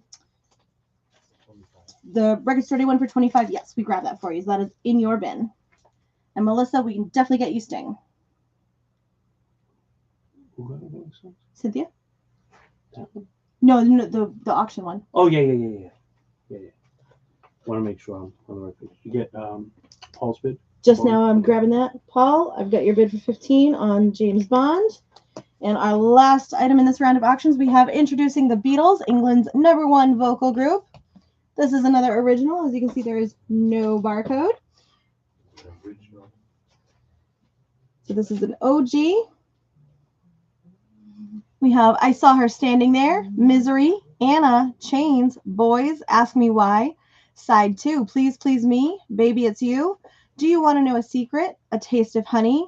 Record Store Day one for 25. Yes, we grabbed that for you. So that is in your bin. And Melissa, we can definitely get you Sting. Who got the Rolling Stones? Cynthia? That one? No, the auction one. Oh, yeah. Want to make sure I'm on the right page. You get Paul's bid? Just now I'm grabbing that. Paul, I've got your bid for 15 on James Bond. And our last item in this round of auctions, we have introducing the Beatles, England's #1 vocal group. This is another original. As you can see, there is no barcode. Original. So this is an OG. We have I Saw Her Standing There, Misery, Anna, Chains, Boys, Ask Me Why, Side 2, Please Please Me, Baby It's You, Do You Want to Know a Secret, A Taste of Honey,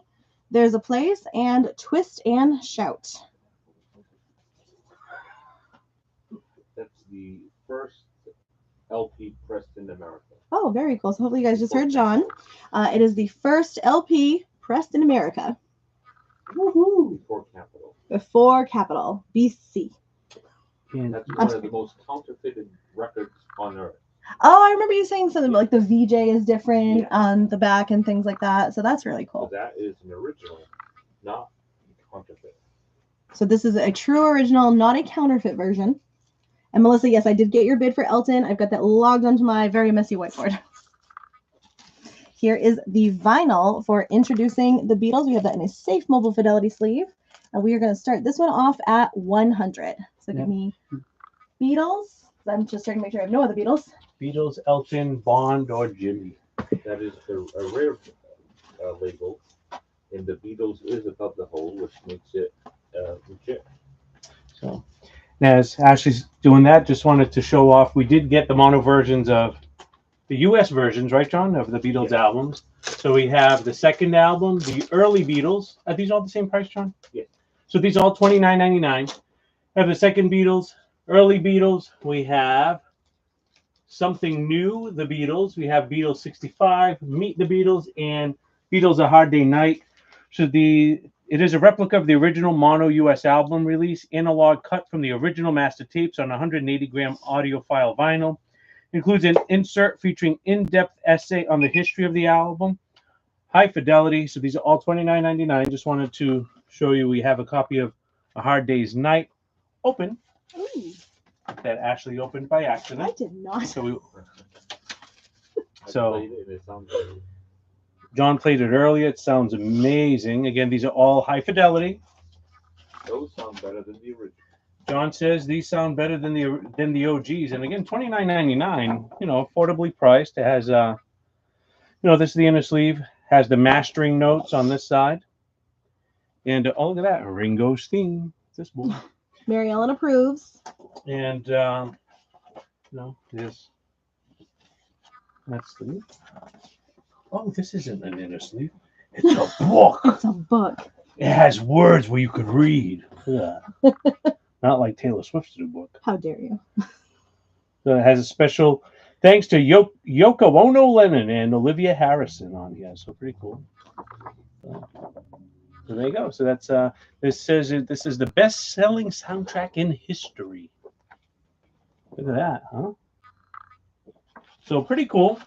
There's a Place, and Twist and Shout. That's the first LP pressed in America. Oh, very cool. So hopefully you guys just heard John. It is the first LP pressed in America. Woohoo! Before Capitol. Before Capitol, BC. And That's one of the most counterfeited records on earth. Oh, I remember you saying something like the VJ is different on the back and things like that. So that's really So cool. that is an original, not counterfeit. So this is a true original, not a counterfeit version. And Melissa, yes, I did get your bid for Elton. I've got that logged onto my very messy whiteboard. Here is the vinyl for introducing the Beatles. We have that in a safe mobile fidelity sleeve. And we are going to start this one off at 100. So give me Beatles. I'm just checking to make sure I have no other Beatles. Beatles, Elton, Bond, or Jimmy. That is a rare label, and the Beatles is above the hole, which makes it legit. So, as Ashley's doing that, just wanted to show off. We did get the mono versions of the U.S. versions, right, John, of the Beatles albums. So we have the second album, the early Beatles. Are these all the same price, John? Yeah. So these are all $29.99. Have the second Beatles, early Beatles. We have Something New, the Beatles. We have Beatles 65, Meet the Beatles, and Beatles A Hard Day Night. So it is a replica of the original mono US album release, analog cut from the original master tapes on 180-gram audiophile vinyl. Includes an insert featuring in-depth essay on the history of the album. High fidelity. So these are all $29.99. Just wanted to show you we have a copy of A Hard Day's Night open. Ooh, That Ashley opened by accident. I did not. So I So- played it, and it sounds like John played it earlier. It sounds amazing. Again, these are all high fidelity. those sound better than the original. John says these sound better than the OGs. And again, $29.99. Affordably priced. It has this is the inner sleeve. Has the mastering notes on this side. And oh, look at that, Ringo's theme. This boy. Mary Ellen approves. And this sleeve. Oh, this isn't an inner sleeve. It's a book. It's a book. It has words where you could read. Yeah. Not like Taylor Swift's new book. How dare you? So it has a special thanks to Yoko Ono Lennon and Olivia Harrison on here. So pretty cool. So there you go. So that's this says this is the best-selling soundtrack in history. Look at that, huh? So pretty cool.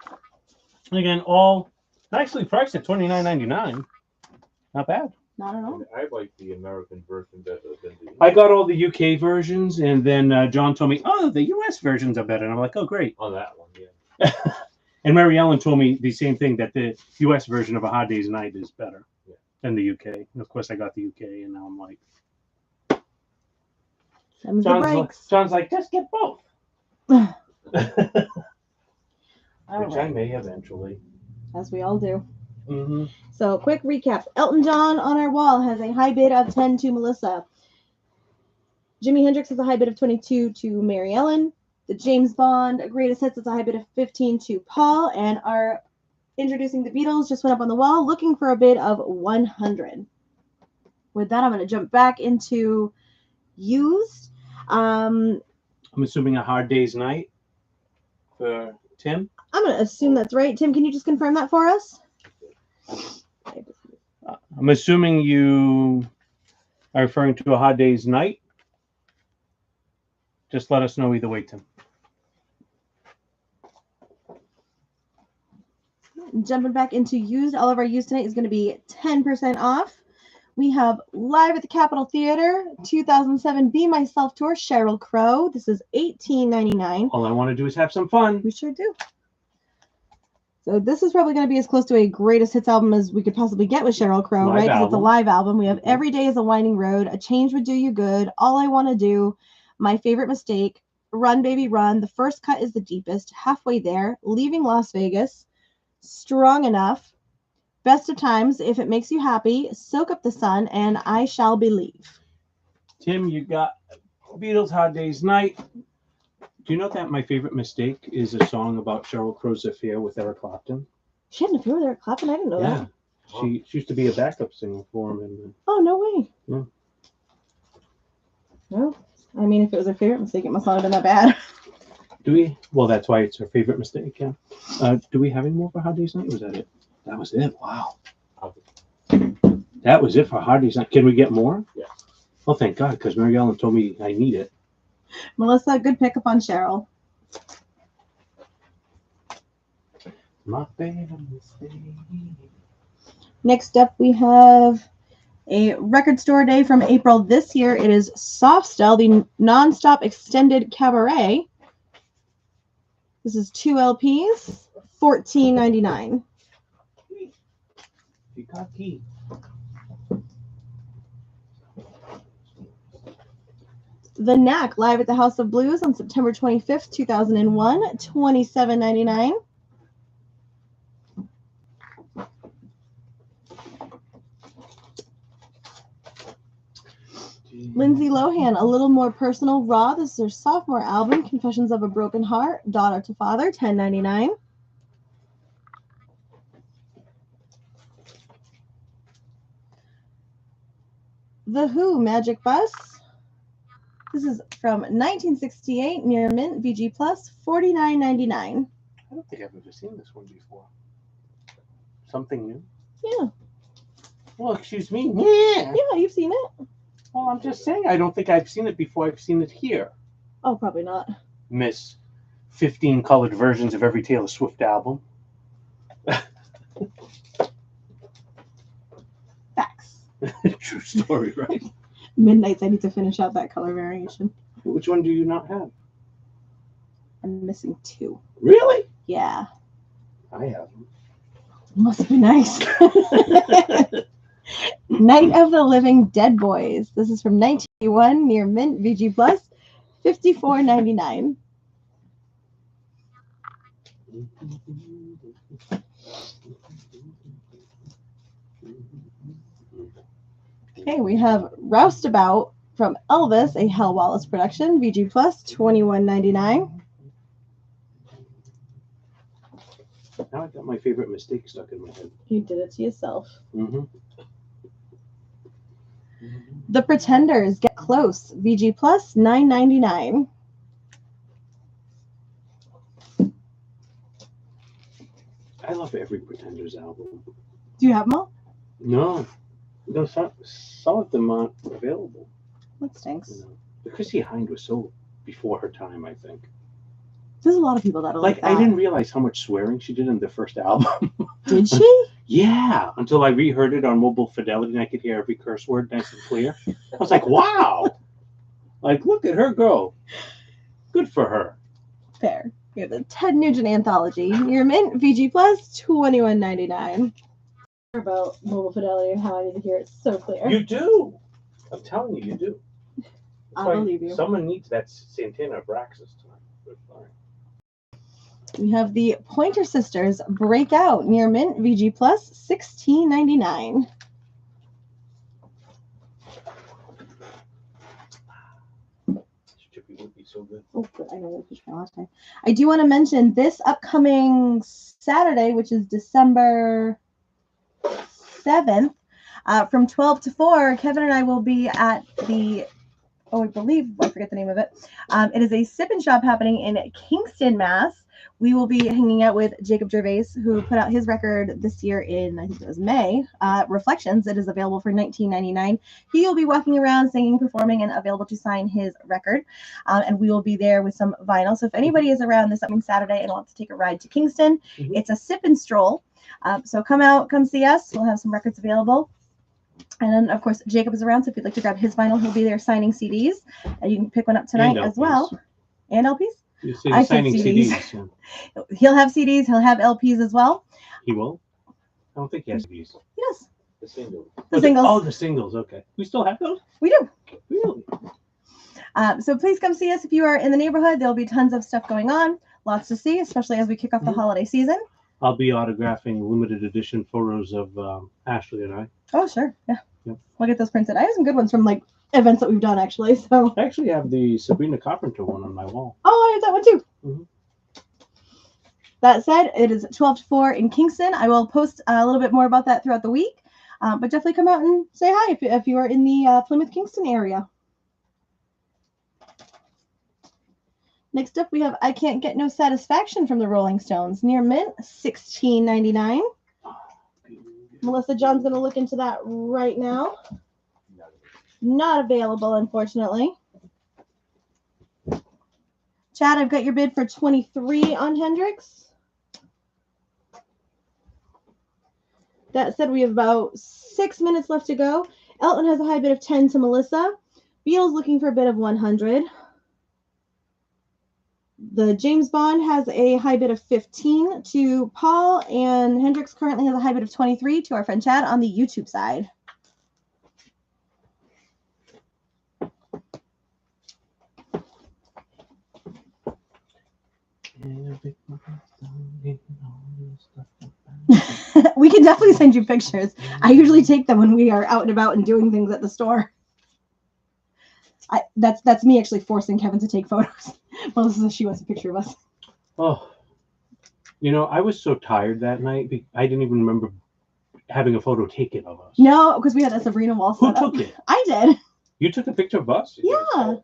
Again, all nicely priced at $29.99. Not bad. Not at all. And I like the American version better than the. I got all the UK versions, and then John told me, "Oh, the US versions are better." And I'm like, "Oh, great." On that one, yeah. And Mary Ellen told me the same thing, that the US version of A Hard Day's Night is better than the UK. And of course, I got the UK, and now I'm like, John's like, just get both. Which I may eventually. As we all do. Mm-hmm. So, quick recap. Elton John on our wall has a high bid of 10 to Melissa. Jimi Hendrix has a high bid of 22 to Mary Ellen. The James Bond Greatest Hits is a high bid of 15 to Paul. And our Introducing the Beatles just went up on the wall looking for a bid of 100. With that, I'm going to jump back into used. I'm assuming a Hard Day's Night for Tim. I'm going to assume that's right. Tim, can you just confirm that for us? I'm assuming you are referring to a Hard Day's Night. Just let us know either way, Tim. Jumping back into used, all of our used tonight is going to be 10% off. We have Live at the Capitol Theater, 2007 Be Myself Tour, Sheryl Crow. This is $18.99. All I want to do is have some fun. We sure do. So this is probably going to be as close to a greatest hits album as we could possibly get with Sheryl Crow, Live right? Because it's a album. live album. We have Every Day is a Winding Road, A Change Would Do You Good, All I Want to Do, My Favorite Mistake, Run Baby Run, The First Cut is the Deepest, Halfway There, Leaving Las Vegas, Strong Enough, Best of Times, If It Makes You Happy, Soak Up the Sun, and I Shall Believe. Tim, you got Beatles Hard Day's Night. Do you know that My Favorite Mistake is a song about Sheryl Crow's affair with Eric Clapton? She had an affair with Eric Clapton? I didn't know that. She used to be a backup singer for him. And, Oh, no way. Yeah. Well, I mean, if it was her favorite mistake, it must not have been that bad. do we? Well, that's why it's her favorite mistake, yeah. Do we have any more for Hard Day's Night? Or was that it? That was it. Wow. That was it for Hard Day's Night. Can we get more? Yeah. Oh, thank God, because Mary Ellen told me I need it. Melissa, good pickup on Sheryl. My favorite mistake. Next up, we have a record store day from April this year. It is Soft Cell, the non-stop extended cabaret. This is 2 LPs, $14.99. You got key. The Knack, live at the House of Blues on September 25th, 2001, $27.99. Lindsay Lohan, A Little More Personal, Raw. This is her sophomore album, Confessions of a Broken Heart, Daughter to Father, $10.99. The Who, Magic Bus. This is from 1968, Near Mint, VG Plus, $49.99. I don't think I've ever seen this one before. Something new? Yeah. Well, excuse me. Yeah. Yeah, you've seen it. Well, I'm just saying, I don't think I've seen it before. I've seen it here. Oh, probably not. Miss 15 colored versions of every Taylor Swift album. Facts. True story, right? Midnights, I need to finish out that color variation. Which one do you not have? I'm missing 2. Really? Yeah. I have them. Must be nice. Night of the Living Dead Boys. This is from 1981, Near Mint, VG Plus, $54.99. Okay, we have Roustabout from Elvis, a Hal Wallace production, VG Plus, $21.99. Now I got my favorite mistake stuck in my head. You did it to yourself. Mm-hmm. The Pretenders, Get Close, VG Plus, $9.99. I love every Pretenders album. Do you have them all? No, some of them aren't available. That stinks. You know, the Chrissy Hind was so before her time, I think. There's a lot of people that are like that. I didn't realize how much swearing she did in the first album. Did she? Yeah, until I reheard it on Mobile Fidelity and I could hear every curse word nice and clear. I was like, wow. Like, look at her go. Good for her. Fair. We have the Ted Nugent Anthology. Near Mint, VG Plus, $21.99. About Mobile Fidelity and how I need to hear it so clear. You do. I'm telling you, you do. I believe you. Someone needs that Santana Abraxas tonight. Good fine. We have the Pointer Sisters Breakout, Near Mint, VG Plus, $16.99. Chippy would be so good. Oh, good. I know what fish last time. I do want to mention this upcoming Saturday, which is December 7th, from 12 to 4. Kevin and I will be at the I believe, I forget the name of it. It is a sip and shop happening in Kingston, Mass. We will be hanging out with Jacob Gervais, who put out his record this year in, I think it was May, Reflections. It is available for $19.99. He will be walking around, singing, performing, and available to sign his record. And we will be there with some vinyl. So if anybody is around this upcoming Saturday and wants to take a ride to Kingston, it's a sip and stroll. So come out, come see us. We'll have some records available. And then, of course, Jacob is around. So if you'd like to grab his vinyl, he'll be there signing CDs. And you can pick one up tonight as well. And LPs? You say you're signing CDs. Yeah. He'll have CDs. He'll have LPs as well. He will? I don't think he has CDs. Yes. The singles. The singles. Oh, the singles. Okay. We still have those? We do. Really? So please come see us if you are in the neighborhood. There'll be tons of stuff going on. Lots to see, especially as we kick off the holiday season. I'll be autographing limited edition photos of Ashley and I. Oh, sure. Yeah. Yep. We'll get those printed. I have some good ones from like events that we've done, actually. So I actually have the Sabrina Carpenter one on my wall. Oh, I have that one too. Mm-hmm. That said, it is 12 to 4 in Kingston. I will post a little bit more about that throughout the week. But definitely come out and say hi if you are in the Plymouth Kingston area. Next up, we have I Can't Get No Satisfaction from the Rolling Stones. Near mint, $16.99. Melissa John's going to look into that right now. Not available, unfortunately. Chad, I've got your bid for 23 on Hendrix. That said, we have about 6 minutes left to go. Elton has a high bid of 10 to Melissa. Beatles looking for a bid of 100. The James Bond has a high bid of 15 to Paul, and Hendrix currently has a high bid of 23 to our friend Chad on the YouTube side. We can definitely send you pictures. I usually take them when we are out and about and doing things at the store. That's me actually forcing Kevin to take photos. Melissa says she wants a picture of us. Oh, you know, I was so tired that night. I didn't even remember having a photo taken of us. No, because we had a Sabrina wall Who set up. took it? I did. You took a picture of us? Yeah.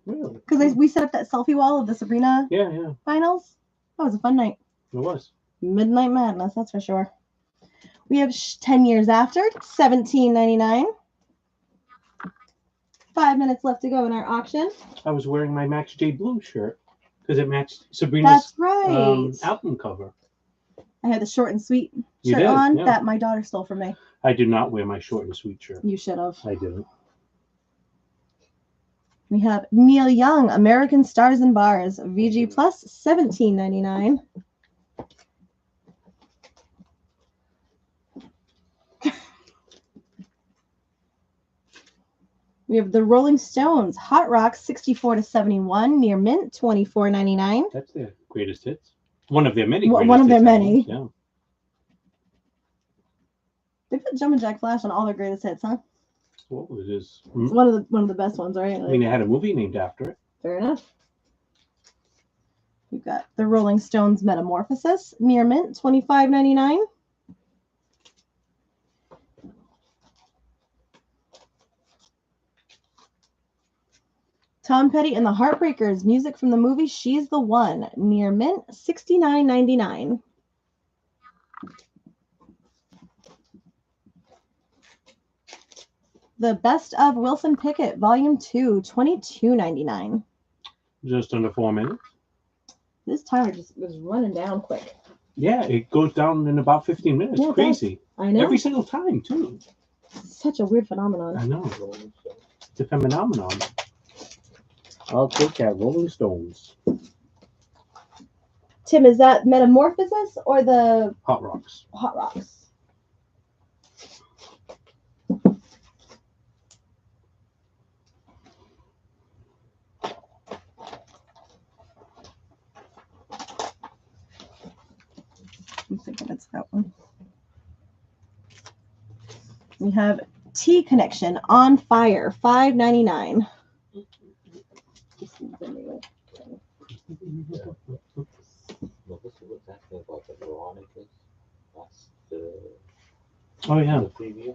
Really? Because we set up that selfie wall of the Sabrina Yeah. finals. That was a fun night. It was. Midnight Madness, that's for sure. We have 10 years after, $17.99. 5 minutes left to go in our auction. I was wearing my Max J Blue shirt because it matched Sabrina's album cover. I had the short and sweet You shirt did, on yeah. that my daughter stole from me. I did not wear my short and sweet shirt. You should have. I didn't. We have Neil Young, American Stars and Bars, VG Plus, $17.99. We have the Rolling Stones, Hot Rock, 64 to 71, near mint, $24.99. That's their greatest hits. One of their many. One of their many. Yeah. They put Jumpin' Jack Flash on all their greatest hits, huh? Well, it is. It's one of the best ones, right? I mean, they had a movie named after it. Fair enough. We've got the Rolling Stones Metamorphosis, near mint, $25.99. Tom Petty and the Heartbreakers, music from the movie She's the One, near mint, $69.99. The Best of Wilson Pickett, Volume 2, $22.99. Just under 4 minutes. This timer just was running down quick. Yeah, it goes down in about 15 minutes. Yeah, Crazy. I know. Every single time, too. Such a weird phenomenon. I know. It's a phenomenon. I'll take that. Rolling Stones. Tim, is that Metamorphosis or the Hot Rocks. Hot Rocks? I'm thinking it's that one. We have T Connection on Fire, $5.99. Melissa was asking about the Veronicas. That's the Oh, yeah. the preview.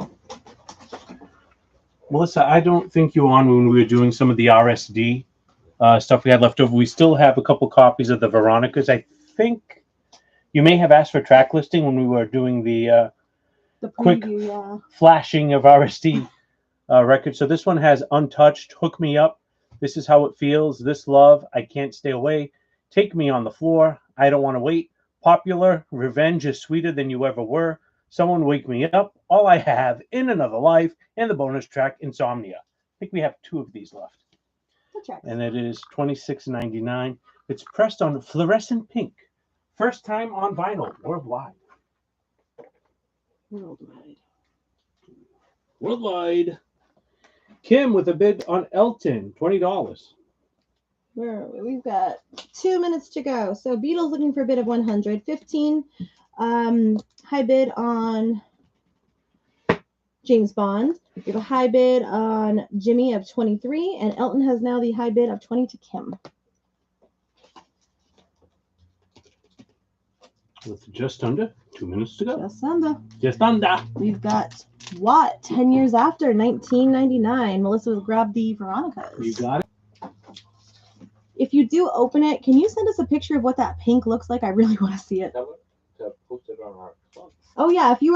Melissa, I don't think you were on when we were doing some of the RSD stuff we had left over. We still have a couple copies of the Veronicas. I think you may have asked for track listing when we were doing the quick flashing of RSD records. So this one has Untouched, Hook Me Up, This Is How It Feels, This Love, I Can't Stay Away, Take Me on the Floor, I Don't Want to Wait, Popular, Revenge is Sweeter Than You Ever Were, Someone Wake Me Up, All I Have, In Another Life, and the bonus track, Insomnia. I think we have 2 of these left. And it is $26.99. It's pressed on fluorescent pink. First time on vinyl worldwide. Worldwide. Kim with a bid on Elton, $20. Where are we? We've got 2 minutes to go. So Beatles looking for a bid of 100. 15. High bid on James Bond. We have a high bid on Jimmy of 23, and Elton has now the high bid of 20 to Kim. With just under 2 minutes to go. Just under. Just under. We've got Watt, 10 years after, 1999. Melissa will grab the Veronicas. You got it. If you do open it, can you send us a picture of what that pink looks like? I really want to see it. To post it on our club. Oh yeah, if you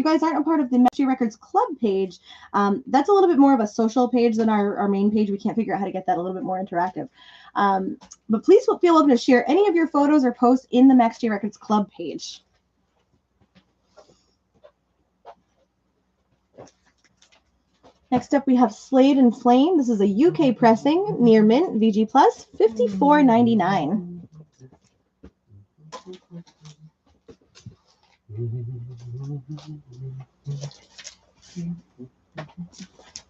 guys aren't a part of the Mastery Records Club page, that's a little bit more of a social page than our main page. We can't figure out how to get that a little bit more interactive. But please feel welcome to share any of your photos or posts in the Mastery Records Club page. Next up, we have Slade and Flame. This is a UK pressing, near mint, VG Plus, $54.99.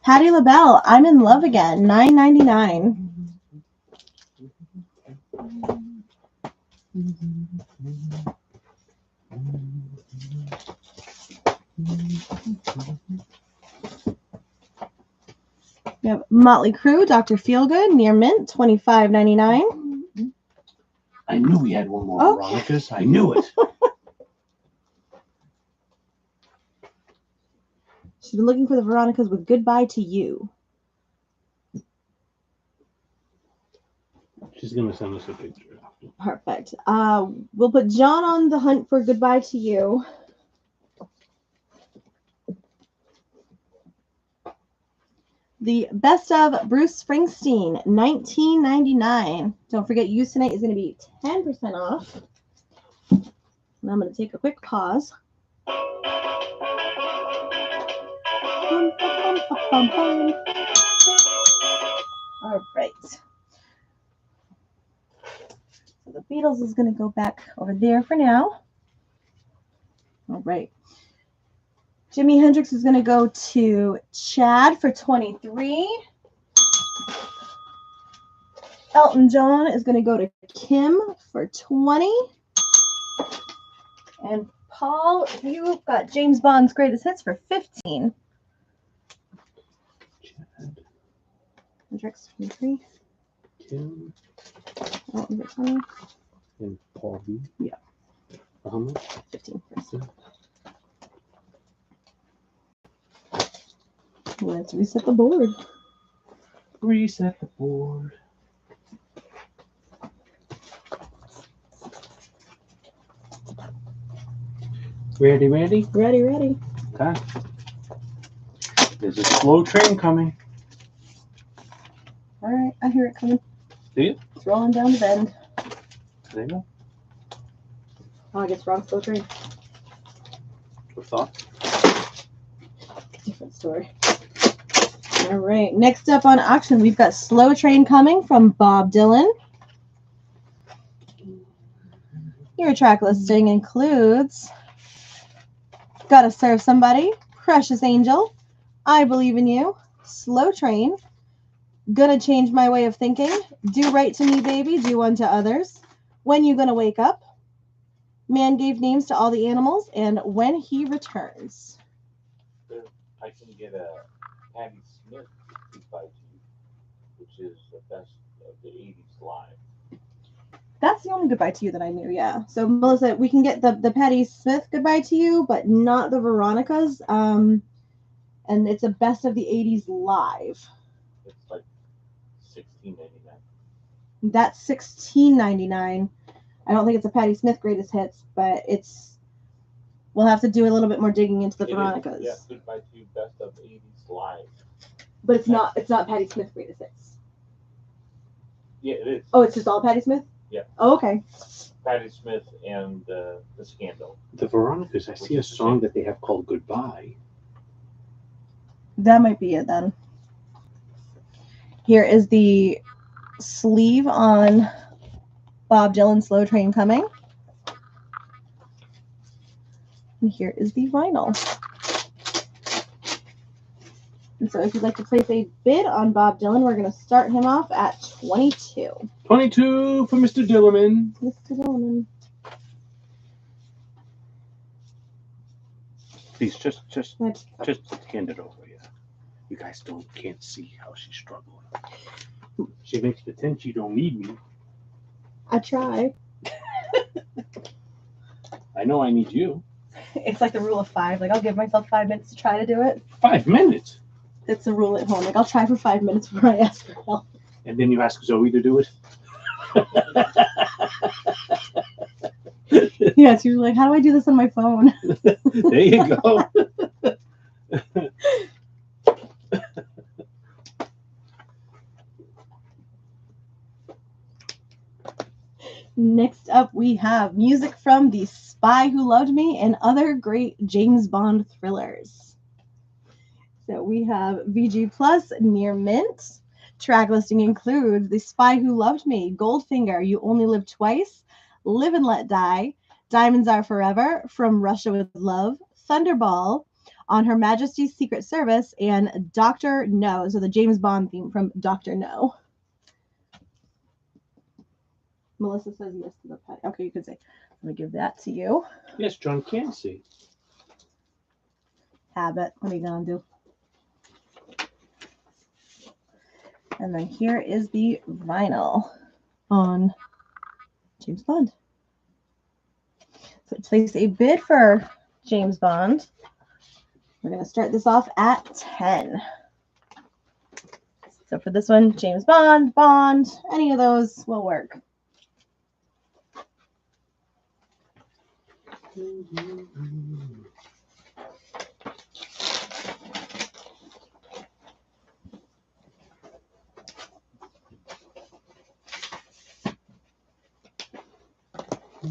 Patti LaBelle, I'm in Love Again, $9.99. We have Motley Crue, Dr. Feelgood, near mint, $25.99. I knew we had one more Veronicas. I knew it. She's been looking for the Veronicas with Goodbye to You. She's going to send us a picture. Perfect. We'll put John on the hunt for Goodbye to You. The best of Bruce Springsteen, $19.99. Don't forget, use tonight is going to be 10% off. And I'm going to take a quick pause. All right. So the Beatles is going to go back over there for now. All right. Jimi Hendrix is going to go to Chad for 23. Elton John is going to go to Kim for 20. And Paul, you've got James Bond's Greatest Hits for 15. Chad. Hendrix, 23. Kim. Elton for 20. And Paul B. Yeah. How much? 15. Let's reset the board. Reset the board. Ready, ready? Ready, ready. Okay. There's a slow train coming. All right, I hear it coming. Do you? It's rolling down the bend. There you go. Oh, I guess wrong slow train. What thought? Different story. All right, next up on auction, we've got Slow Train Coming from Bob Dylan. Your track listing includes Gotta Serve Somebody, Precious Angel, I Believe in You, Slow Train, Gonna Change My Way of Thinking, Do Right to Me Baby, Do Unto Others, When You Gonna Wake Up, Man Gave Names to All the Animals, and When He Returns. I can get a Patti Smith Goodbye to You, which is the best of the 80s live. That's the only Goodbye to You that I knew, yeah. So, Melissa, we can get the Patti Smith Goodbye to You, but not the Veronicas. And And it's a best of the 80s live. It's like $16.99. That's $16.99. I don't think it's a Patti Smith greatest hits, but we'll have to do a little bit more digging into the It is, Veronicas. yeah, Goodbye to You, best of the 80s live. But it's not Patti Smith greatest hits. Yeah, it is. Oh, it's just all Patti Smith? Yeah. Oh, okay. Patti Smith and the Scandal. The Veronicas, I see a song that they have called Goodbye. That might be it then. Here is the sleeve on Bob Dylan Slow Train Coming. And here is the vinyl. And so if you'd like to place a bid on Bob Dylan, we're going to start him off at 22. 22 for Mr. Dillerman. Mr. Dylan. Please, just hand it over. Yeah, you guys can't see how she's struggling. She makes pretend she don't need me. I try. I know I need you. It's like the rule of 5. Like, I'll give myself 5 minutes to try to do it. 5 minutes. It's a rule at home. Like, I'll try for 5 minutes before I ask for help. And then you ask Zoe to do it. Yeah, it's usually like, how do I do this on my phone? There you go. Next up, we have music from The Spy Who Loved Me and other great James Bond thrillers. So we have VG Plus, Near Mint. Track listing includes The Spy Who Loved Me, Goldfinger, You Only Live Twice, Live and Let Die, Diamonds Are Forever, From Russia with Love, Thunderball, On Her Majesty's Secret Service, and Dr. No. So the James Bond theme from Dr. No. Melissa says yes to the pet. Okay, you can say, let me give that to you. Yes, John can see. Habit. What are you going to do? And then here is the vinyl on James Bond. So place a bid for James Bond. We're going to start this off at 10. So for this one, James Bond, any of those will work.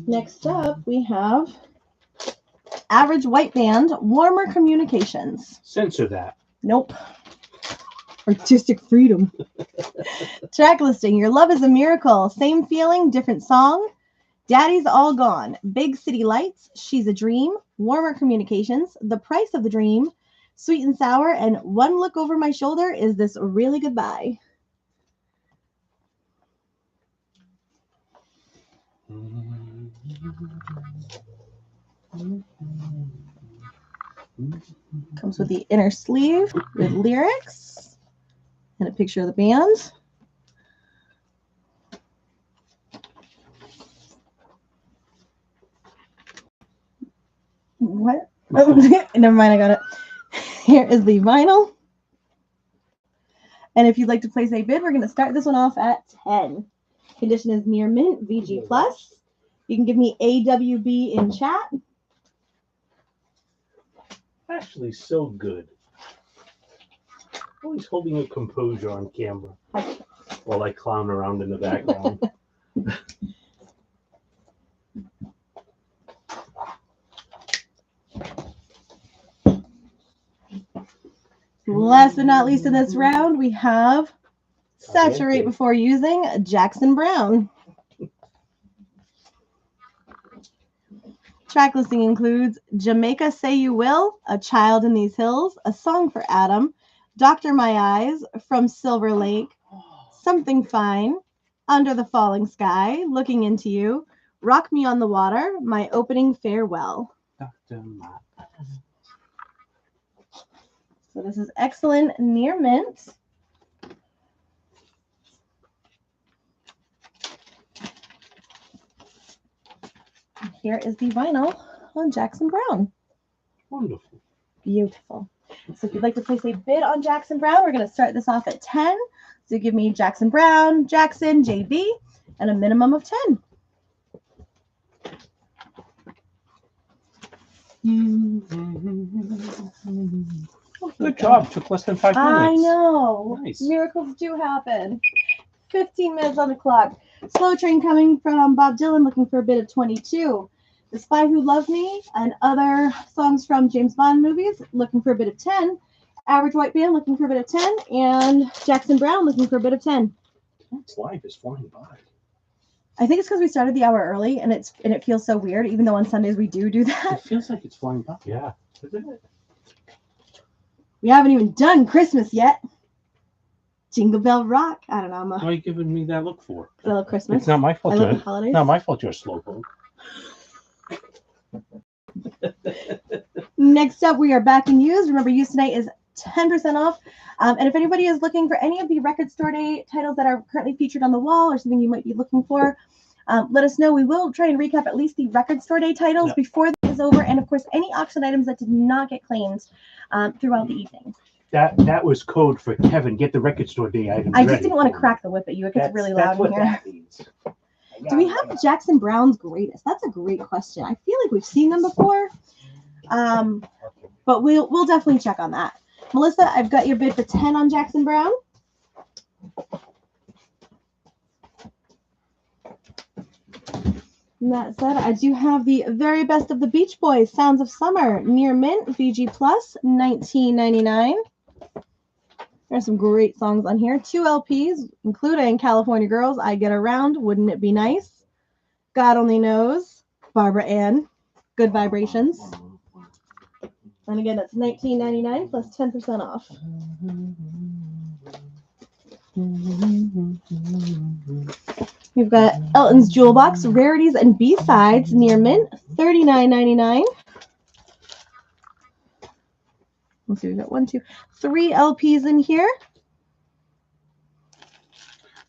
Next up, we have Average White Band, Warmer Communications. Censor that. Nope. Artistic freedom. Track listing, Your Love is a Miracle, Same Feeling, Different Song, Daddy's All Gone, Big City Lights, She's a Dream, Warmer Communications, The Price of the Dream, Sweet and Sour, and One Look Over My Shoulder, Is This Really Goodbye? Comes with the inner sleeve with lyrics and a picture of the band. What? Oh, never mind, I got it. Here is the vinyl. And if you'd like to place a bid, we're going to start this one off at 10. Condition is near mint, VG Plus. You can give me AWB in chat. Actually, so good. Always holding a composure on camera while I clown around in the background. Last but not least in this round, we have Saturate Before Using, Jackson Browne. Track listing includes Jamaica Say You Will, A Child in These Hills, A Song for Adam, Doctor My Eyes, From Silver Lake, Something Fine, Under the Falling Sky, Looking Into You, Rock Me on the Water, My Opening Farewell. Dr. My Eyes. So this is excellent near mint. Here is the vinyl on Jackson Browne. Wonderful. Beautiful. So if you'd like to place a bid on Jackson Brown, we're going to start this off at 10. So give me Jackson Brown, Jackson, JV, and a minimum of 10. Good job. Took less than 5 minutes. I know. Nice. Miracles do happen. 15 minutes on the clock. Slow Train coming from Bob Dylan, looking for a bid of 22. The Spy Who Loved Me and other songs from James Bond movies, looking for a bid of 10. Average White Band, looking for a bid of 10. And Jackson Brown, looking for a bid of 10. Tonight's life is flying by. I think it's because we started the hour early, and it feels so weird, even though on Sundays we do that. It feels like it's flying by. Yeah, isn't it? We haven't even done Christmas yet. Jingle Bell Rock. I don't know. What are you giving me that look for? I love Christmas. It's not my fault. I love the It's holidays. not my fault you're a slowpoke. Next up, we are back in used. Remember, used tonight is 10% off. And if anybody is looking for any of the record store day titles that are currently featured on the wall or something you might be looking for, let us know. We will try and recap at least the record store day titles before this is over. And of course, any auction items that did not get claimed throughout the evening. That was code for Kevin. Get the record store day items I ready. just didn't want to crack the whip at you. It gets really loud That's what in here. that means. Do we have Jackson Brown's greatest? That's a great question. I feel like we've seen them before, but we'll definitely check on that. Melissa, I've got your bid for 10 on Jackson Brown. And that said, I do have the very best of the Beach Boys, Sounds of Summer, near mint, VG Plus, $19.99. There's some great songs on here. 2 LPs, including California Girls, I Get Around, Wouldn't It Be Nice? God Only Knows, Barbara Ann, Good Vibrations. And again, that's $19.99 plus 10% off. We've got Elton's Jewel Box, Rarities and B-Sides, near mint, $39.99. Let's see, we've got 1, 2, 3 LPs in here.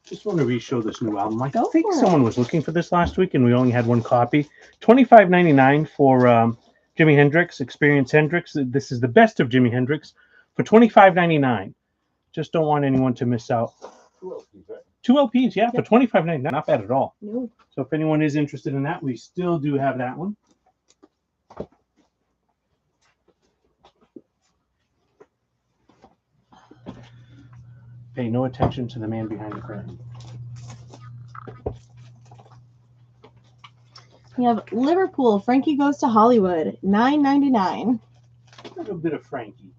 Just want to re-show this new album. I Go think for it. someone was looking for this last week, and we only had one copy. $25.99 for Jimi Hendrix, Experience Hendrix. This is the best of Jimi Hendrix for $25.99. Just don't want anyone to miss out. 2 LPs, right? 2 LPs, yeah, for $25.99. Not bad at all. No. So if anyone is interested in that, we still do have that one. Pay no attention to the man behind the curtain. We have Liverpool, Frankie Goes to Hollywood, $9.99. A little bit of Frankie.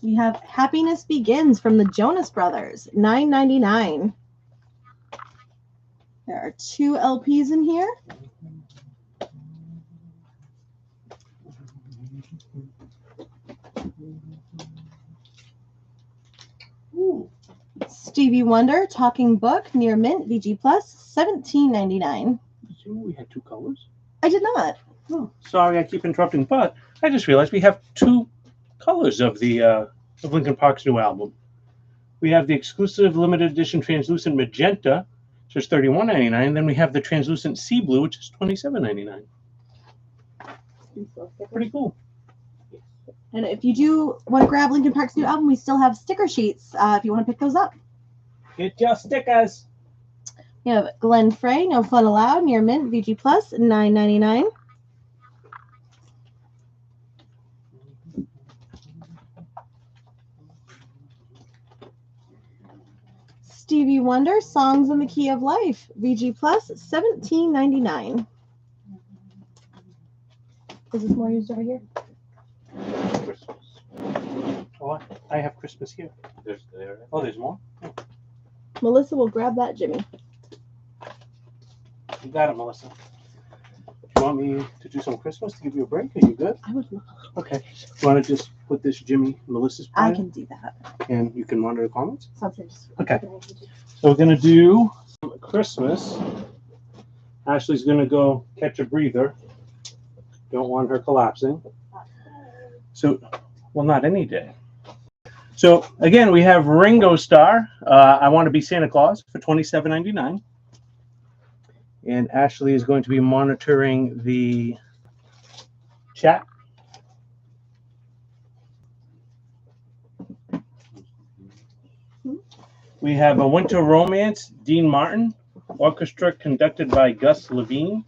We have Happiness Begins from the Jonas Brothers, $9.99. There are 2 LPs in here. Ooh. Stevie Wonder, Talking Book, near mint, VG Plus, $17.99. Did you know we had 2 colors? I did not. Oh, sorry, I keep interrupting, but I just realized we have 2 colors of the of Linkin Park's new album. We have the exclusive limited edition translucent magenta, which is $31.99, and then we have the translucent sea blue, which is $27.99. Pretty cool. And if you do want to grab Linkin Park's new album, we still have sticker sheets if you want to pick those up. Get your stickers. We have Glenn Frey, No Fun Allowed, near mint, VG Plus, $9.99. Stevie Wonder, Songs in the Key of Life, VG Plus, $17.99. Is this more used over here? Christmas. Oh, I have Christmas here. There's there. Oh, there's more? Melissa will grab that, Jimmy. You got it, Melissa. You want me to do some Christmas to give you a break? Are you good? I would love. Okay. You want to just put this Jimmy Melissa's I part can do that. and you can monitor the comments? Something's Okay. So we're going to do Christmas. Ashley's going to go catch a breather. Don't want her collapsing. So, well, not any day. So again, we have Ringo Starr. I Want to Be Santa Claus for $27.99. And Ashley is going to be monitoring the chat. We have A Winter Romance, Dean Martin. Orchestra conducted by Gus Levine.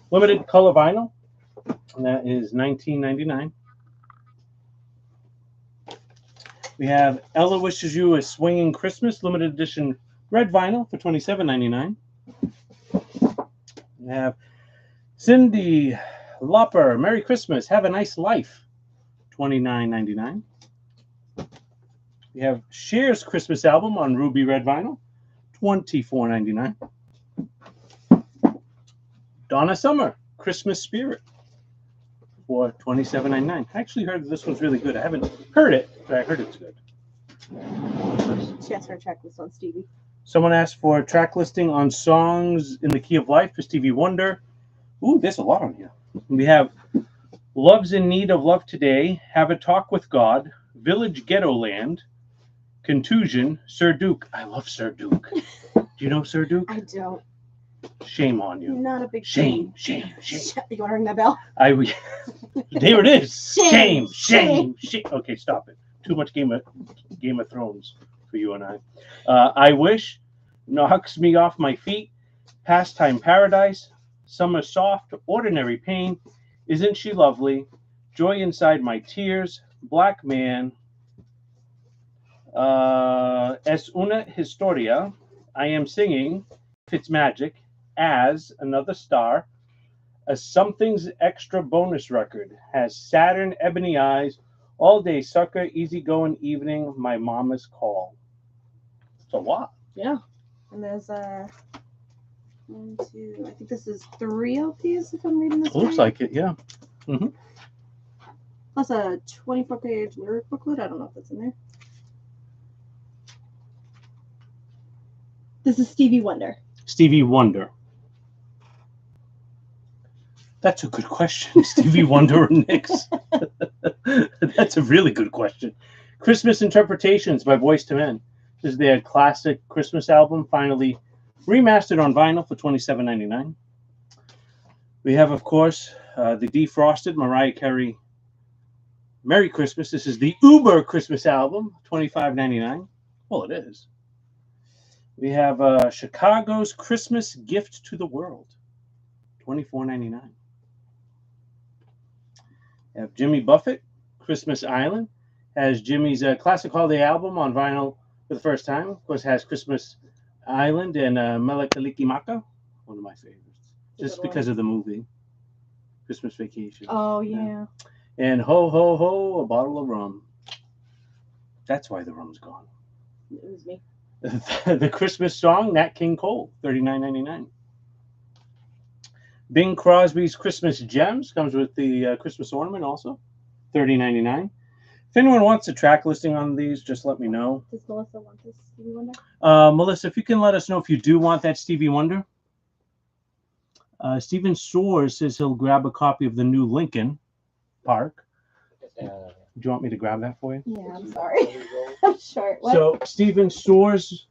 Limited color vinyl. And that is $19.99. We have Ella Wishes You a Swinging Christmas, limited edition red vinyl for $27.99. We have Cyndi Lauper, Merry Christmas, Have a Nice Life, $29.99. We have Cher's Christmas album on ruby red vinyl, $24.99. Donna Summer, Christmas Spirit, for $27.99. I actually heard this one's really good. I haven't heard it, but I heard it's good. She asked for a checklist on Stevie. Someone asked for a track listing on songs in the key of life for Stevie Wonder. Ooh, there's a lot on here. We have Love's in Need of Love Today, Have a Talk with God, Village Ghetto Land, Contusion, Sir Duke. I love Sir Duke. Do you know Sir Duke? I don't. Shame on you. Not a big Shame. You want to ring that bell? There it is. Shame. Shame. Okay, stop it. Too much Game of Thrones for you and I. I Wish, Knocks Me Off My Feet, Pastime Paradise, Summer Soft, Ordinary Pain, Isn't She Lovely, Joy Inside My Tears, Black Man, Es Una Historia, I Am Singing, Fitzmagic, As Another Star, a Something's Extra bonus record, has Saturn, Ebony Eyes, All Day Sucker, Easy Going Evening, My Mama's Call. It's a lot. Yeah. And there's 1, 2, I think this is 3 LPs if I'm reading this It looks right. like it, yeah. Mm-hmm. Plus a 24-page lyric booklet. I don't know if that's in there. This is Stevie Wonder. Stevie Wonder. That's a good question. Stevie Wonder or Nicks? That's a really good question. Christmas Interpretations by Boyz II Men. This is their classic Christmas album, finally remastered on vinyl for $27.99. We have, of course, the defrosted Mariah Carey Merry Christmas. This is the Uber Christmas album, $25.99. Well, it is. We have Chicago's Christmas Gift to the World, $24.99. We have Jimmy Buffett, Christmas Island. Has Jimmy's classic holiday album on vinyl for the first time. Of course, has Christmas Island and Melakalikimaka, one of my favorites, just because of the movie, Christmas Vacation. Oh, yeah. And Ho, Ho, Ho, a bottle of rum. That's why the rum's gone. It was me. The Christmas song, Nat King Cole, $39.99. Bing Crosby's Christmas Gems comes with the Christmas ornament also, $30.99. If anyone wants a track listing on these, just let me know. Does Melissa want this Stevie Wonder? Melissa, if you can let us know if you do want that Stevie Wonder. Steven Soares says he'll grab a copy of the new Lincoln Park. Do you want me to grab that for you? Yeah, I'm sorry. I'm short. What? So, Steven Soares,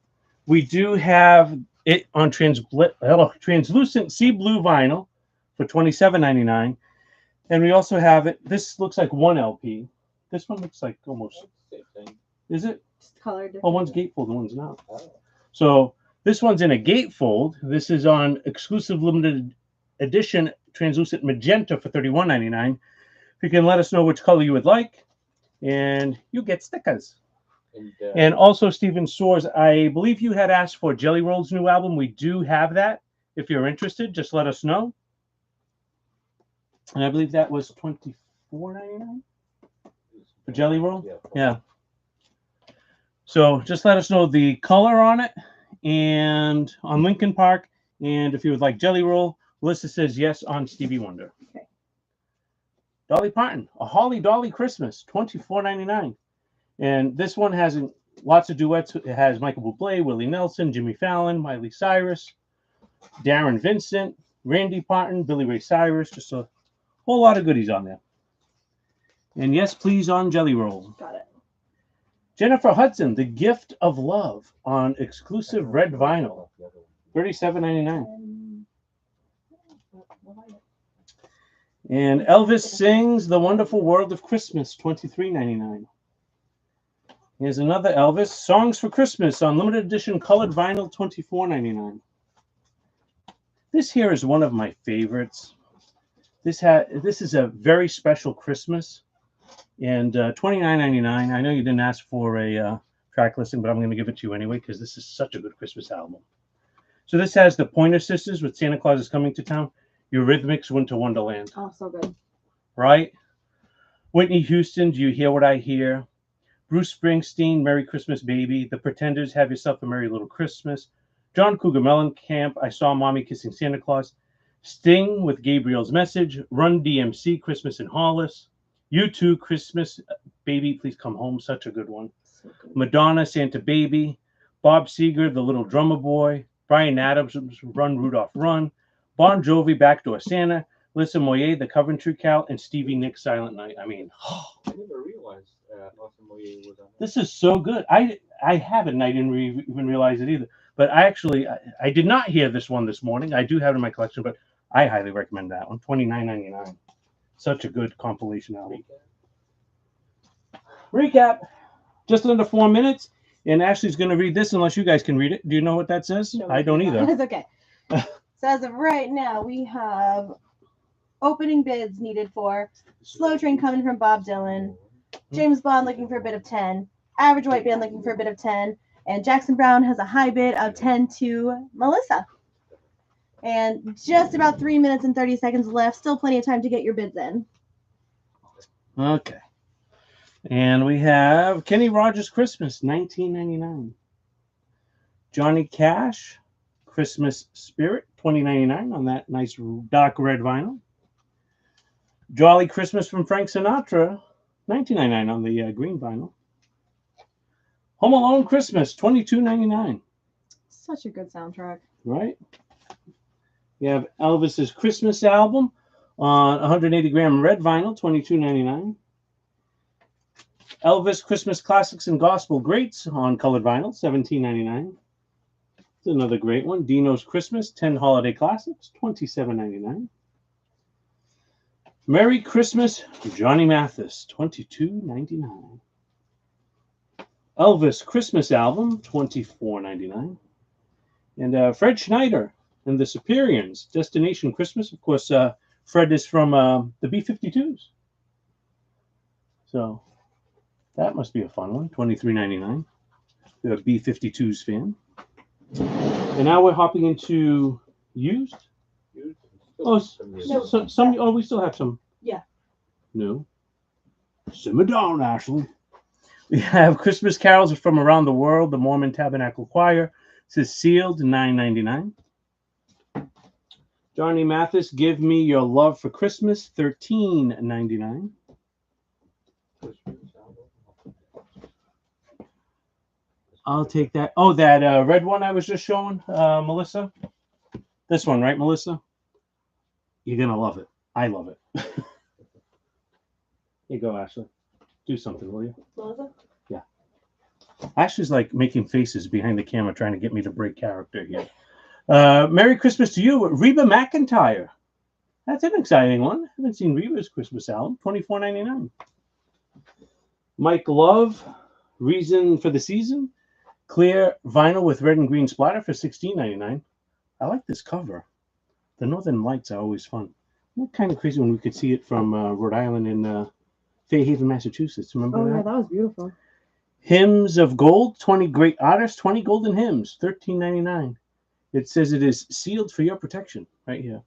we do have it on translucent sea blue vinyl for $27.99. And we also have it, this looks like one LP. This one looks like almost, is it? Just color different. Oh, one's gatefold, the one's not. So this one's in a gatefold. This is on exclusive limited edition translucent magenta for $31.99. If you can let us know which color you would like, and you get stickers. And also, Steven Soares, I believe you had asked for Jelly Roll's new album. We do have that. If you're interested, just let us know. And I believe that was $24.99 for Jelly Roll. Yeah. So just let us know the color on it and on Lincoln Park. And if you would like Jelly Roll, Melissa says yes on Stevie Wonder. Okay. Dolly Parton, A Holly Dolly Christmas, $24.99. And this one has lots of duets. It has Michael Bublé, Willie Nelson, Jimmy Fallon, Miley Cyrus, Darren Vincent, Randy Parton, Billy Ray Cyrus. Just a whole lot of goodies on there. And yes, please on Jelly Roll. Got it. Jennifer Hudson, The Gift of Love on exclusive red vinyl, $37.99. And Elvis Sings The Wonderful World of Christmas, $23.99. Here's another Elvis, Songs for Christmas on limited edition colored vinyl, $24.99. This here is one of my favorites. This is a very special Christmas, and $29.99. I know you didn't ask for a track listing, but I'm going to give it to you anyway because this is such a good Christmas album. So this has the Pointer Sisters with Santa Claus is Coming to Town, Eurythmics, Winter Wonderland. Oh, so good. Right? Whitney Houston, Do You Hear What I Hear? Bruce Springsteen, Merry Christmas Baby. The Pretenders, Have Yourself a Merry Little Christmas. John Cougar Mellencamp, I Saw Mommy Kissing Santa Claus. Sting with Gabriel's Message. Run DMC, Christmas in Hollis. U2, Christmas Baby, Please Come Home, such a good one. So good. Madonna, Santa Baby. Bob Seger, The Little Drummer Boy. Bryan Adams, Run Rudolph Run. Bon Jovi, Backdoor Santa. Lisa Moyer, The Coventry Cal, and Stevie Nicks, Silent Night. I mean, I never realized Lisa Moyer was on that. this is so good. I have it, and I didn't even realize it either. But I did not hear this one this morning. I do have it in my collection, but I highly recommend that one. $29.99. Such a good compilation album. Recap. Just under 4 minutes, and Ashley's going to read this unless you guys can read it. Do you know what that says? No, I don't either. It's okay. So as of right now, we have opening bids needed for Slow Train coming from Bob Dylan, James Bond looking for a bid of 10, Average White Band looking for a bid of 10, and Jackson Brown has a high bid of 10 to Melissa. And just about 3 minutes and 30 seconds left. Still plenty of time to get your bids in. Okay. And we have Kenny Rogers Christmas, $19.99. Johnny Cash, Christmas Spirit, $20.99 on that nice dark red vinyl. Jolly Christmas from Frank Sinatra, $19.99 on the green vinyl. Home Alone Christmas, $22.99. Such a good soundtrack. Right? You have Elvis's Christmas album on 180 gram red vinyl, $22.99. Elvis Christmas Classics and Gospel Greats on colored vinyl, $17.99. It's another great one. Dino's Christmas 10 Holiday Classics, $27.99. Merry Christmas, Johnny Mathis, $22.99. Elvis Christmas Album, $24.99. And Fred Schneider and the Superiors, Destination Christmas. Of course, Fred is from the B-52s. So that must be a fun one, $23.99. You're a B-52s fan. And now we're hopping into used. Oh, some. Oh, we still have some. Yeah. No. Simmer down, Ashley. We have Christmas carols from around the world. The Mormon Tabernacle Choir. It says sealed, $9.99. Johnny Mathis, Give Me Your Love for Christmas, $13.99. I'll take that. Oh, that red one I was just showing, Melissa. This one, right, Melissa? You're gonna love it. I love it. Here you go, Ashley. Do something, will you? Melissa? Yeah. Ashley's like making faces behind the camera, trying to get me to break character here. Merry Christmas to you, Reba McEntire. That's an exciting one. I haven't seen Reba's Christmas album. $24.99. Mike Love, Reason for the Season. Clear vinyl with red and green splatter for $16.99. I like this cover. The Northern Lights are always fun. What kind of crazy when we could see it from Rhode Island and Fairhaven, Massachusetts. Remember that? Oh, yeah, that was beautiful. Hymns of Gold, 20 great artists, 20 golden hymns, $13.99. It says it is sealed for your protection right here.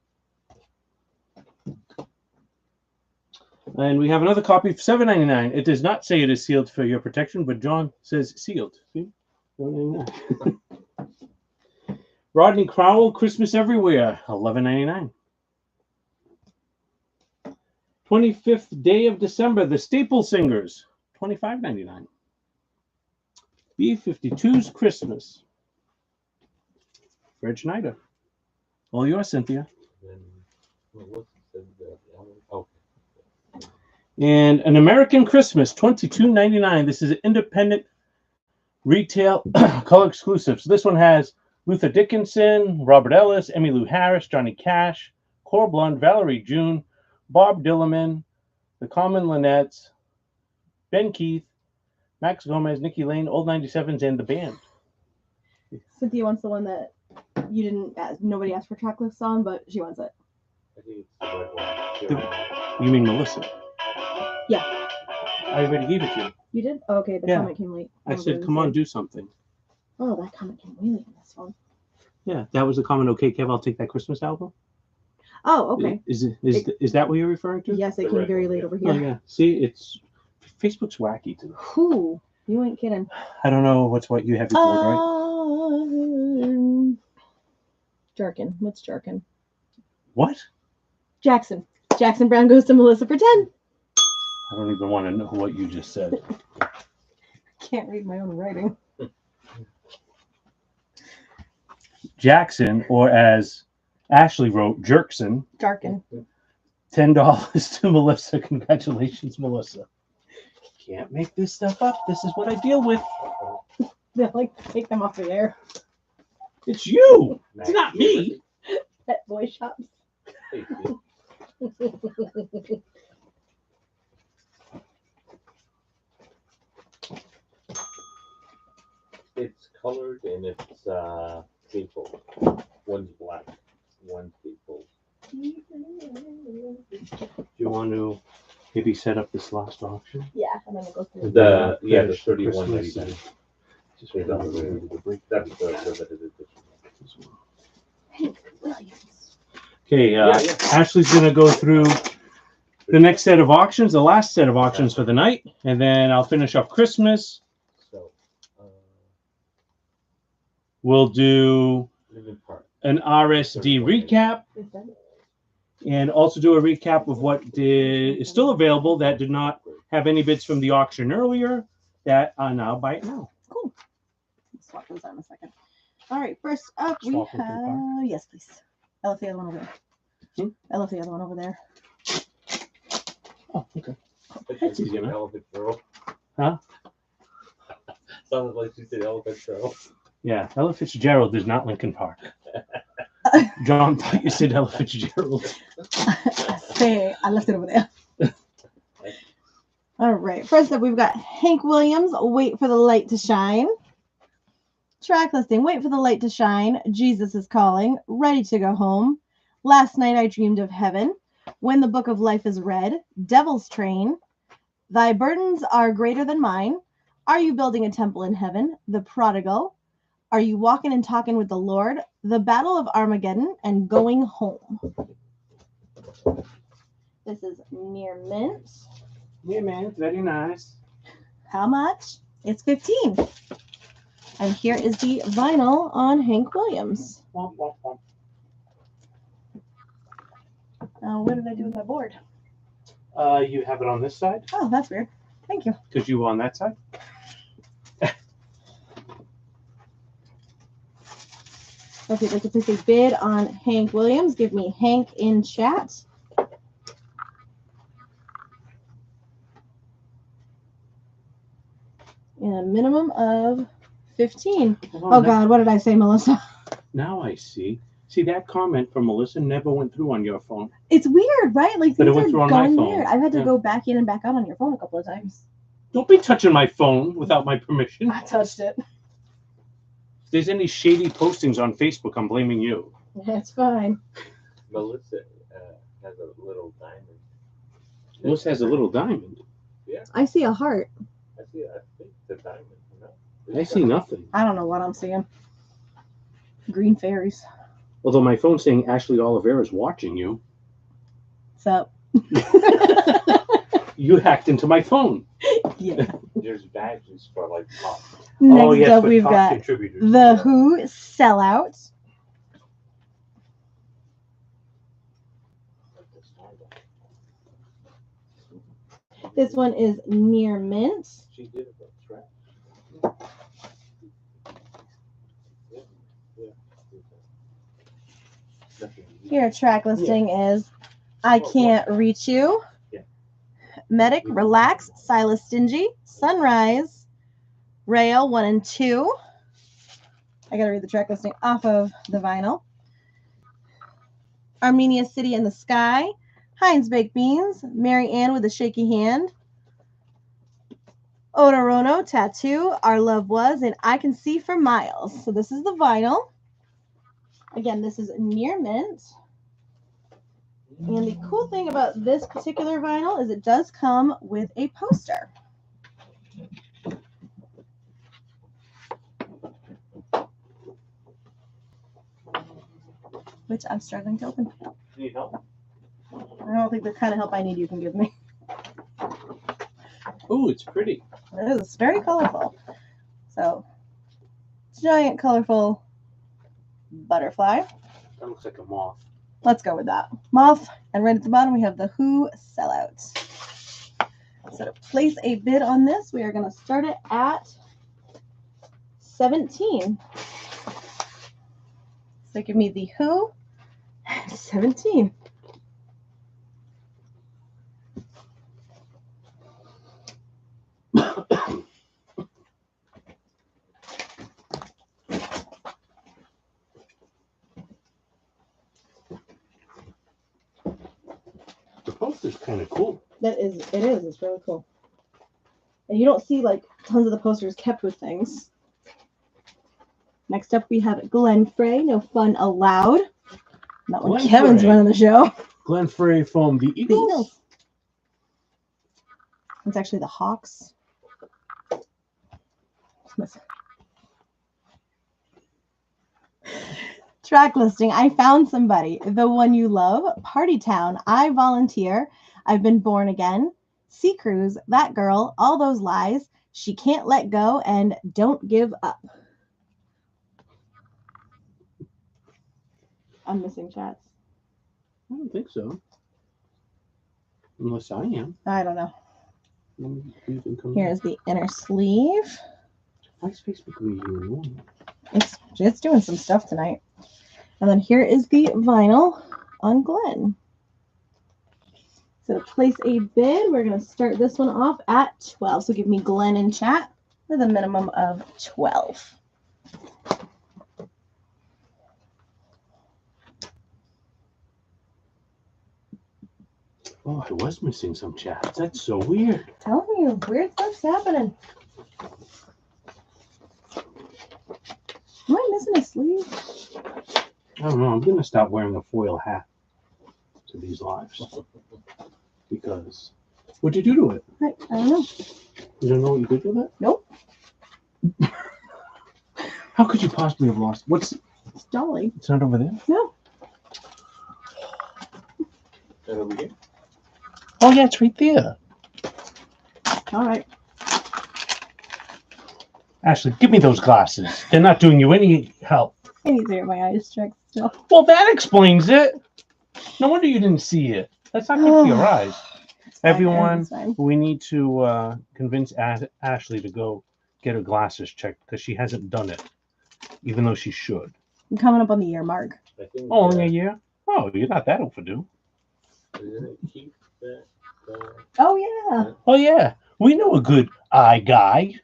And we have another copy for $7.99. It does not say it is sealed for your protection, but John says sealed. See? $7.99. Rodney Crowell, Christmas Everywhere, $11.99. 25th day of December, The Staple Singers, $25.99. B-52's Christmas. Fred Schneider. All yours, Cynthia. And An American Christmas, $22.99. This is an independent Retail color exclusives. This one has Luther Dickinson, Robert Ellis, Emmylou Harris, Johnny Cash, Cor Blund, Valerie June, Bob Dylan, The Common Linettes, Ben Keith, Max Gomez, Nikki Lane, Old 97s, and the band. Cynthia wants the one that you didn't ask, nobody asked for track lists on, but she wants it. I think it's the red one. You mean Melissa? Yeah. I already gave it to you. You did? Oh, okay, the Yeah. comment came late. I said, come on, do something. Oh, that comment came way late on this one. Yeah, that was the comment. Okay, Kev, I'll take that Christmas album. Oh, okay. Is that what you're referring to? Yes, it The came red very one, late yeah. over Oh here. yeah. See, it's Facebook's wacky today. Whew, you ain't kidding. I don't know what you have your board, right? Jarkin. What's Jarkin? What? Jackson. Jackson Brown goes to Melissa for 10. I don't even want to know what you just said. Can't read my own writing. Jackson, or as Ashley wrote, Jerkson. Jarkin. $10 to Melissa. Congratulations, Melissa. Can't make this stuff up. This is what I deal with. They like to take them off the air. It's you. It's not me. Pet boy shops. Hey, Steve. It's colored and it's paper. One's black, one's paper. Do you want to maybe set up this last auction? Yeah, and then we'll go through. The Finish 31.99. Christmas. Just right down the road. That'd be the limited edition. Hank Williams. Okay, Yeah. Ashley's going to go through the next set of auctions, the last set of auctions for the night, and then I'll finish up Christmas. So, We'll do Lincoln Park. an RSD recap Is that it? and also do a recap of what is still available that did not have any bids from the auction earlier that are now buy it now. Cool. We'll swap those out in a second. All right, first up we Swap them for the car? have, yes, please. I left the other one over there. Hmm? I left the other one over there. Oh, okay. That's easy enough. Elephant Trail. Huh? Sounded like you said Elephant Trail. Yeah, Ella Fitzgerald is not Lincoln Park. John thought you said Ella Fitzgerald. Say, I left it over there. All right, first up we've got Hank Williams, Wait for the Light to Shine. Track listing, Wait for the Light to Shine, Jesus is Calling, Ready to Go Home, Last Night I Dreamed of Heaven, When the Book of Life is Read, Devil's Train, Thy Burdens Are Greater Than Mine, Are You Building a Temple in Heaven, The Prodigal, Are You Walking and Talking with the Lord, The Battle of Armageddon, and Going Home. This is near mint. Yeah, man, very nice. How much? It's 15. And here is the vinyl on Hank Williams. Womp, womp, womp. What did I do with my board? You have it on this side Oh, that's weird. Thank you. because you were on that side. Okay, if you'd like to place a bid on Hank Williams, give me Hank in chat. And a minimum of 15. Oh, God, what did I say, Melissa? Now I see. See, that comment from Melissa never went through on your phone. It's weird, right? Like, But it things went are through on my gone phone. weird. I've had to Yeah. go back in and back out on your phone a couple of times. Don't be touching my phone without my permission. I touched it. If there's any shady postings on Facebook, I'm blaming you. It's fine. Melissa has a little diamond. Melissa has a little diamond. I see a heart. I think the diamond. No? I see nothing. I don't know what I'm seeing. Green fairies. Although my phone's saying Ashley Oliveira is watching you. So, You hacked into my phone. yeah. There's badges for like top Next up, for we've top got contributors. The Who Sellout. This one is near mint. She did it, that's right. Nothing. Here, track listing is I Can't Reach You, Yeah. Medic, Relax, Silas Stingy, Sunrise, Rail 1 and 2. I got to read the track listing off of the vinyl. Armenia City in the Sky. Heinz Baked Beans. Mary Ann with a Shaky Hand. Odorono Tattoo. Our Love Was. And I Can See for Miles. So this is the vinyl. Again, this is near mint. And the cool thing about this particular vinyl is it does come with a poster. Which I'm struggling to open. Need help? I don't think the kind of help I need you can give me. Oh, it's pretty. It is very colorful. So, giant colorful butterfly. That looks like a moth. Let's go with that. Moth. And right at the bottom, we have the Who Sellout. So to place a bid on this, we are going to start it at 17. So give me the Who. 17. The poster's kind of cool. It is. It's really cool. And you don't see like tons of the posters kept with things. Next up, we have Glenn Frey, No Fun Allowed. Not when Glenn Kevin's Frey. running the show. Glenn Frey from the The Eagles. Eagles. It's actually the Hawks. Track listing. I found somebody. The One You Love. Party Town. I Volunteer. I've Been Born Again. Sea Cruise. That Girl. All Those Lies. She Can't Let Go. And Don't Give Up. I'm missing chats. I don't think so. Unless I am. I don't know. You can come Here's the inner sleeve. Why is Facebook leaving? It's doing some stuff tonight. And then here is the vinyl on Glenn. So to place a bid, we're going to start this one off at 12. So give me Glenn in chat with a minimum of 12. Oh, I was missing some chats. That's so weird. Telling you, weird stuff's happening. Am I missing a sleeve? I don't know. I'm gonna stop wearing a foil hat to these lives because what'd you do to it? I don't know. You don't know what you did with it? Nope. How could you possibly have lost? What's? It's Dolly. It's not over there. No. That over here? Oh yeah, it's right there. All right. Ashley, give me those glasses. They're not doing you any help. I need to get my eyes checked still. Well, that explains it. No wonder you didn't see it. That's not good for your eyes. It's fine, Everyone, it's fine. we need to convince Ashley to go get her glasses checked because she hasn't done it, even though she should. I'm coming up on the year mark. I think, Oh, only a year? Oh, you're not that overdue. Isn't it keep that? Oh, yeah. Oh, yeah. We know a good eye guy.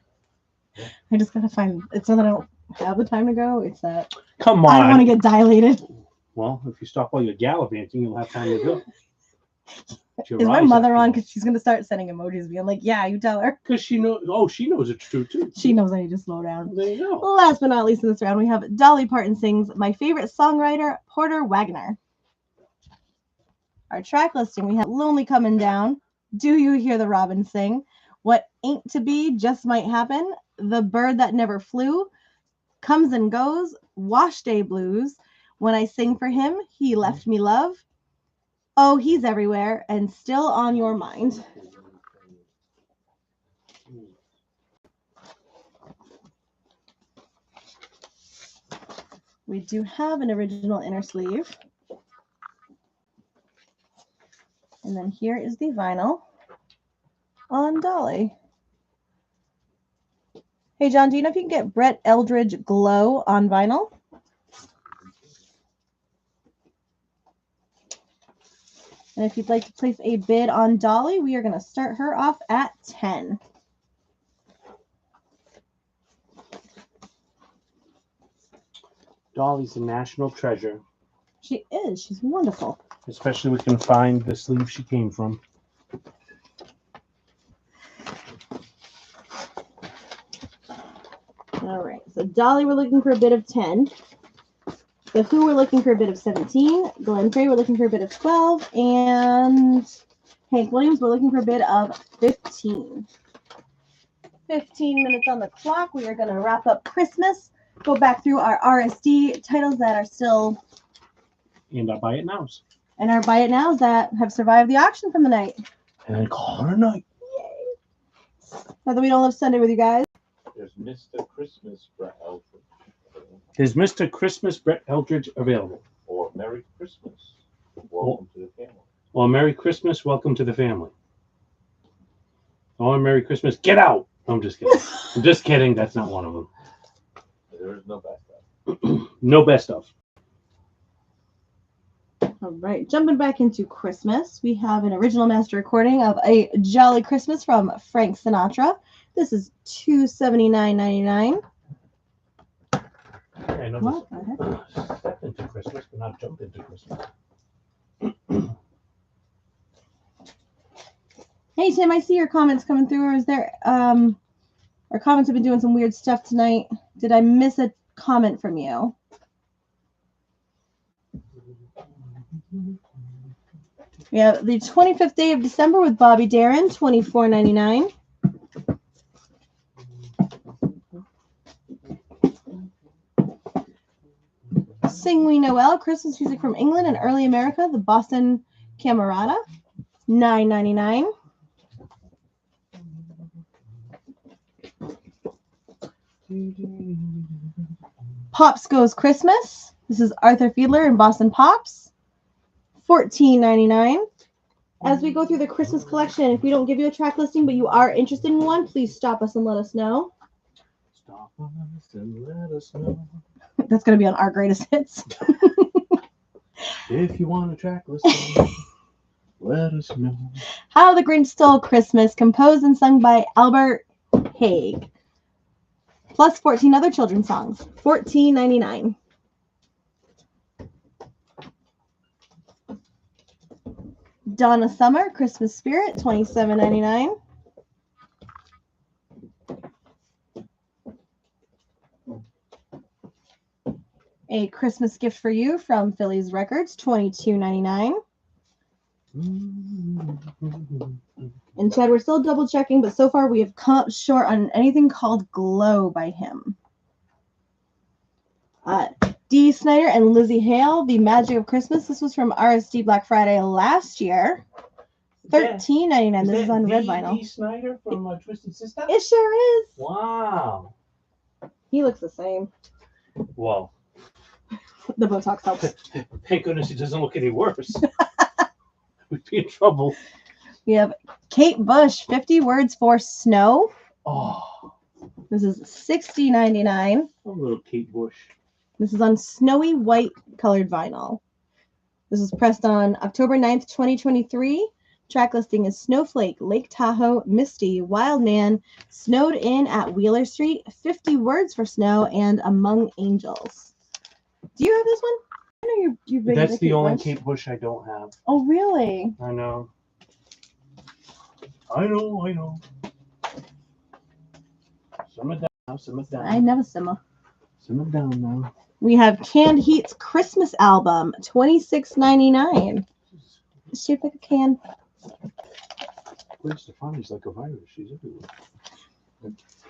I just got to find, it's not that I don't have the time to go. It's that Come I don't want to on. get dilated. Well, if you stop all your gallivanting, you'll have time to go. Is my mother on? Because she's going to start sending emojis being like, yeah, you tell her. Because she knows. Oh, she knows it's true, too. She knows I need to slow down. There you go. Last but not least in this round, we have Dolly Parton sings My Favorite Songwriter, Porter Wagner. Our track listing, we have Lonely Coming Down, Do You Hear the Robin Sing, What Ain't to Be Just Might Happen, The Bird That Never Flew, Comes and Goes, Wash Day Blues, When I Sing for Him, He Left Me Love, Oh, He's Everywhere, and Still on Your Mind. We do have an original inner sleeve. And then here is the vinyl on Dolly. Hey, John, do you know if you can get Brett Eldridge Glow on vinyl? And if you'd like to place a bid on Dolly, we are going to start her off at 10. Dolly's a national treasure. She is. She's wonderful. Especially we can find the sleeve she came from. All right. So Dolly, we're looking for a bid of 10. The Who, we're looking for a bid of 17. Glenn Frey, we're looking for a bid of 12. And Hank Williams, we're looking for a bid of 15. 15 minutes on the clock. We are going to wrap up Christmas. Go back through our RSD titles that are still. And our buy it nows. And our buy it nows that have survived the auction from the night. And then call it a night. Yay. Now that we don't live Sunday with you guys. There's Mr. Christmas, Brett Eldridge. Is Mr. Christmas Brett Eldridge available? Or Merry Christmas. Welcome to the family. Or Merry Christmas, welcome to the family. Or Merry Christmas, get out! I'm just kidding. I'm just kidding. That's not one of them. There is no best of. No best of. All right, jumping back into Christmas, we have an original master recording of A Jolly Christmas from Frank Sinatra. This is $279.99. I know What? Go ahead. step into Christmas, but not jump into Christmas. Hey Tim, I see your comments coming through. Or is there our comments have been doing some weird stuff tonight? Did I miss a comment from you? We have the 25th day of December with Bobby Darin, $24.99. Sing We Noel, Christmas music from England and early America, the Boston Camerata, $9.99. Pops Goes Christmas. This is Arthur Fiedler and Boston Pops, $14.99. As we go through the Christmas collection, if we don't give you a track listing, but you are interested in one, please stop us and let us know. Stop us and let us know. That's going to be on our greatest hits. If you want a track listing, let us know. How the Grinch Stole Christmas, composed and sung by Albert Haig. Plus 14 other children's songs, $14.99. Donna Summer, Christmas Spirit, $27.99. A Christmas Gift for You from Phillies Records, $22.99. And Chad, we're still double checking, but so far we have come up short on anything called Glow by him. Dee Snider and Lizzie Hale, The Magic of Christmas. This was from RSD Black Friday last year. $13.99. This is on red vinyl. Dee Snider from Twisted Sister? It sure is. Wow. He looks the same. Well, The Botox helps. thank goodness he doesn't look any worse. We'd be in trouble. We have Kate Bush, 50 Words for Snow. Oh, This is $60.99. a little Kate Bush. This is on snowy white colored vinyl. This is pressed on October 9th, 2023. Track listing is Snowflake, Lake Tahoe, Misty, Wild Man, Snowed In at Wheeler Street, 50 Words for Snow, and Among Angels. Do you have this one? I know you're big That's into the Kate only Bush. Kate Bush I don't have. Oh, really? I know. I know. Simmer down, simmer down. I never simmer. Simmer down now. We have Canned Heat's Christmas album, $26.99. It's shaped like a can. Gwen Stefani's like a virus. She's everywhere.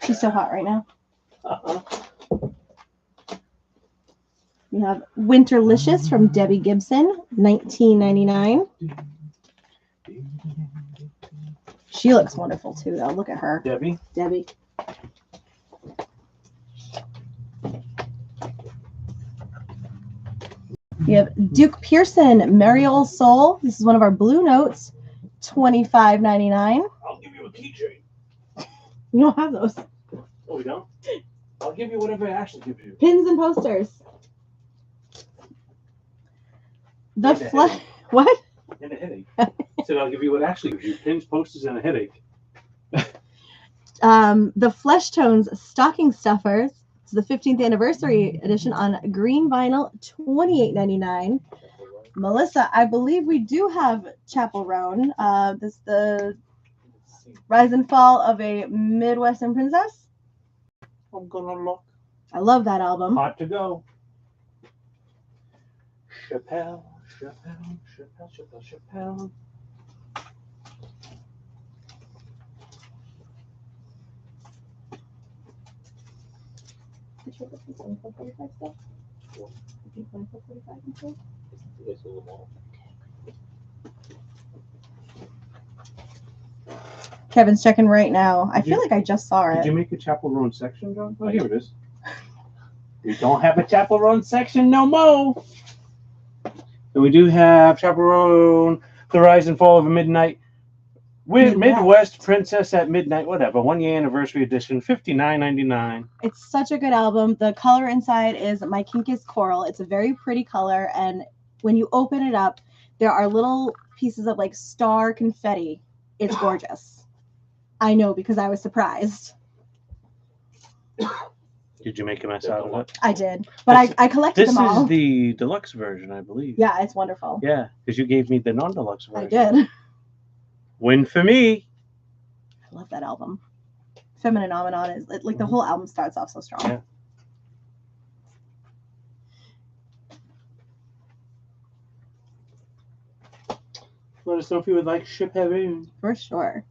She's so hot right now. We have Winterlicious from Debbie Gibson, $19.99. She looks wonderful too, though. Look at her. Debbie. Debbie. We have Duke Pearson, Merry Old Soul. This is one of our blue notes, $25.99. I'll give you a keychain. We don't have those. Oh, we don't? I'll give you whatever Ashley gives you. Pins and posters. The And a flesh. headache. What? And a headache. Said I'll give you what Ashley gives you. Pins, posters, and a headache. The Flesh Tones stocking stuffers It's the 15th anniversary edition on green vinyl, $28.99. Melissa, I believe we do have Chaperone. This is the Rise and Fall of a Midwestern Princess. I'm gonna look. I love that album. Hot to go. Chappelle. It's a little more. Kevin's checking right now. I feel like I just saw Did it. you make a Chaperone section, John? Oh, here it is. We don't have a Chaperone section no more. And we do have Chaperone, The Rise and Fall of a Midwest Princess at Midnight, whatever. 1 year anniversary edition, $59.99. It's such a good album. The color inside is My Kink is Coral. It's a very pretty color, and when you open it up, there are little pieces of like star confetti. It's gorgeous. I know because I was surprised. Did you make a mess out of it? I did, but I collected This them all. is the deluxe version, I believe. Yeah, it's wonderful. Yeah, because you gave me the non-deluxe version. I did. Win for me. I love that album. Feminine Phenomenon is like the whole album starts off so strong. Yeah. Let us know if you would like Chaperone. For sure.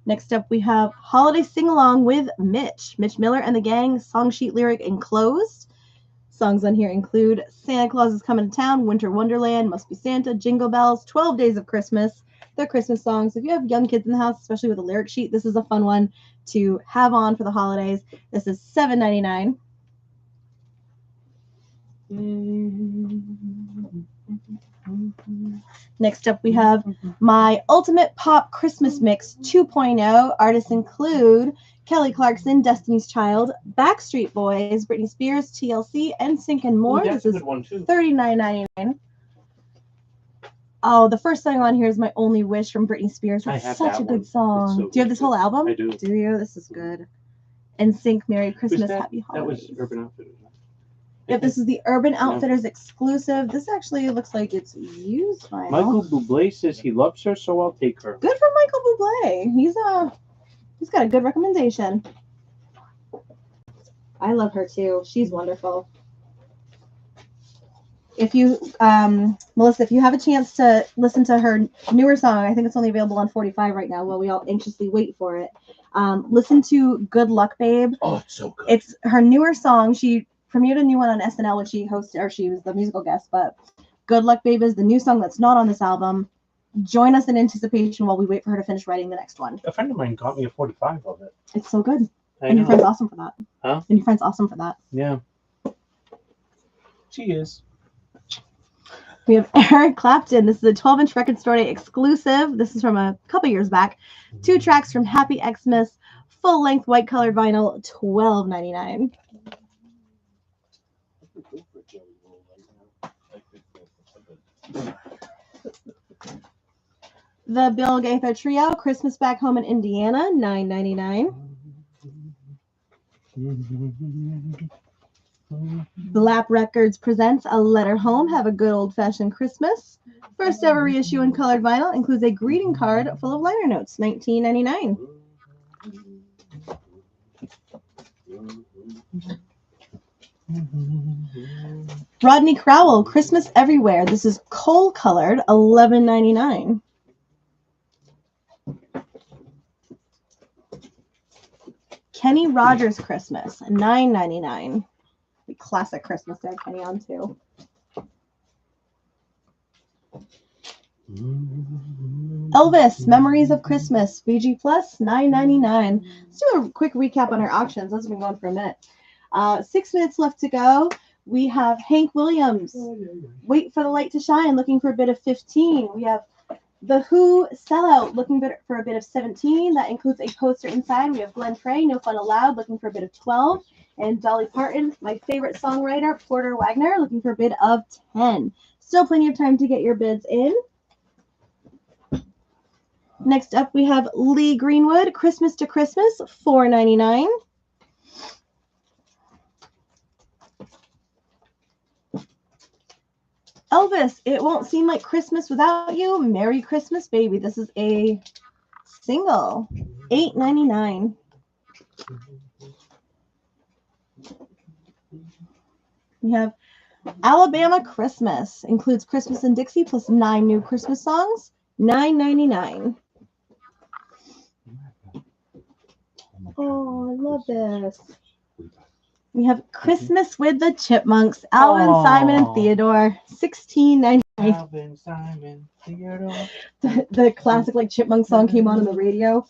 Next up, we have Holiday Sing Along with Mitch Miller and the Gang, song sheet lyric enclosed. Songs on here include Santa Claus is Coming to Town, Winter Wonderland, Must Be Santa, Jingle Bells, 12 Days of Christmas. They're Christmas songs. If you have young kids in the house, especially with a lyric sheet, this is a fun one to have on for the holidays. This is $7.99. Next up, we have My Ultimate Pop Christmas Mix 2.0. Artists include Kelly Clarkson, Destiny's Child, Backstreet Boys, Britney Spears, TLC, NSYNC, and more. Ooh, that's This a is good one too. $39.99. Oh, the first song on here is My Only Wish from Britney Spears. I That's have such that a good one. song. It's so Do you have this good. whole album? I do. Do you? This is good. NSYNC, Merry Christmas, that? Happy That Holidays. was Urban Outfitters. Right? Yep, this is the Urban Outfitters exclusive. This actually looks like it's used vinyl. Michael Bublé says he loves her, so I'll take her. Good for Michael Bublé. He's got a good recommendation. I love her too. She's wonderful. If you, Melissa, if you have a chance to listen to her newer song, I think it's only available on 45 right now while we all anxiously wait for it. Listen to Good Luck Babe. Oh, it's so good. It's her newer song. She premiered a new one on SNL when she hosted, or she was the musical guest, but Good Luck Babe is the new song that's not on this album. Join us in anticipation while we wait for her to finish writing the next one. A friend of mine got me a 45 of it. It's so good. I And your know. friend's awesome for that. Huh? And your friend's awesome for that. Yeah. She is. We have Eric Clapton. This is a 12-inch Record Store Day exclusive. This is from a couple years back. 2 tracks from Happy Xmas, full-length white-colored vinyl, $12.99. The Bill Gaither Trio, Christmas Back Home in Indiana, $9.99. Blap Records presents A Letter Home, Have a Good Old-Fashioned Christmas. First ever reissue in colored vinyl, includes a greeting card full of liner notes, $19.99. Rodney Crowell, Christmas Everywhere. This is coal colored, $11.99. Kenny Rogers Christmas, $9.99. The classic Christmas to have Kenny on too. Elvis, Memories of Christmas, VG Plus, $9.99. Let's do a quick recap on our auctions. That's been going for a minute. 6 minutes left to go. We have Hank Williams, Wait for the Light to Shine, looking for a bid of 15. We have The Who, Sellout, looking for a bid of 17. That includes a poster inside. We have Glenn Frey, No Fun Allowed, looking for a bid of 12. And Dolly Parton, my favorite songwriter, Porter Wagner, looking for a bid of 10. Still plenty of time to get your bids in. Next up, we have Lee Greenwood, Christmas to Christmas, $4.99. Elvis, It Won't Seem Like Christmas Without You. Merry Christmas, Baby. This is a single. $8.99. We have Alabama Christmas. Includes Christmas in Dixie plus 9 new Christmas songs. $9.99. Oh, I love this. We have Christmas with the Chipmunks. Alvin, Simon, and Theodore. $16.99. Alvin, Simon, Theodore. The classic like Chipmunk song came on the radio,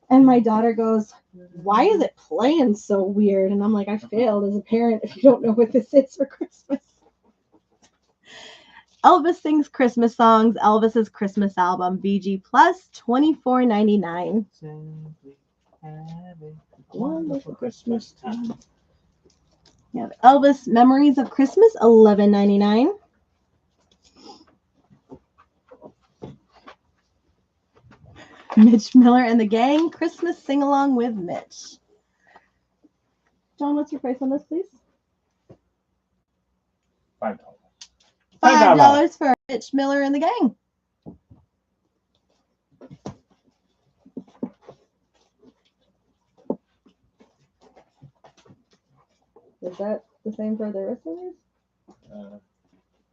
and my daughter goes, "Why is it playing so weird?" And I'm like, "I failed as a parent if you don't know what this is for Christmas." Elvis Sings Christmas Songs. Elvis's Christmas album. VG Plus. $24.99. Simply having a Wonderful Christmas time. We have Elvis Memories of Christmas. $11.99. Mitch Miller and the Gang, Christmas Sing Along with Mitch. John, what's your price on this, please? $5. $5 for Mitch Miller and the Gang. Is that the same for the rest of these?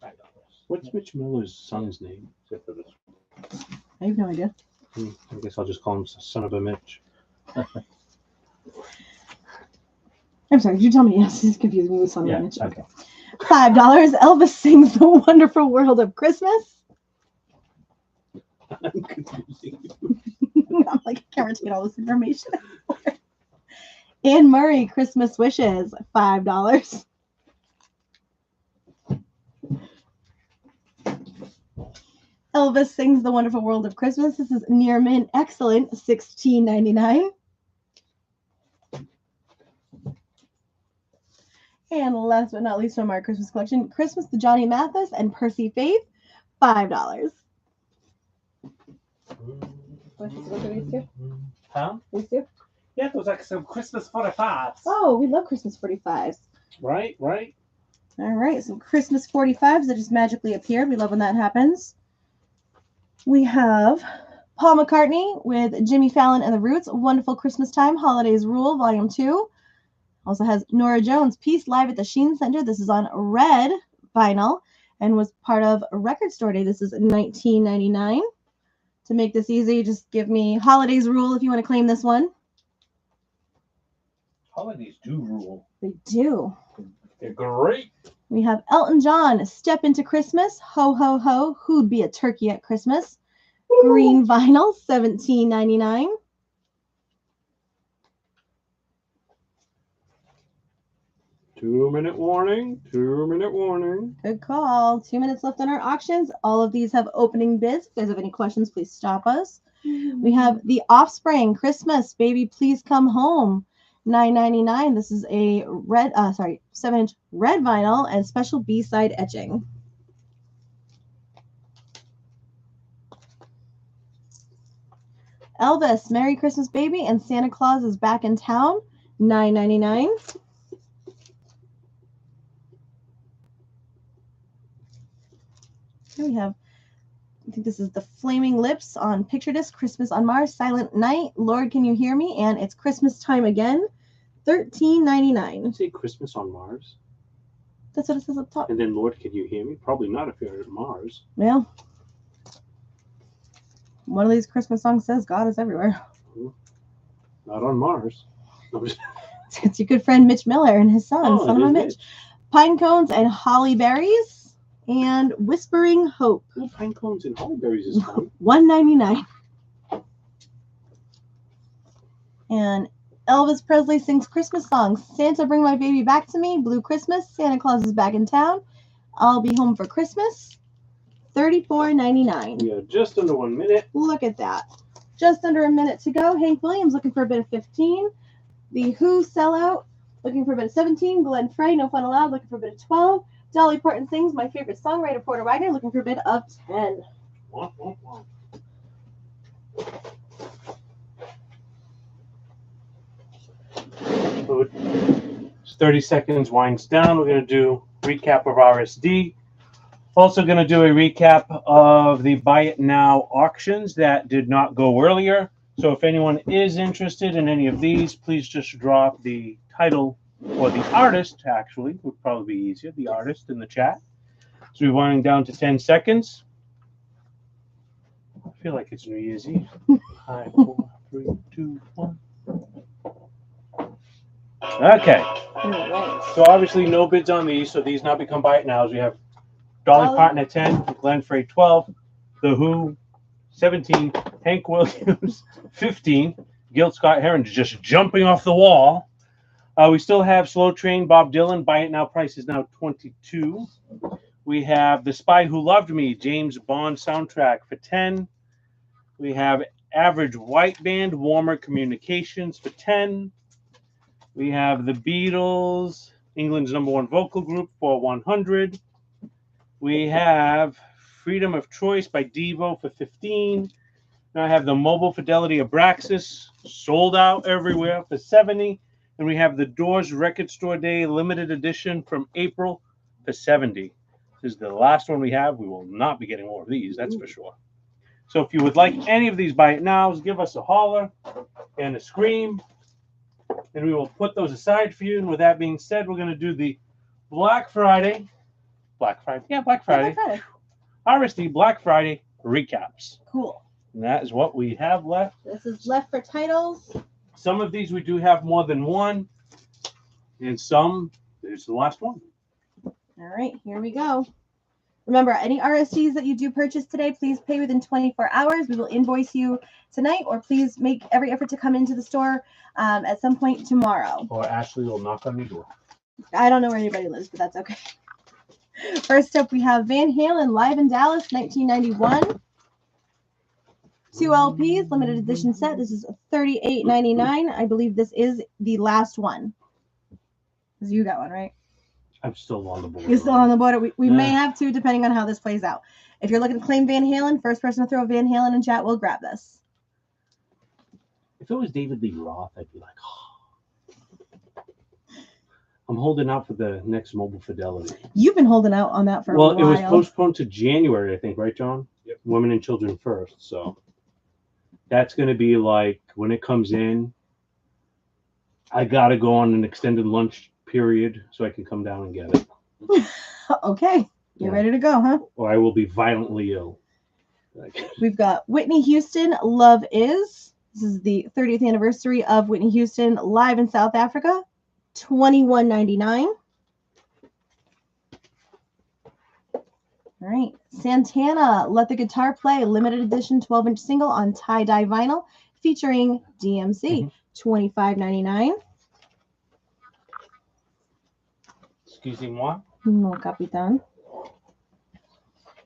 $5. What's Mitch Miller's son's name? Except for this. I have no idea. I guess I'll just call him Son of a Mitch. I'm sorry, did you tell me? Yes, it's confusing me with Son of Mitch. Okay. $5. Elvis Sings The Wonderful World of Christmas. I'm confusing you. I'm like, I can't retain all this information. Anne Murray, Christmas Wishes, $5. Elvis Sings The Wonderful World of Christmas. This is Near Mint Excellent, $16.99. And last but not least from our Christmas collection, Christmas to Johnny Mathis and Percy Faith, $5. Want you to look at these two? Huh? These two? Yeah, those are some Christmas 45s. Oh, we love Christmas 45s. Right, right. All right, some Christmas 45s that just magically appeared. We love when that happens. We have Paul McCartney with Jimmy Fallon and the Roots, Wonderful Christmas Time, Holidays Rule, Volume 2. Also has Norah Jones, Peace Live at the Sheen Center. This is on red vinyl and was part of Record Store Day. This is $19.99. To make this easy, just give me Holidays Rule if you want to claim this one. Holidays do rule. They do. They're great. We have Elton John, Step Into Christmas, Ho Ho Ho, Who'd Be a Turkey at Christmas. Green vinyl, $17.99. Two-minute warning. 2-minute warning. Good call. 2 minutes left on our auctions. All of these have opening bids. If you guys have any questions, please stop us. We have The Offspring, Christmas, Baby Please Come Home, $9.99. This is a 7-inch red vinyl and special B-side etching. Elvis, Merry Christmas Baby and Santa Claus is Back in Town, $9.99. Here we have, I think this is the Flaming Lips on Picture Disc, Christmas on Mars, Silent Night, Lord Can You Hear Me, and It's Christmas Time Again, $13.99. Say Christmas on Mars. That's what it says up top. And then Lord, Can You Hear Me? Probably not if you're at Mars. Well, one of these Christmas songs says God is everywhere. Not on Mars. It's your good friend Mitch Miller and his son, Oh, son of a it Mitch. is. Pine Cones and Holly Berries and Whispering Hope, Ooh, pine cones and holly berries is fun. $1.99. And Elvis Presley sings Christmas songs. Santa Bring My Baby Back to Me, Blue Christmas, Santa Claus is Back in Town, I'll Be Home for Christmas, $34.99. We are just under 1 minute. Look at that. Just under a minute to go. Hank Williams looking for a bit of 15. The Who Sellout looking for a bit of 17. Glenn Frey, No Fun Allowed, looking for a bit of 12. Dolly Parton Sings, My Favorite Songwriter, Porter Wagner, looking for a bit of 10. So 30 seconds winds down. We're going to do recap of RSD. Also going to do a recap of the Buy It Now auctions that did not go earlier. So if anyone is interested in any of these, please just drop the title or the artist, actually, would probably be easier, the artist in the chat. So we're winding down to 10 seconds. I feel like it's New Year's Eve. 5, 4, 3, 2, 1. Okay. So obviously no bids on these, so these now become Buy It Nows. We have Dolly Parton at 10, Glenn Frey 12, The Who 17, Hank Williams 15, Gil Scott-Heron just jumping off the wall. We still have Slow Train, Bob Dylan. Buy It Now price is now 22. We have The Spy Who Loved Me, James Bond soundtrack for 10. We have Average White Band, Warmer Communications for 10. We have The Beatles, England's #1 vocal group for 100. We have Freedom of Choice by Devo for 15. Now I have the Mobile Fidelity Abraxas, sold out everywhere for 70. And we have the Doors Record Store Day limited edition from April for 70. This is the last one we have. We will not be getting more of these, that's for sure. So if you would like any of these Buy It Nows, give us a holler and a scream, and we will put those aside for you. And with that being said, we're going to do the Black Friday. Yeah, Black Friday. RSD Black Friday recaps. Cool. And that is what we have left. This is left for titles. Some of these we do have more than one, and some, there's the last one. All right, here we go. Remember, any RSDs that you do purchase today, please pay within 24 hours. We will invoice you tonight, or please make every effort to come into the store at some point tomorrow. Or Ashley will knock on your door. I don't know where anybody lives, but that's okay. First up, we have Van Halen Live in Dallas, 1991. 2 LPs, limited edition set. This is $38.99. I believe this is the last one. Because you got one, right? I'm still on the board. You're still on the board. We may have to, depending on how this plays out. If you're looking to claim Van Halen, first person to throw Van Halen in chat will grab this. If it was David Lee Roth, I'd be like, oh. I'm holding out for the next Mobile Fidelity. You've been holding out on that for a while. Well, it was postponed to January, I think, right, John? Yep. Women and Children First. So that's going to be like, when it comes in, I got to go on an extended lunch period so I can come down and get it. Okay. You're ready to go, huh? Or I will be violently ill. We've got Whitney Houston, Love Is. This is the 30th anniversary of Whitney Houston live in South Africa. $21.99. All right. Santana, Let the Guitar Play, limited edition 12-inch single on tie-dye vinyl featuring DMC. $25.99. Excusez-moi. No, Capitan.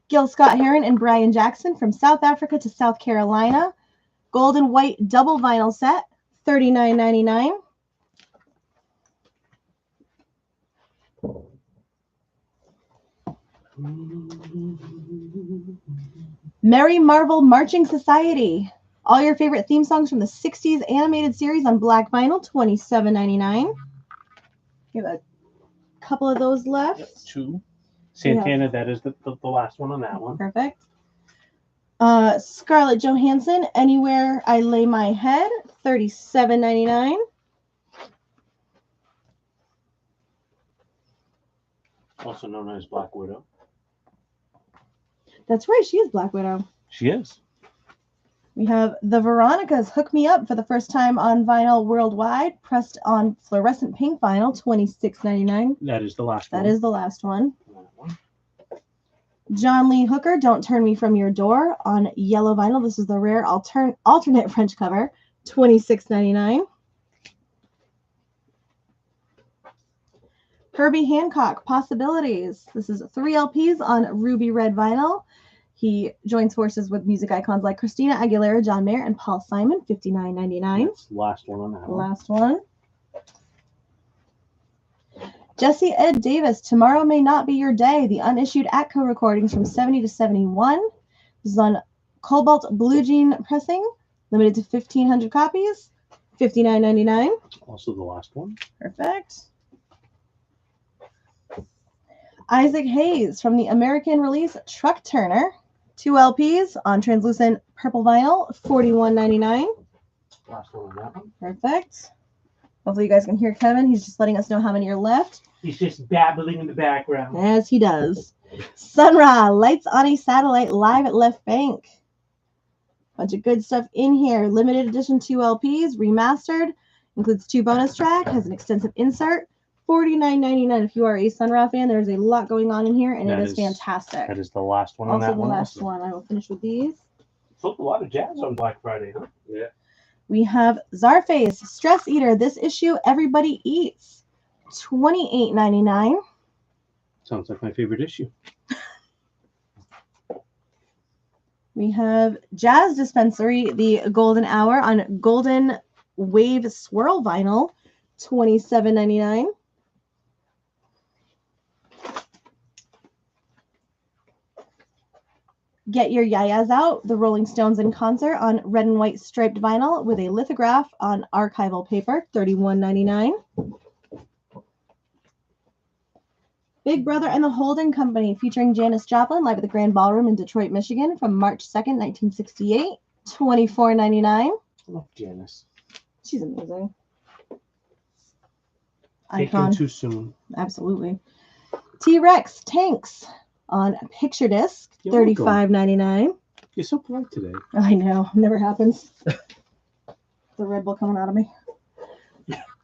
Gil Scott-Heron and Brian Jackson from South Africa to South Carolina. Gold and white double vinyl set, $39.99. Merry Marvel Marching Society. All your favorite theme songs from the 60s animated series on black vinyl, $27.99. We have a couple of those left. Yep, 2. Santana, that is the last one on that one. Perfect. Scarlett Johansson, Anywhere I Lay My Head, $37.99. Also known as Black Widow. That's right, she is Black Widow. She is. We have the Veronicas, Hook Me Up for the first time on vinyl worldwide, pressed on fluorescent pink vinyl, $26.99. That is the last one. That is the last one. John Lee Hooker, Don't Turn Me From Your Door on yellow vinyl. This is the rare alternate French cover, $26.99. Herbie Hancock, Possibilities. This is 3 LPs on ruby red vinyl. He joins forces with music icons like Christina Aguilera, John Mayer, and Paul Simon, $59.99. That's the last one on that one. Last one. Jesse Ed Davis, Tomorrow May Not Be Your Day, the unissued ATCO recordings from 70 to 71. This is on Cobalt Blue Jean pressing, limited to 1,500 copies, $59.99. Also the last one. Perfect. Isaac Hayes from the American release Truck Turner. 2 LPs on translucent purple vinyl, $41.99. Last one on that one. Perfect. Hopefully you guys can hear Kevin. He's just letting us know how many are left. He's just babbling in the background. As he does. Sun Ra, Lights on a Satellite, live at Left Bank. Bunch of good stuff in here. Limited edition 2 LPs, remastered. Includes 2 bonus tracks, has an extensive insert. $49.99 if you are a Sun Ra fan. There's a lot going on in here, and it is fantastic. That is the last one on Also that the one. last one. I will finish with these. Sold a lot of jazz on Black Friday, huh? Yeah. We have Czarface, Stress Eater. This issue, Everybody Eats. $28.99. Sounds like my favorite issue. We have Jazz Dispensary, the Golden Hour on Golden Wave Swirl Vinyl, $27.99. Get Your Yayas Out, the Rolling Stones in concert on red and white striped vinyl with a lithograph on archival paper, $31.99. Big Brother and the Holding Company featuring Janis Joplin live at the Grand Ballroom in Detroit, Michigan from March 2nd, 1968, $24.99. I love Janice. She's amazing. Taken Icon. too soon. Absolutely. T-Rex Tanks on picture disc, You're welcome. $35.99. You're so polite today. I know, never happens. The Red Bull coming out of me.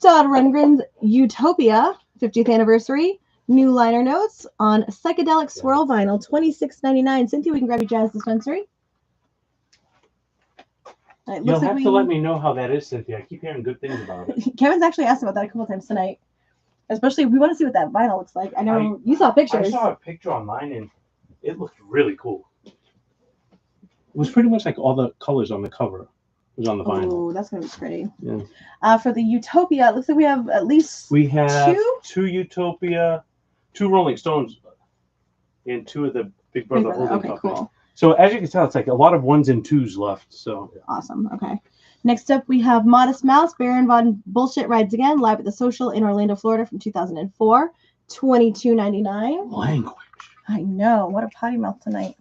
Todd Rundgren's Utopia 50th anniversary. New liner notes on psychedelic swirl vinyl, $26.99. Cynthia, we can grab your Jazz Dispensary. It You'll looks have like to let me know how that is, Cynthia. I keep hearing good things about it. Kevin's actually asked about that a couple times tonight. Especially, we want to see what that vinyl looks like. I know you saw pictures. I saw a picture online and it looked really cool. It was pretty much like all the colors on the cover was on the vinyl. Oh, that's going to be pretty. Yeah. For the Utopia, it looks like we have at least We have two? 2 Utopia, 2 Rolling Stones, and 2 of the Big Brother Holding Okay, Company. cool. So as you can tell, it's like a lot of 1s and 2s left. So Awesome. Okay. Next up, we have Modest Mouse, Baron Von Bullshit Rides Again, live at the Social in Orlando, Florida from 2004, $22.99. language. I know. What a potty mouth tonight.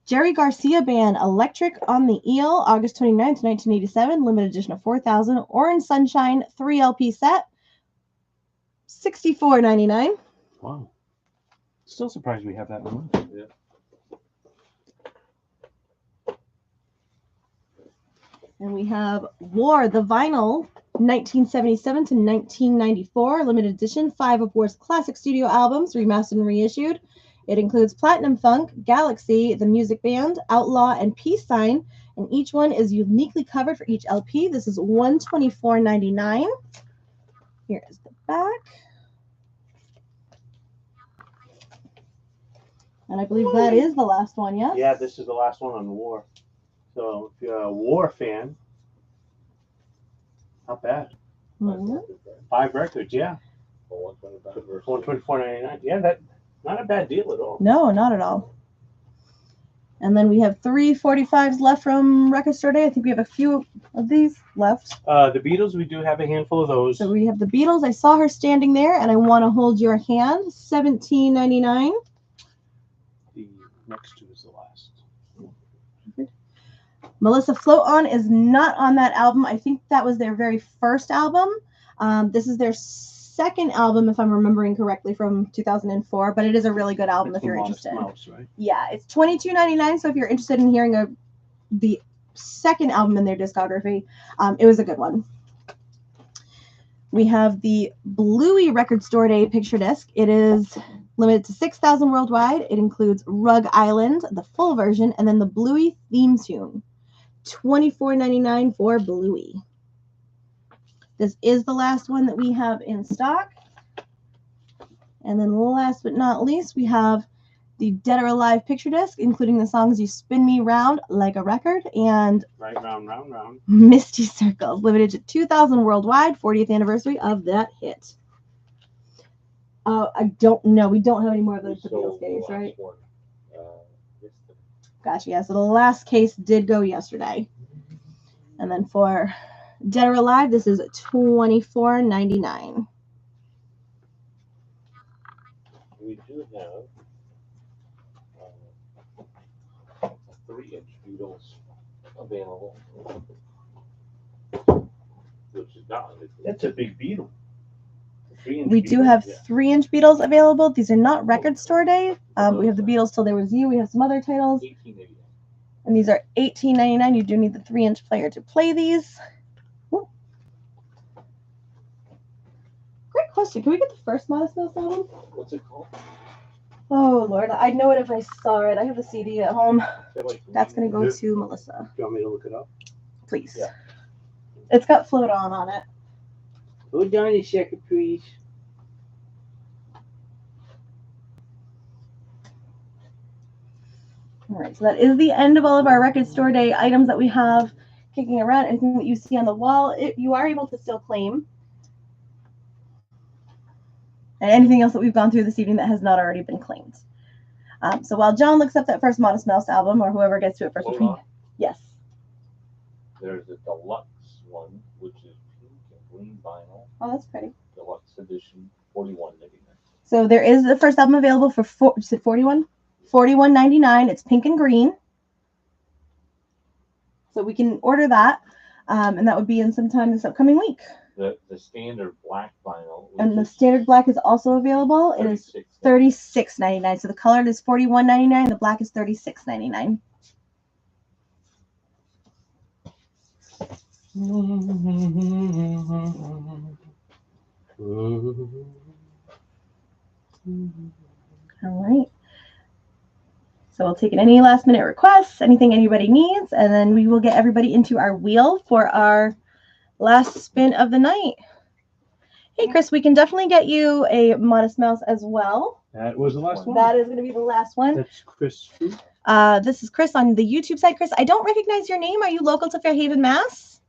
Jerry Garcia Band, Electric on the Eel, August 29th, 1987, limited edition of 4,000. Orange Sunshine 3 LP set, $64.99. Wow. Still surprised we have that one. Yeah. And we have War, the Vinyl, 1977 to 1994, limited edition, 5 of War's classic studio albums, remastered and reissued. It includes Platinum Funk, Galaxy, The Music Band, Outlaw, and Peace Sign, and each one is uniquely covered for each LP. This is $124.99. Here is the back. And I believe that is the last one, yes? Yeah, this is the last one on War. So if you're a War fan, not bad. Mhm. 5 records, yeah. For 125 versus- $124.99. Yeah, that not a bad deal at all. No, not at all. And then we have 3 45s left from Record Store Day. I think we have a few of these left. The Beatles, we do have a handful of those. So we have the Beatles. I saw her standing there, and I want to hold your hand. $17.99. The next 2 is the last. Melissa Float On is not on that album. I think that was their very first album. This is their second album, if I'm remembering correctly, from 2004. But it is a really good album That's if you're the Modest interested. Mouse, right? Yeah, it's $22.99. So if you're interested in hearing the second album in their discography, it was a good one. We have the Bluey Record Store Day picture disc. It is limited to 6,000 worldwide. It includes Rug Island, the full version, and then the Bluey theme tune. $24.99 for Bluey. This is the last one that we have in stock. And then last but not least, we have the Dead or Alive picture disc, including the songs You Spin Me Round Like a Record and Right, round, round, round. Misty Circles, limited to 2,000 worldwide, 40th anniversary of that hit. I don't know. We don't have any more of those We Beatles sold the case, last right? one, yesterday. Gotcha. Yeah. So the last case did go yesterday. And then for Dead or Alive, this is $24.99. we do have a 3-inch Beatles available, which is not limited. That's a big beetle. We do have 3-inch Beatles available. These are not record store day. We have the Beatles Till There Was You. We have some other titles. $18.99. And these are $18.99. You do need the 3-inch player to play these. Ooh. Great question. Can we get the first Modest Mouse album? What's it called? Oh, Lord. I'd know it if I saw it. I have the CD at home. Like That's going to go to Melissa. Do you want me to look it up? Please. Yeah. It's got Float On it. Hold on a second, please. All right, so that is the end of all of our record store day items that we have kicking around. Anything that you see on the wall, you are able to still claim. And anything else that we've gone through this evening that has not already been claimed. So while John looks up that first Modest Mouse album, or whoever gets to it first. Hold on. Yes. There's a deluxe one, which is pink and green vinyl. Oh, that's pretty. Deluxe edition, $41.99. So there is the first album available for $41? $41.99. It's pink and green. So we can order that, and that would be in sometime this upcoming week. The standard black vinyl. And the standard black is also available. It is $36.99. So the colored is $41.99. The black is $36.99. All right. So we'll take any last minute requests, anything anybody needs, and then we will get everybody into our wheel for our last spin of the night. Hey, Chris, we can definitely get you a Modest Mouse as well. That was the last one. That is going to be the last one. That's Chris. This is Chris on the YouTube side. Chris, I don't recognize your name. Are you local to Fairhaven, Mass?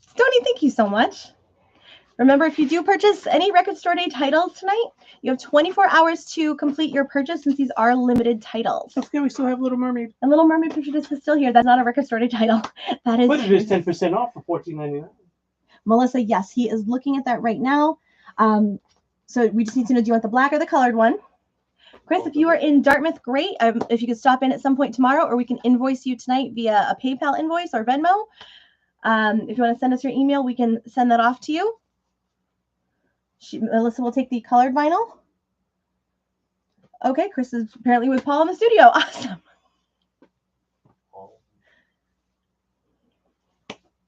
Stoney, thank you so much. Remember, if you do purchase any Record Store Day titles tonight, you have 24 hours to complete your purchase since these are limited titles. Okay, we still have Little Mermaid. And Little Mermaid Picture Disc is still here. That's not a Record Store Day title. That is. But it is 10% off for $14.99. Melissa, yes, he is looking at that right now. So we just need to know, do you want the black or the colored one? Chris, if you are in Dartmouth, great. If you could stop in at some point tomorrow, or we can invoice you tonight via a PayPal invoice or Venmo. If you want to send us your email, we can send that off to you. Melissa will take the colored vinyl. Okay, Chris is apparently with Paul in the studio. Awesome.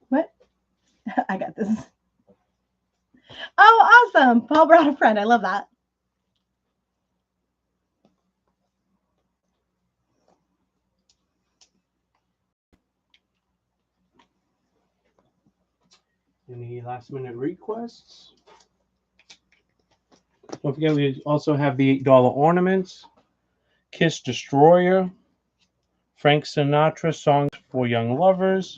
What? I got this. Oh, awesome. Paul brought a friend. I love that. Any last minute requests? Don't forget, we also have the $8 ornaments, Kiss Destroyer, Frank Sinatra Songs for Young Lovers,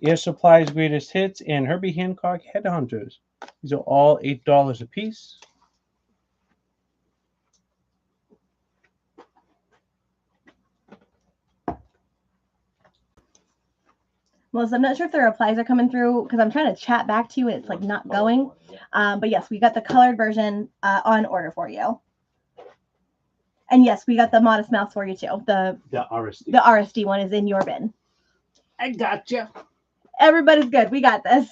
Air Supply's Greatest Hits, and Herbie Hancock Headhunters. These are all $8 a piece. Melissa, I'm not sure if the replies are coming through because I'm trying to chat back to you. It's like not going. But yes, we got the colored version on order for you. And yes, we got the Modest Mouse for you too. The RSD. The RSD one is in your bin. I gotcha. Everybody's good. We got this.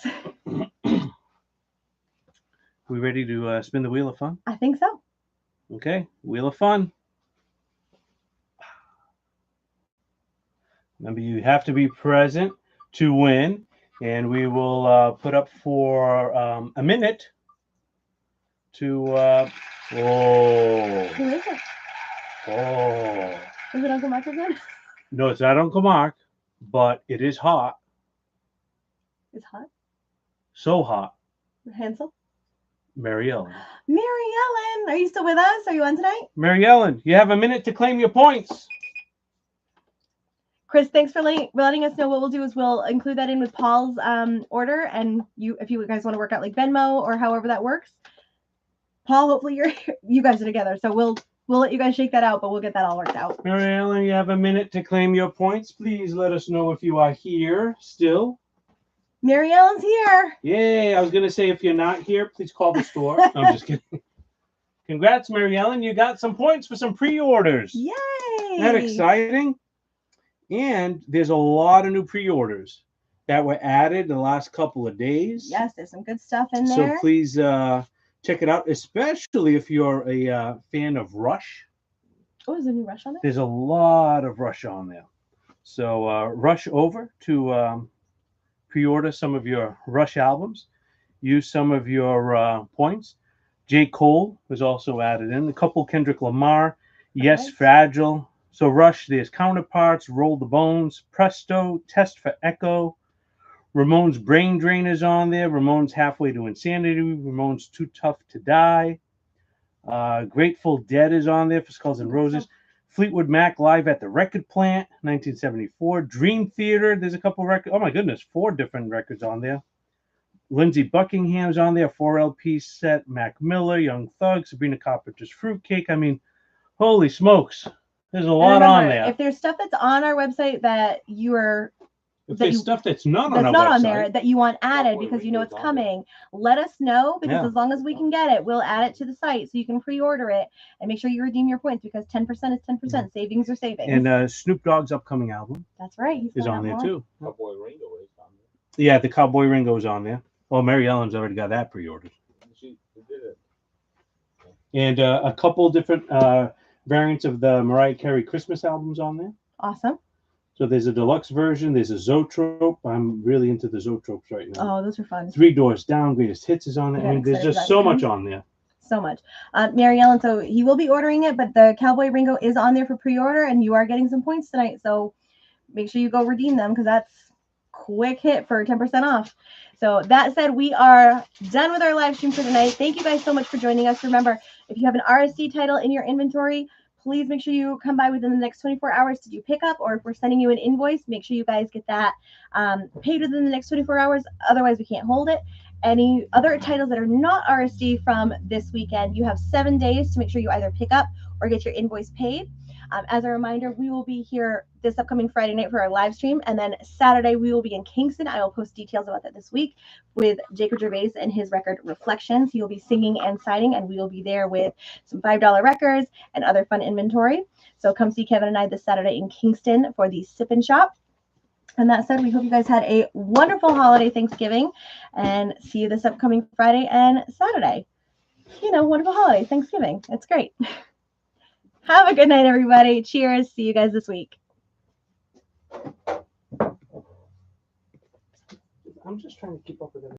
We ready to spin the Wheel of Fun? I think so. Okay, Wheel of Fun. Remember, you have to be present to win, and we will put up for a minute to Who is it? Oh. Is it Uncle Mark again? No, it's not Uncle Mark, but it is hot. It's hot. So hot. Hansel? Mary Ellen. Mary Ellen, are you still with us? Are you on tonight? Mary Ellen, you have a minute to claim your points. Chris, thanks for letting us know. What we'll do is we'll include that in with Paul's order, and if you guys want to work out like Venmo or however that works. Paul, hopefully you guys are together, so we'll let you guys shake that out, but we'll get that all worked out. Mary Ellen, you have a minute to claim your points. Please let us know if you are here still. Mary Ellen's here. Yay! I was gonna say if you're not here, please call the store. No, I'm just kidding. Congrats, Mary Ellen. You got some points for some pre-orders. Yay! Isn't that exciting? And there's a lot of new pre-orders that were added in the last couple of days. Yes, there's some good stuff in there. So please check it out, especially if you're a fan of Rush. Oh, is there a new Rush on there? There's a lot of Rush on there. So rush over to pre-order some of your Rush albums. Use some of your points. J. Cole was also added in. A couple Kendrick Lamar. Yes, Right. Fragile. So Rush, there's Counterparts, Roll the Bones, Presto, Test for Echo. Ramones Brain Drain is on there. Ramones Halfway to Insanity. Ramones Too Tough to Die. Grateful Dead is on there for Skulls and Roses. Fleetwood Mac Live at the Record Plant, 1974. Dream Theater, there's a couple records. Oh my goodness, 4 different records on there. Lindsey Buckingham's on there, 4 LP set. Mac Miller, Young Thug, Sabrina Carpenter's Fruitcake. I mean, holy smokes, there's a lot on there. If there's stuff that's on our website that you are If there's stuff that's not on our not on website, there that you want added Cowboy because you know it's Ringo's on there. coming, let us know, because Yeah. as long as we can get it, we'll add it to the site so you can pre-order it and make sure you redeem your points, because 10% is 10%. Savings are savings. and Snoop Dogg's upcoming album That's right. He's is got on there one. too. Cowboy Ringo is on Yeah, the Cowboy Ringo's on there. Oh, Mary Ellen's already got that pre-ordered. there. She did it. And a couple different variants of the Mariah Carey Christmas albums on there. Awesome. So there's a deluxe version. There's a Zoetrope. I'm really into the Zoetropes right now. Oh, those are fun. 3 Doors Down, Greatest Hits is on there. Yeah, I mean, there's excited just for so that. much on there. So much. Mary Ellen, so he will be ordering it, but the Cowboy Ringo is on there for pre-order, and you are getting some points tonight. So make sure you go redeem them, because that's quick hit for 10% off. So that said, we are done with our live stream for tonight. Thank you guys so much for joining us. Remember, if you have an RSD title in your inventory, please make sure you come by within the next 24 hours to do pickup, or if we're sending you an invoice, make sure you guys get that paid within the next 24 hours. Otherwise, we can't hold it. Any other titles that are not RSD from this weekend, you have 7 days to make sure you either pick up or get your invoice paid. As a reminder, we will be here this upcoming Friday night for our live stream, and then Saturday we will be in Kingston. I will post details about that this week with Jacob Gervais and his record Reflections. He will be singing and signing, and we will be there with some $5 records and other fun inventory. So come see Kevin and I this Saturday in Kingston for the Sip and Shop. And that said, we hope you guys had a wonderful holiday Thanksgiving, and see you this upcoming Friday and Saturday. Wonderful holiday Thanksgiving. It's great. Have a good night, everybody. Cheers. See you guys this week. I'm just trying to keep up with everything.